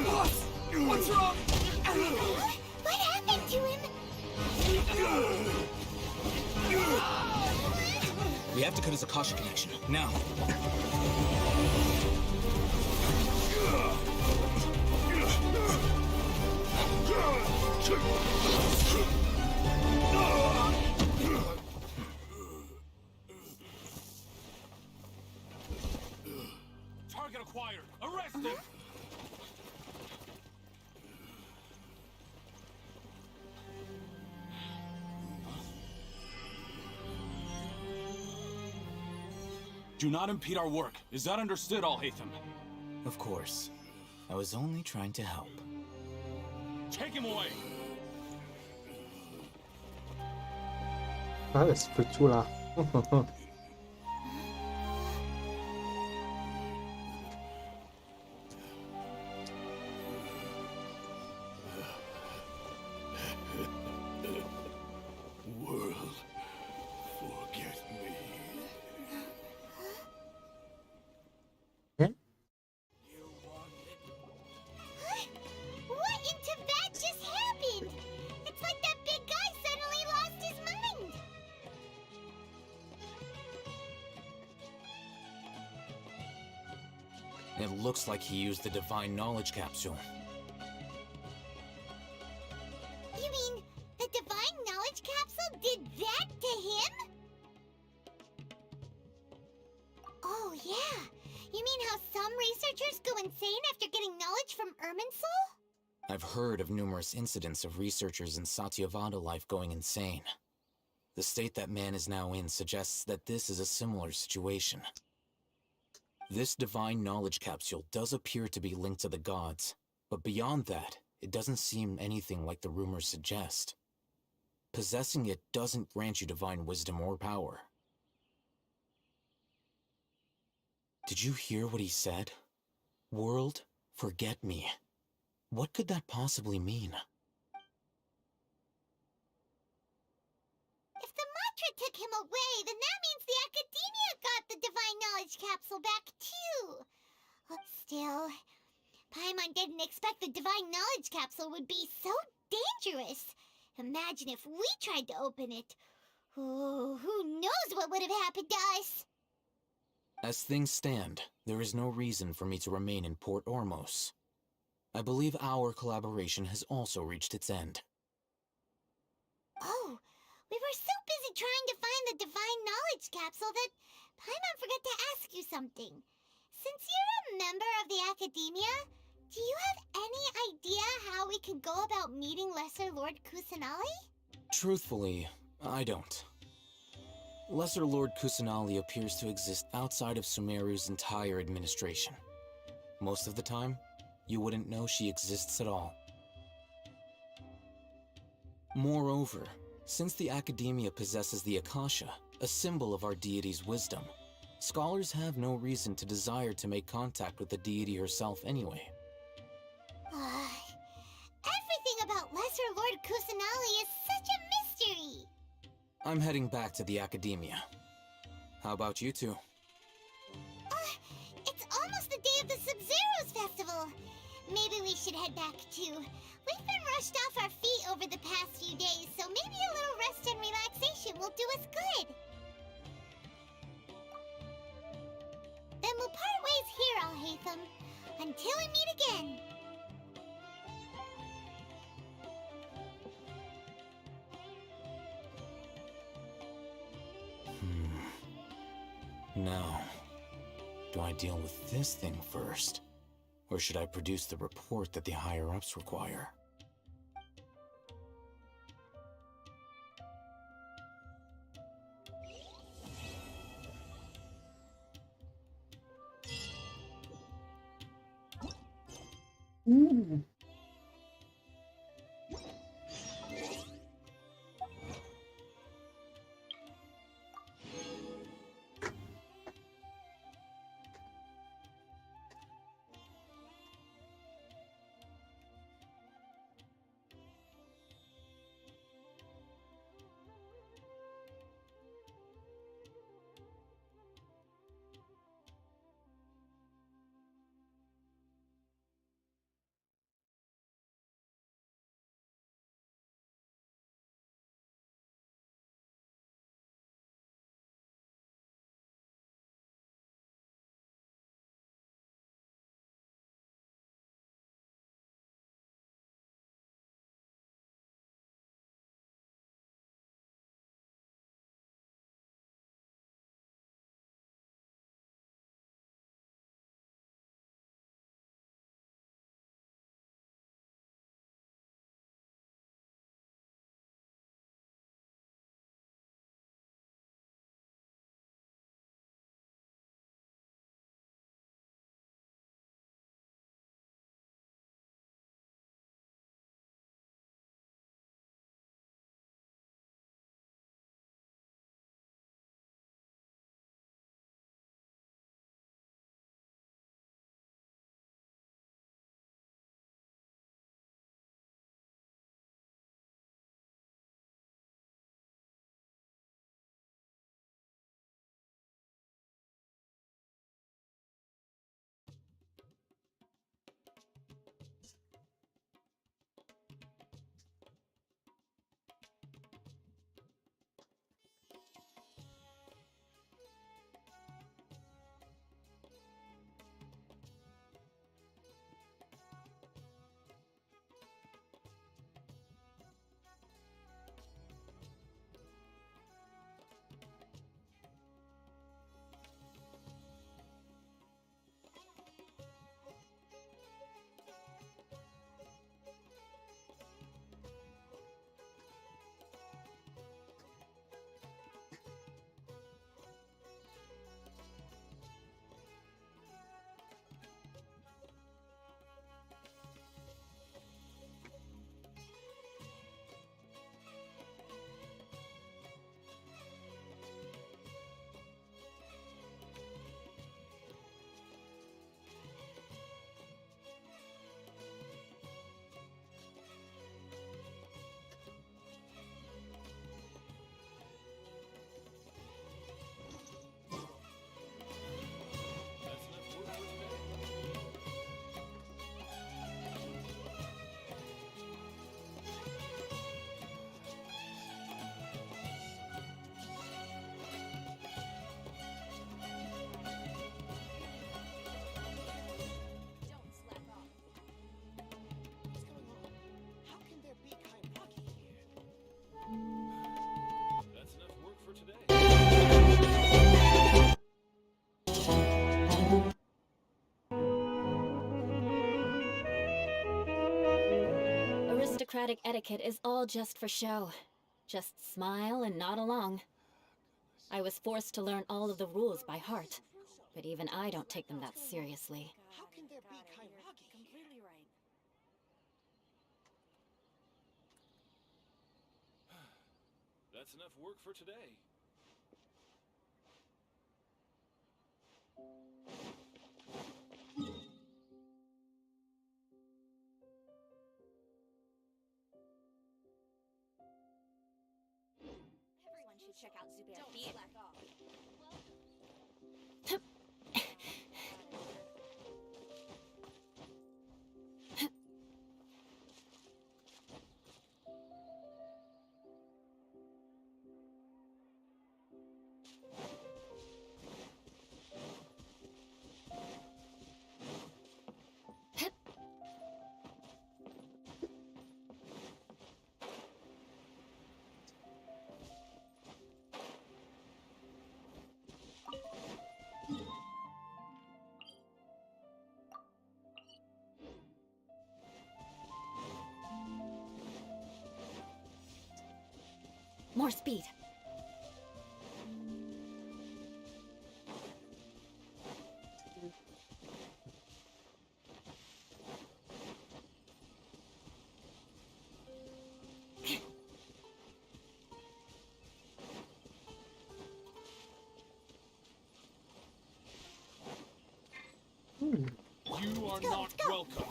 Boss! What's wrong? What happened to him? We have to cut his Akasha connection, now. Target acquired. Arrest him. Do not impede our work. Is that understood, Al-Haytham? Of course. I was only trying to help. Take him away. Ale spryciula. World, forget me. What in Tibet just happened? It's like that big guy suddenly lost his mind. It looks like he used the Divine Knowledge Capsule. You mean the Divine Knowledge Capsule did that to him? Oh, yeah. You mean how some researchers go insane after getting knowledge from Irminsul? I've heard of numerous incidents of researchers in Satyavada life going insane. The state that man is now in suggests that this is a similar situation. This Divine Knowledge Capsule does appear to be linked to the gods, but beyond that, it doesn't seem anything like the rumors suggest. Possessing it doesn't grant you divine wisdom or power. Did you hear what he said? World, forget me. What could that possibly mean? If the mantra took him away, then that means the Academia got the Divine Knowledge Capsule back, too. Still, Paimon didn't expect the Divine Knowledge Capsule would be so dangerous. Imagine if we tried to open it. Oh, who knows what would have happened to us? As things stand, there is no reason for me to remain in Port Ormos. I believe our collaboration has also reached its end. Oh, we were so busy trying to find the Divine Knowledge Capsule that Paimon forgot to ask you something. Since you're a member of the Academia, do you have any idea how we could go about meeting Lesser Lord Kusanali? Truthfully, I don't. Lesser Lord Kusanali appears to exist outside of Sumeru's entire administration. Most of the time, you wouldn't know she exists at all. Moreover, since the Academia possesses the Akasha, a symbol of our deity's wisdom, scholars have no reason to desire to make contact with the deity herself anyway. Everything about Lesser Lord Kusanali is such a mystery! I'm heading back to the Academia. How about you two? It's almost the day of the Sub-Zero's festival. Maybe we should head back too. We've been rushed off our feet over the past few days, so maybe a little rest and relaxation will do us good. Then we'll part ways here, Alhaitham. Until we meet again. Now, do I deal with this thing first? Or should I produce the report that the higher-ups require? aristocratic etiquette is all just for show. Just smile and nod along. I was forced to learn all of the rules by heart, but even I don't take them that seriously. How can there be Kairagi? Completely right. That's enough work for today. Everyone should check out Zubair Theater. More speed. You are not welcome.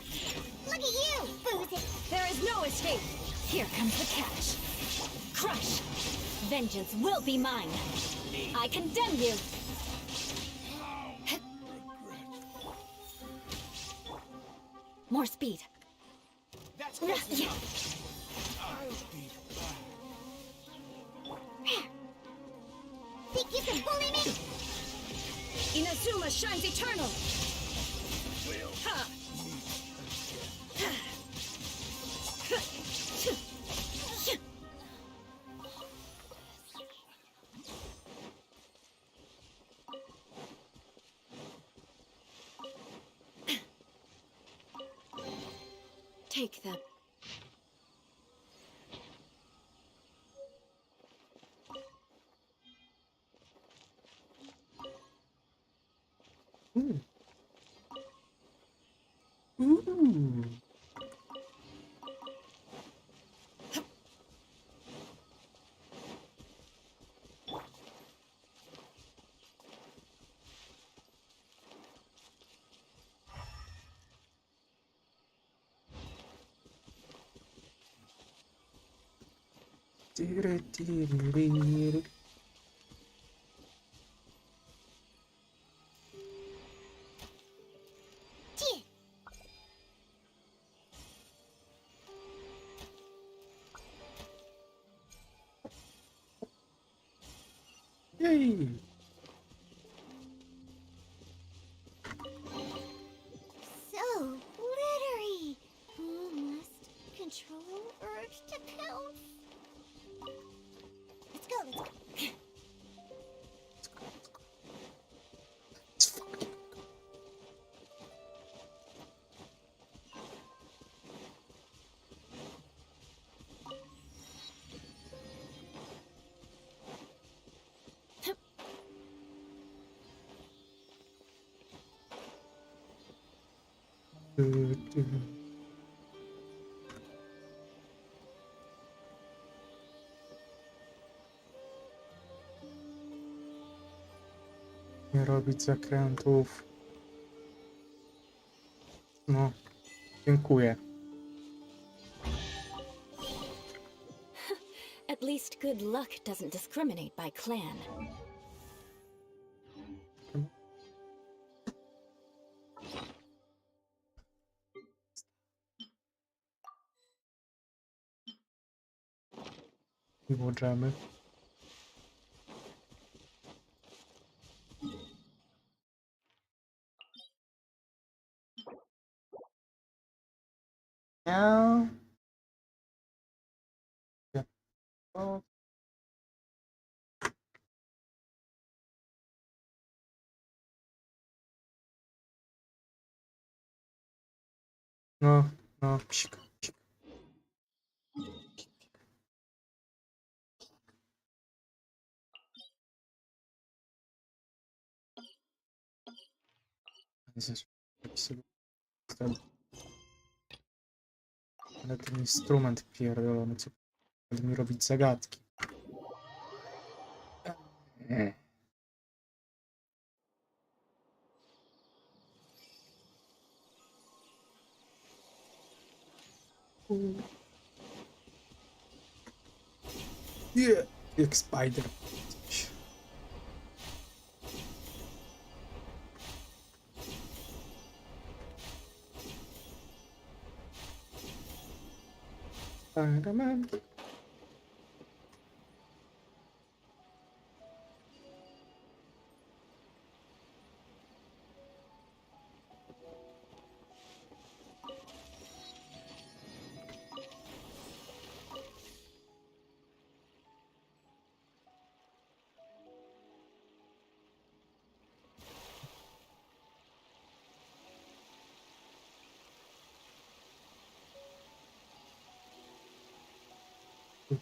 Look at you, boozy! There is no escape! Here comes the catch. Crush! Vengeance will be mine. I condemn you. More speed. That's close enough. Think you can bully me? Inazuma shines eternal! Ha! Take them. Ooh. Ooh. Yay! So glittery. Must control urge to pounce. Let's go, let's go. Nie robić zakrętów. No, dziękuję. At least good luck doesn't discriminate by clan. I włożemy. Ja. Ja. O. No, no, psik, psik. Ale ten instrument pierdolony, co będzie mi robić zagadki. Yeah, jak spider. Spider-Man.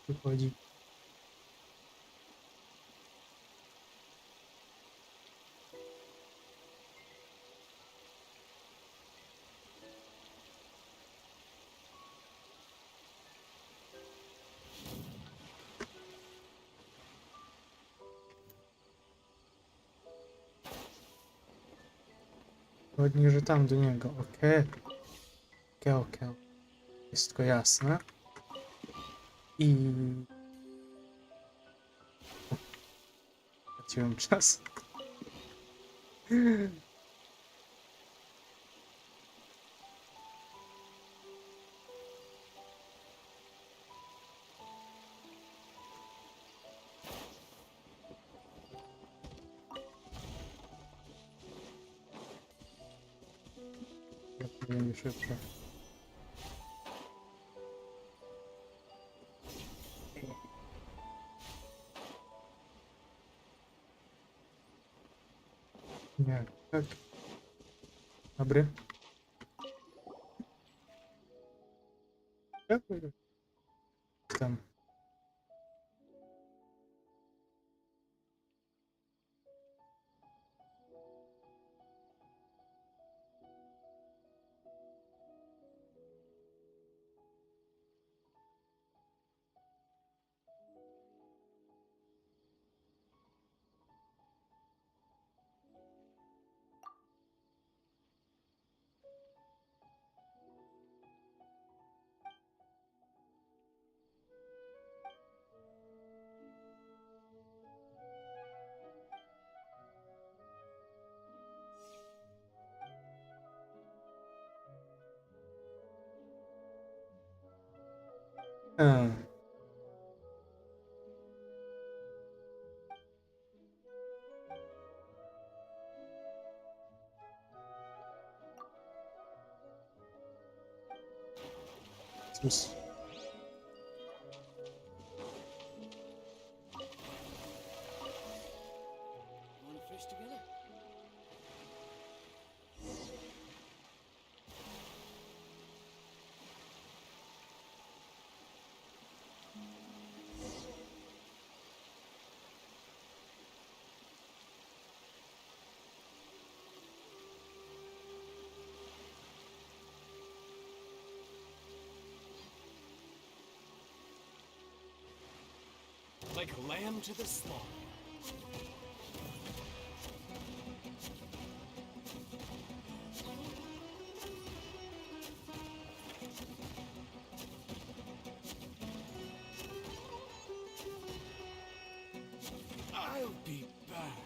Tu chodzi. Chodzi, że tam do niego. Okej. Okej. Wszystko jasne. I... Straciłem czas. Ja powiem szybko. Nie, tak. Dobry. Tam. Cóż. Want to fish together? Like a lamb to the slaughter. I'll be back.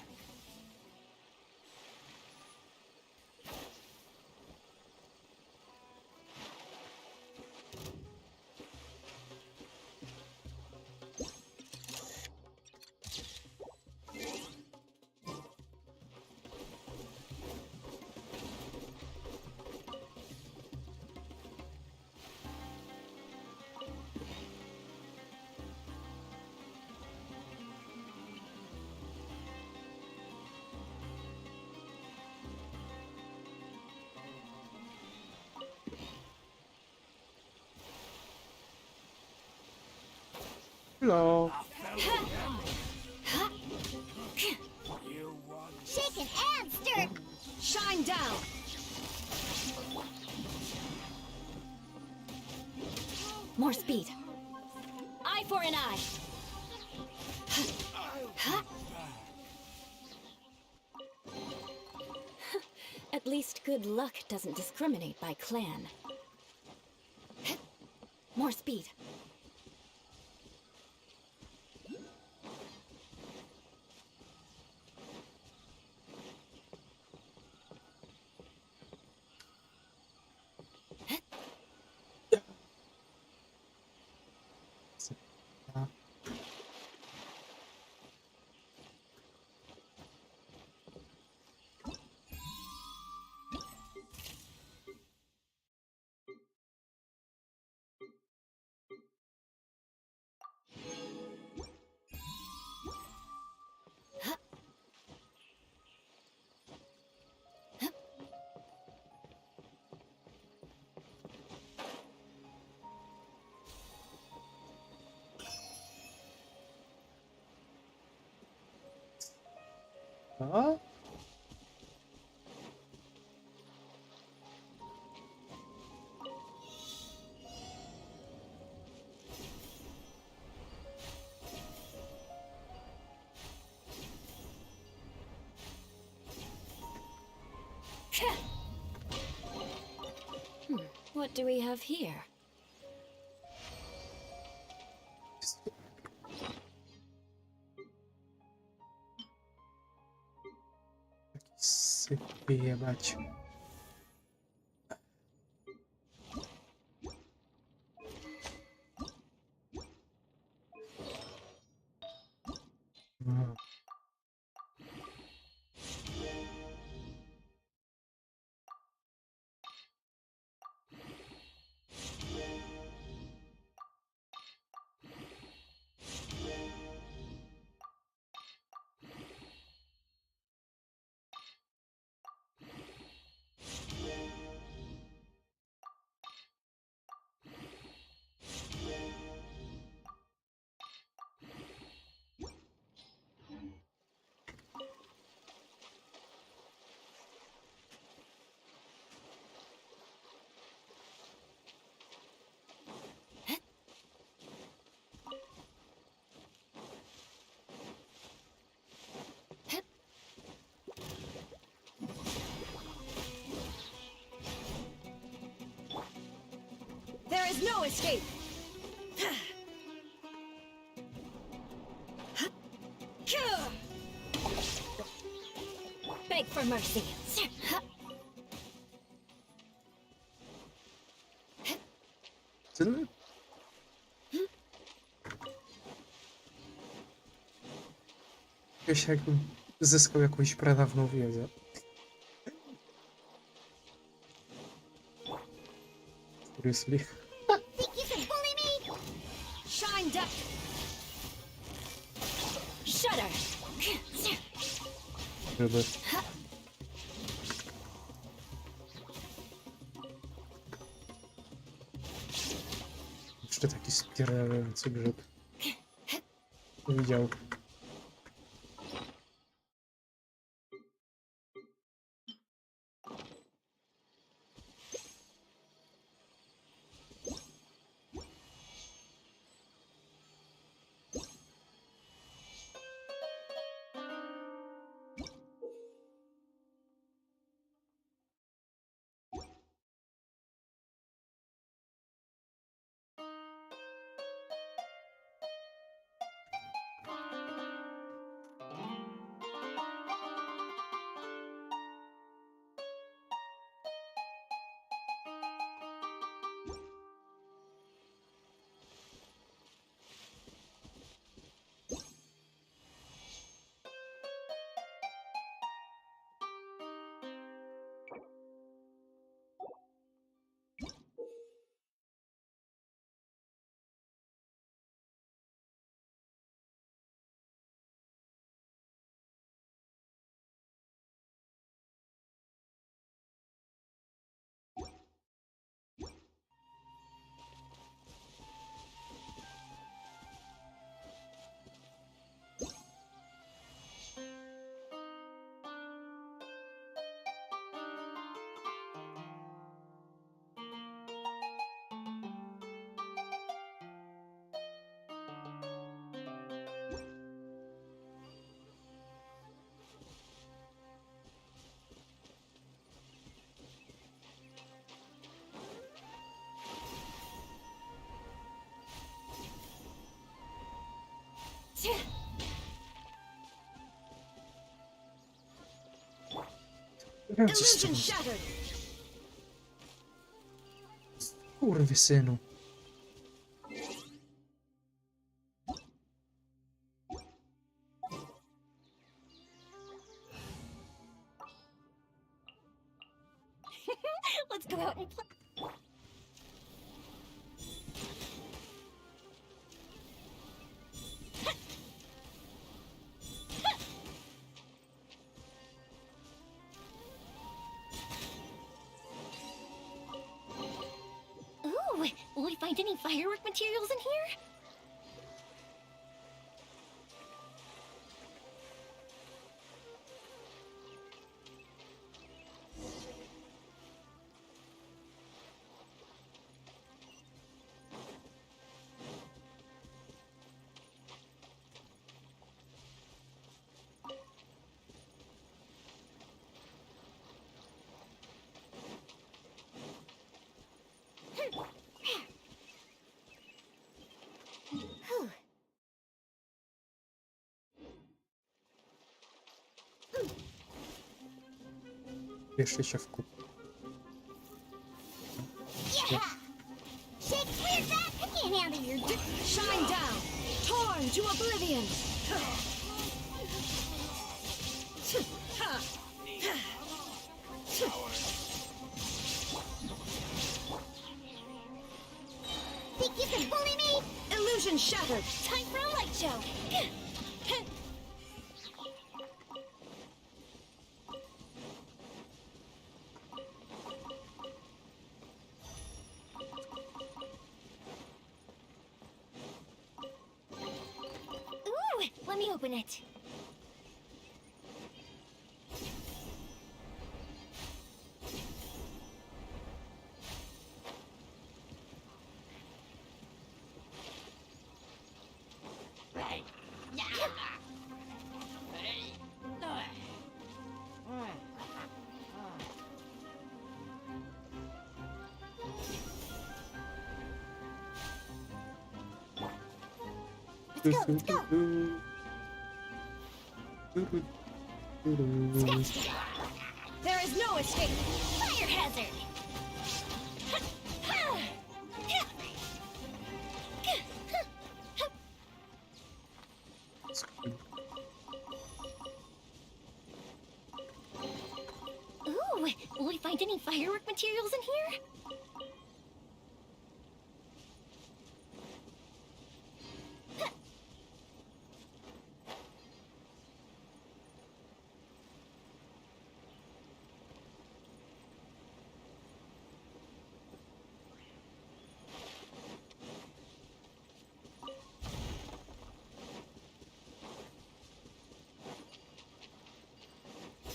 Hello. Shaken and stirred. Shine down. More speed. Eye for an eye. At least good luck doesn't discriminate by clan. More speed. A? What do we have here? Sypy jebać. No. There is no escape! Beg for mercy. Ten? Wiesz, jakbym zyskał jakąś pradawną wiedzę. Seriously? Think you can bully me? Shined up! Shudder! Żeby... Jeszcze taki spierdalający grzyb. Widział. Illusion shattered. Kurwysynu. Let's go out and play. Ooh, will we find any firework materials in here? Whew. Jeszcze się wkup. Yeah! Shakespeare's back! I can't handle your shine down! Torn to oblivion! Think you can bully me? Illusion shattered! Time for a light show! Ooh, let me open it. Let's go, let's go! There is no escape! Fire hazard! Ooh, will we find any firework materials in here?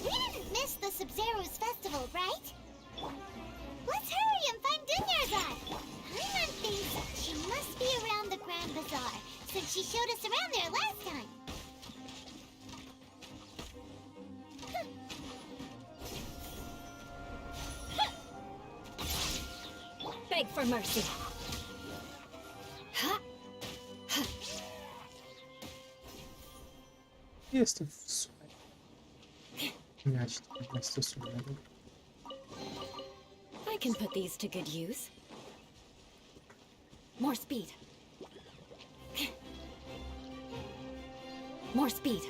We didn't miss the Sub-Zero's festival, right? Let's hurry and find Dunyarzad! Paimon thinks she must be around the Grand Bazaar, since she showed us around there last time. Beg for mercy. Jestem w Sumeru. Miasto Sumeru. I can put these to good use. More speed. More speed.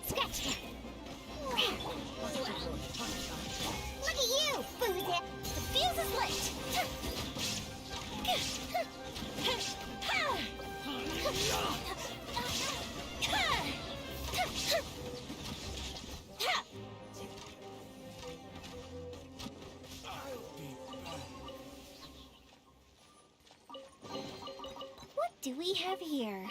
Scratch that. Look at you, Boozy. The fuse is lit. What do we have here?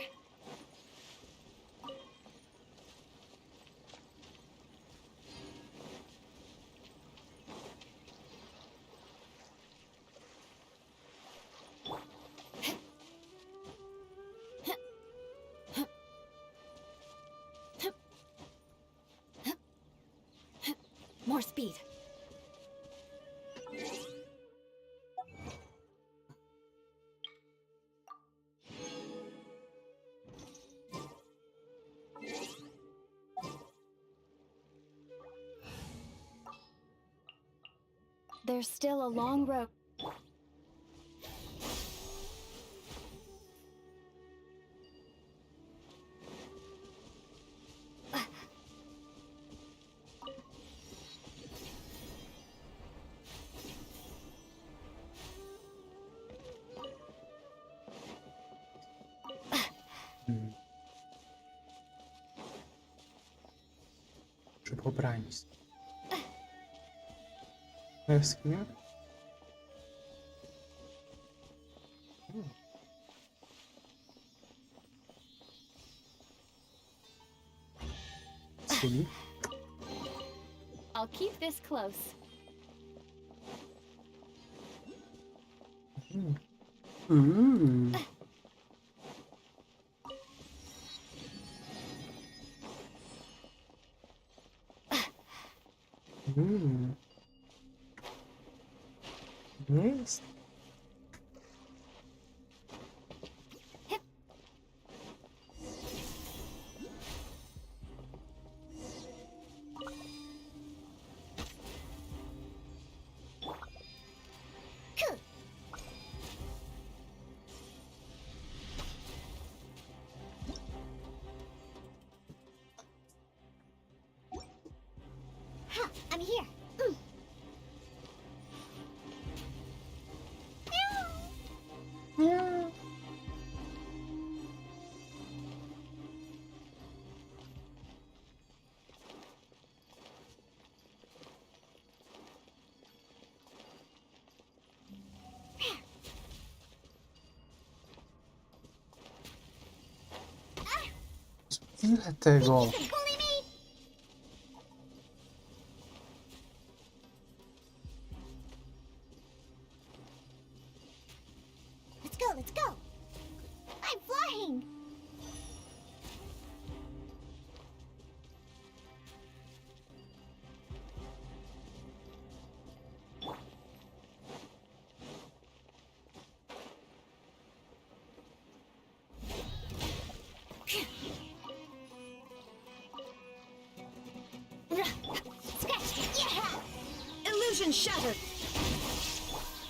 More speed. There's still a long road. Żeby obranić. Jaskinia? Czyli? I'll keep this close. Nie jest. Ha! I'm here. Ile tego? Let's go, let's go. I'm flying. Scratch. Yeah. Illusion shattered.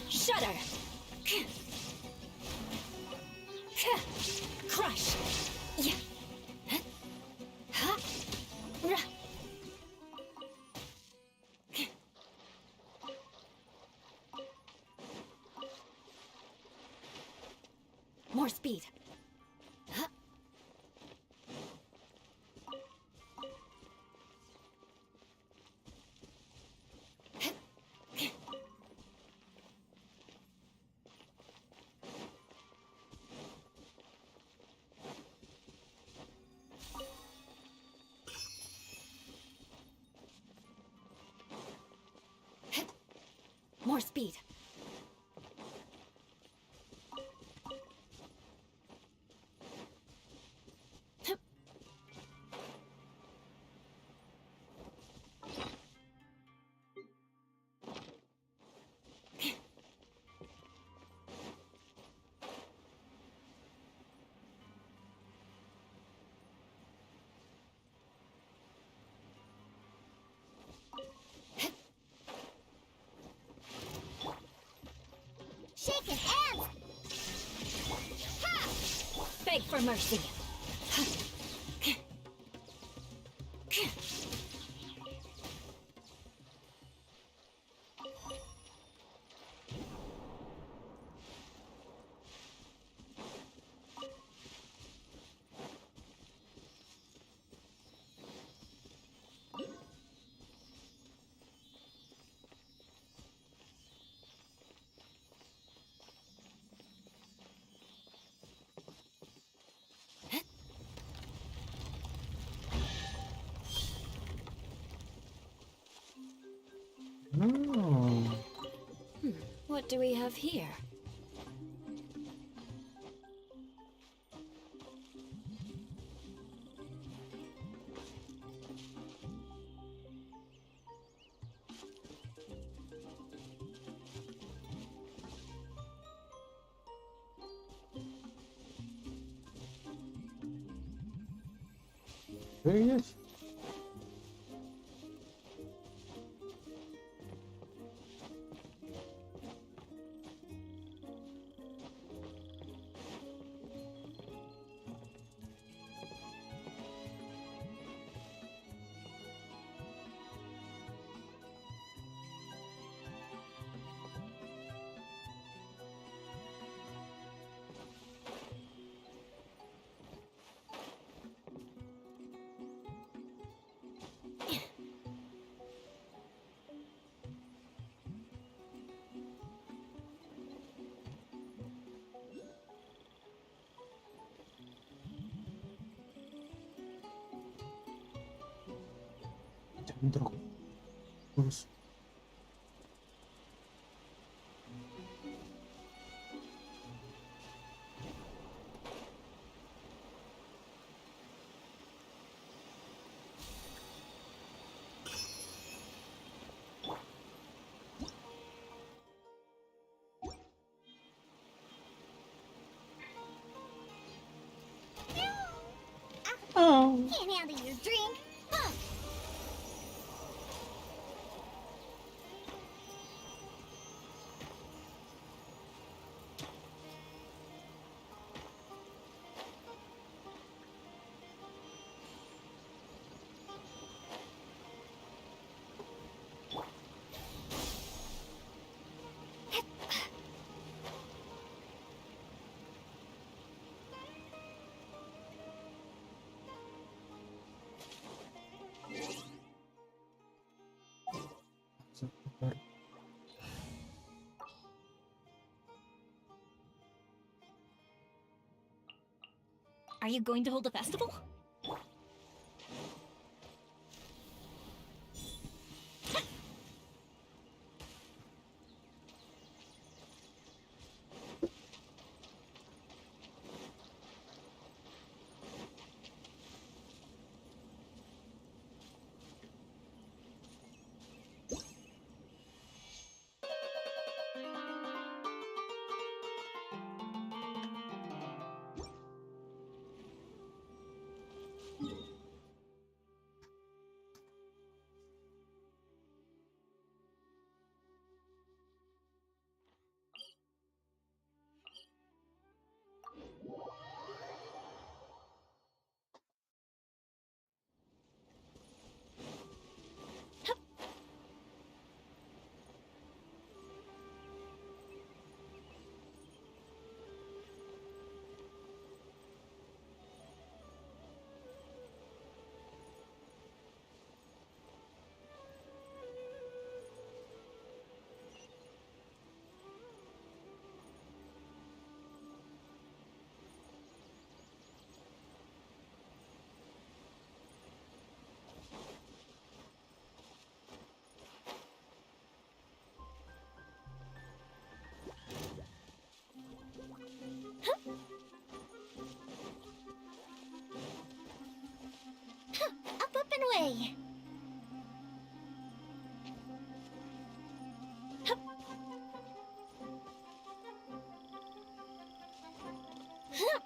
Shudder. Crush. Yeah. Huh? More speed. Huh? More speed. Shaking hands. Ha! Beg for mercy. What do we have here? Wyjeść? mi trochu plus. Can't handle your drink. Huh. Super. Are you going to hold a festival? Up and away. Hup. Hup.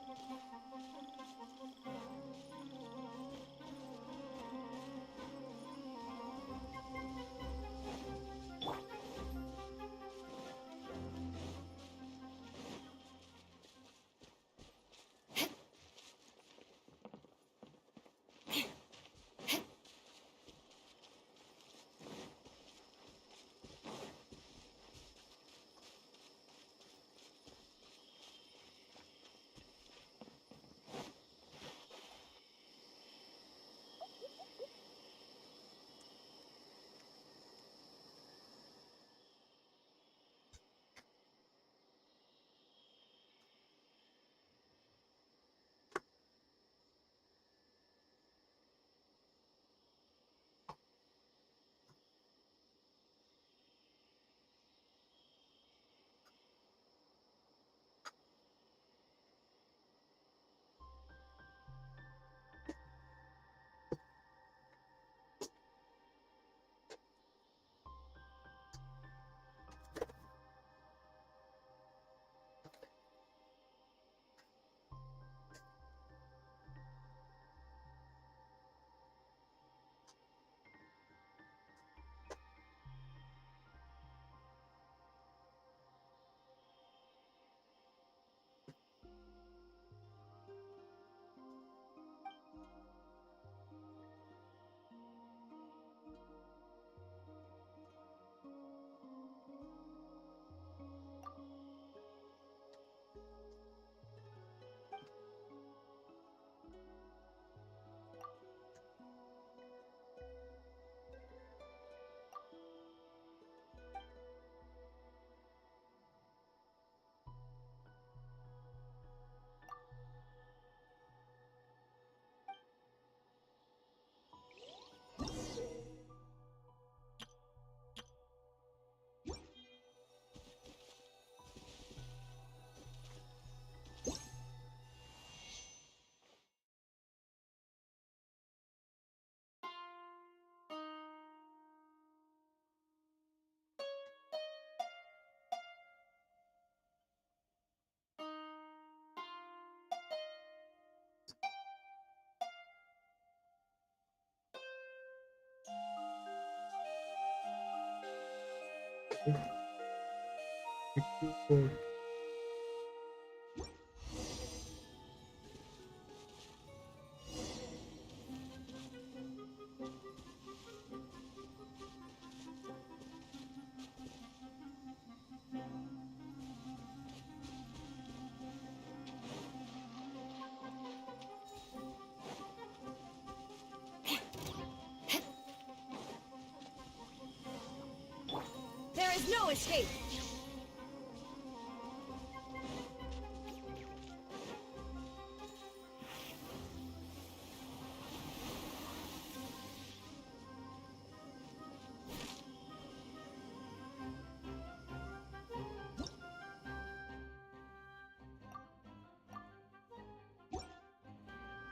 There is no escape!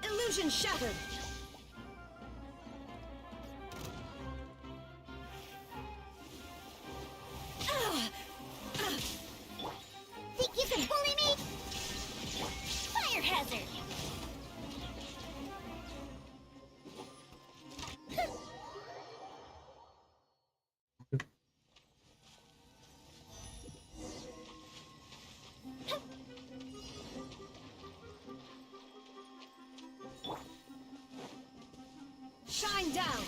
Illusion shattered! Think you can bully me? Fire hazard! Shine down!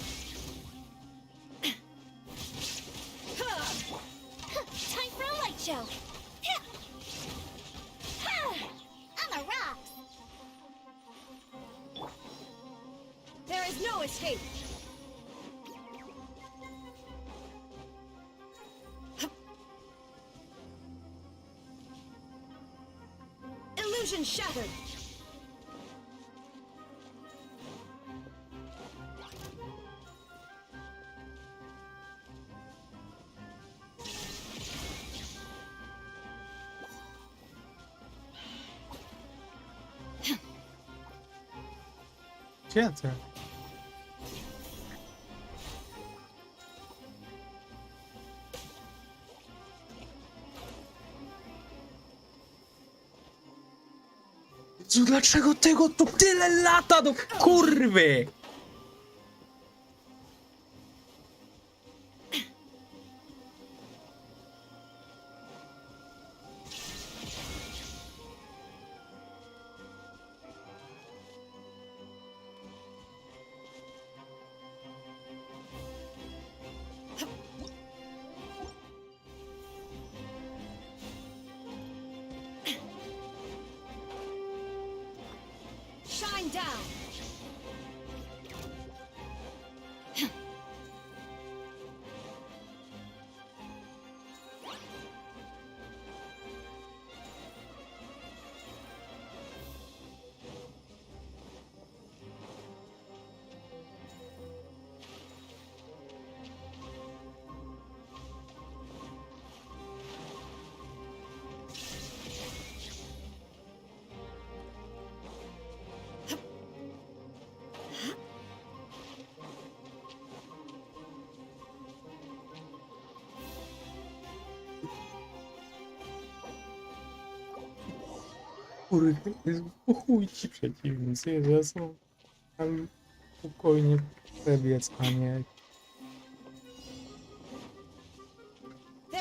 Time for a light show! I'm a rock! There is no escape! Illusion shattered! Gdzie ty? Jezu, dlaczego tego tu tyle lata do kurwy? Shine down! Kurde, po chuj ci przeciwnicy, że są tam spokojnie przebiec, a nie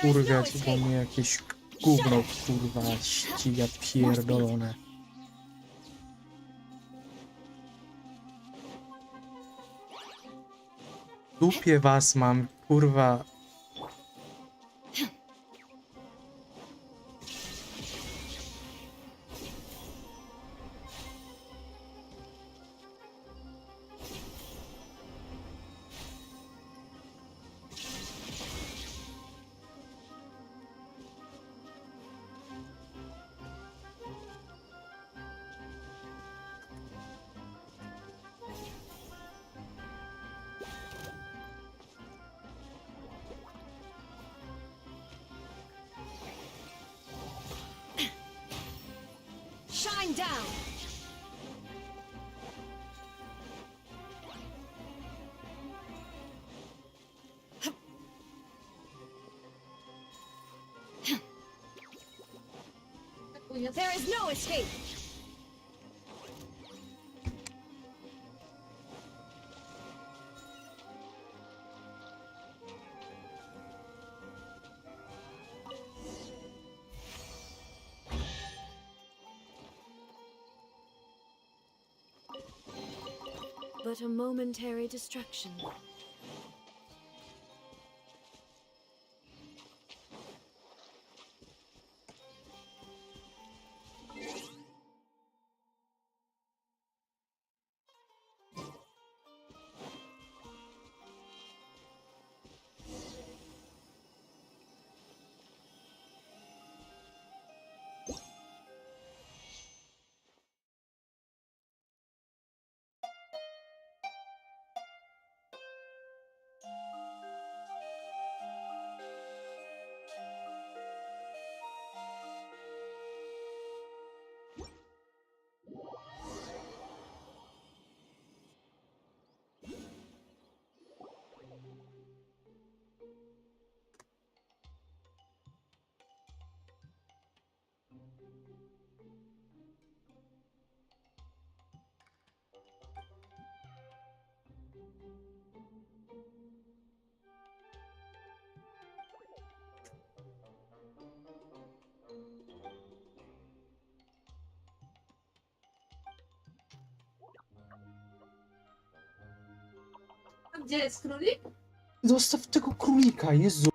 kurwiać, bo mnie jakieś gówno kurwa ściga pierdolone. W dupie was mam, kurwa. Shine down! There is no escape! but a momentary distraction. Gdzie jest królik? Zostaw tego królika, Jezu.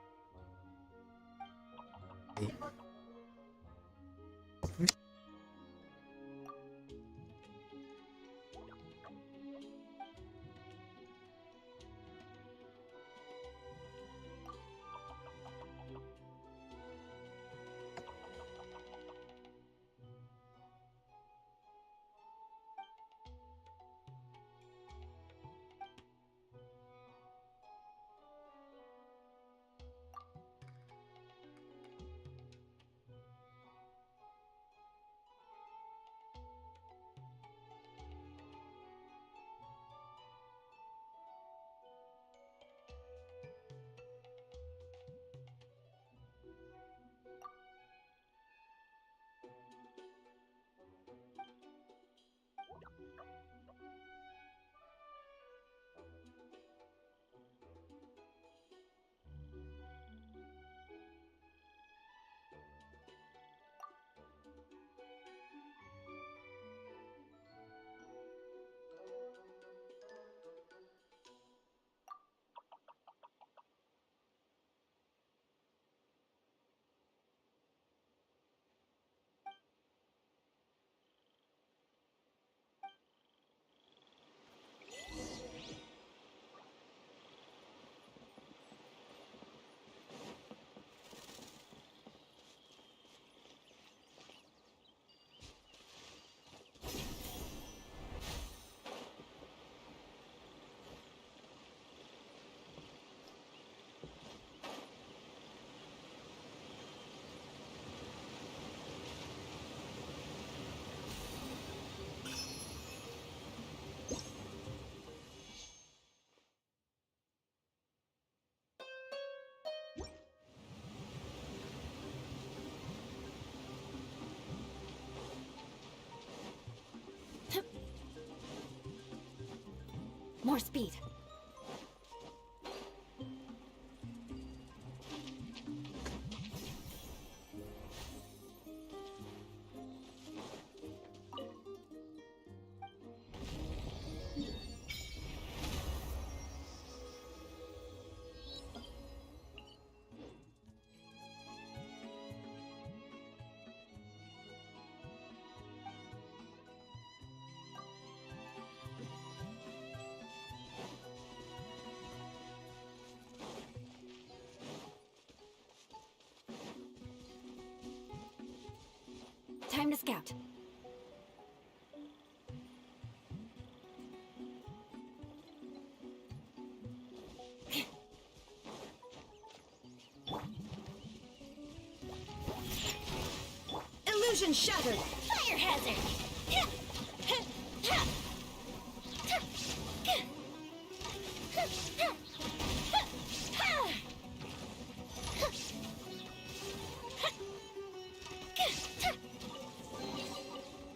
More speed. Time to scout. Illusion shattered! Fire hazard!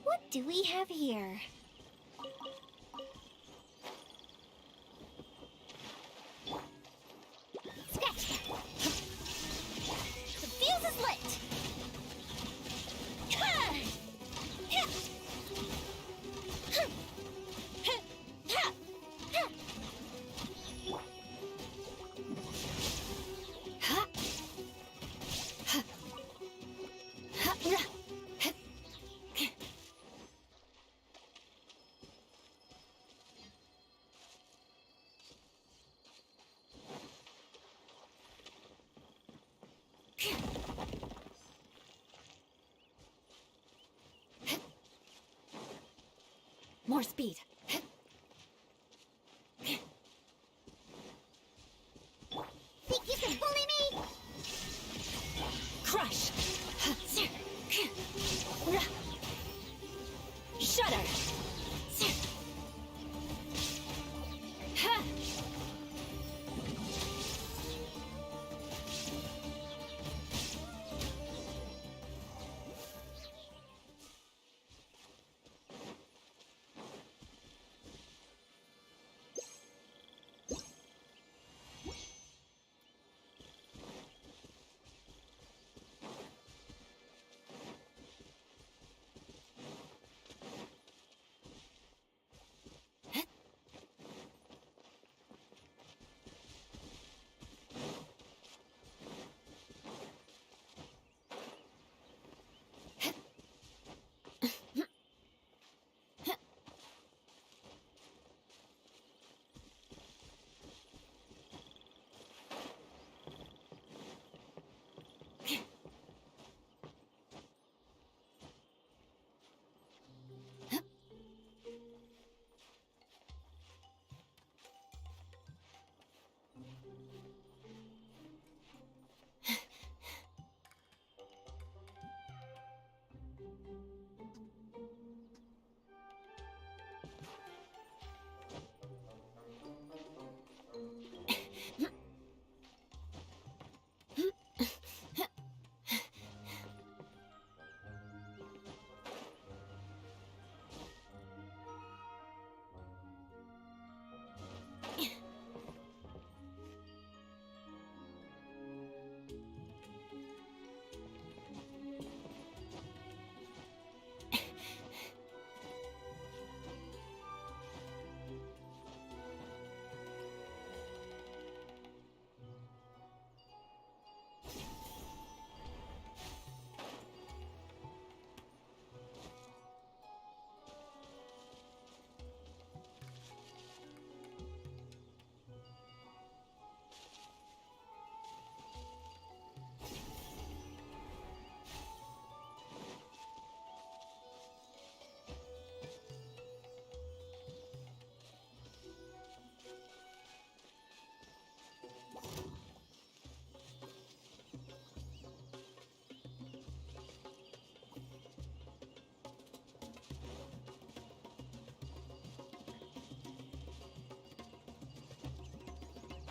What do we have here? Scratch that! The fuse is lit! More speed. Think you can bully me? Crush. Shudder.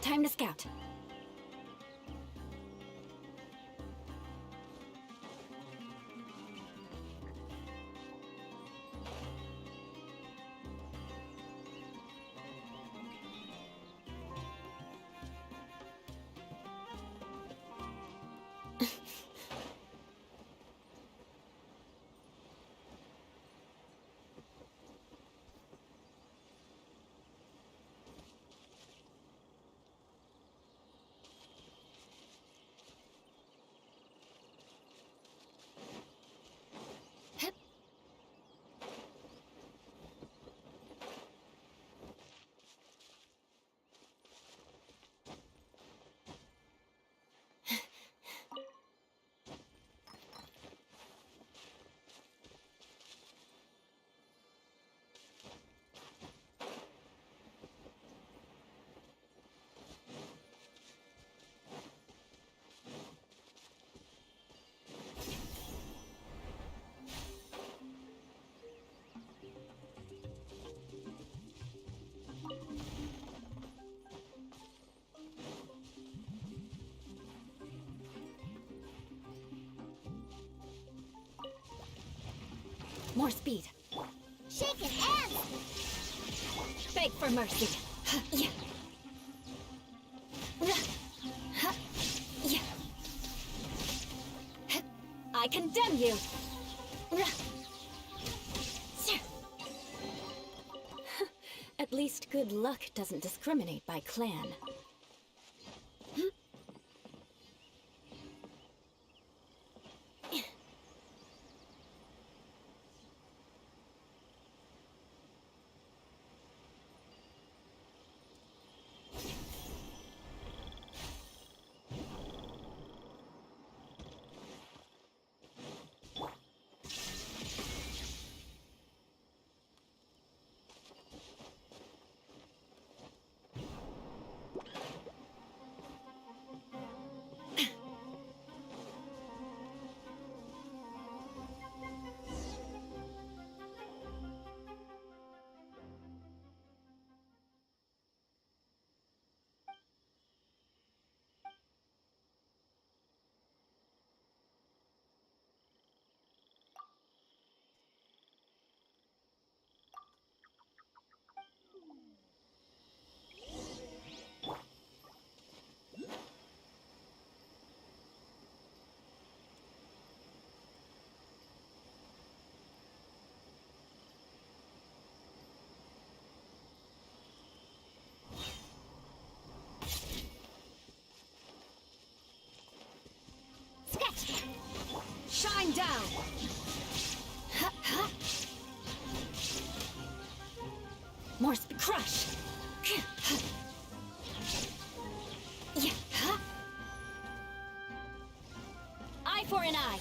Time to scout. More speed. Shaking hands! Beg for mercy. Yeah. Yeah. I condemn you. At least good luck doesn't discriminate by clan. down! More crush! Eye for an eye!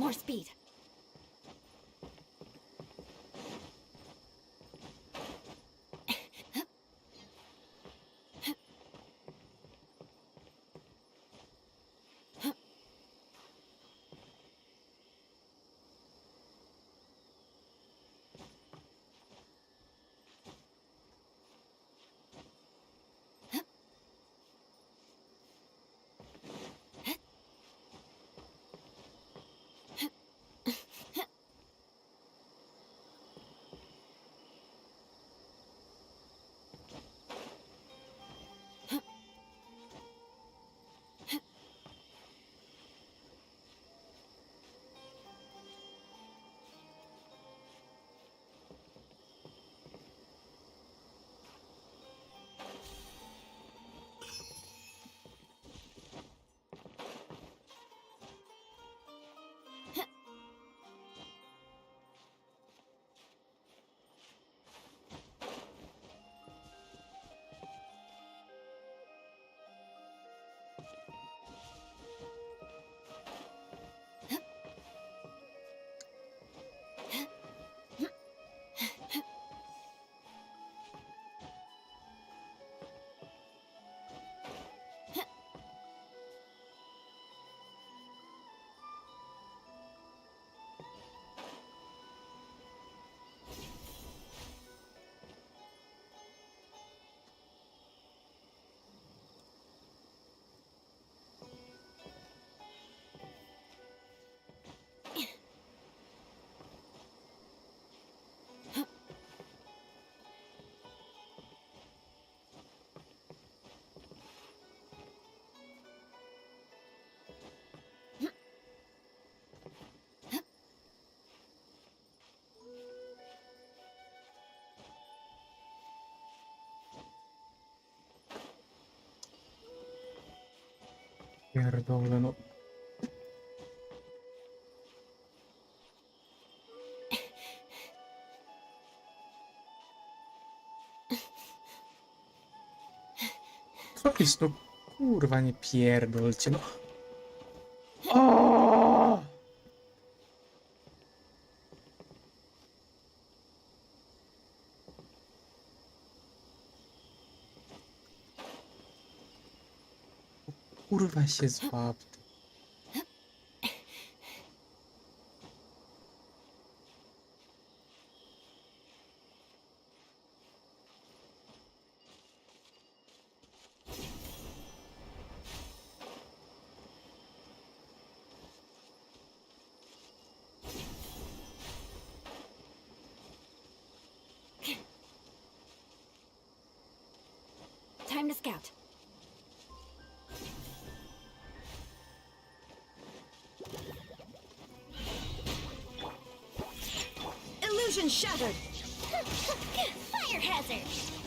More speed. Pierdolę, no. Co jest, no kurwa, nie pierdolcie, no. O! Kurwa się złap. Time to scout. Illusion shattered! Fire hazard!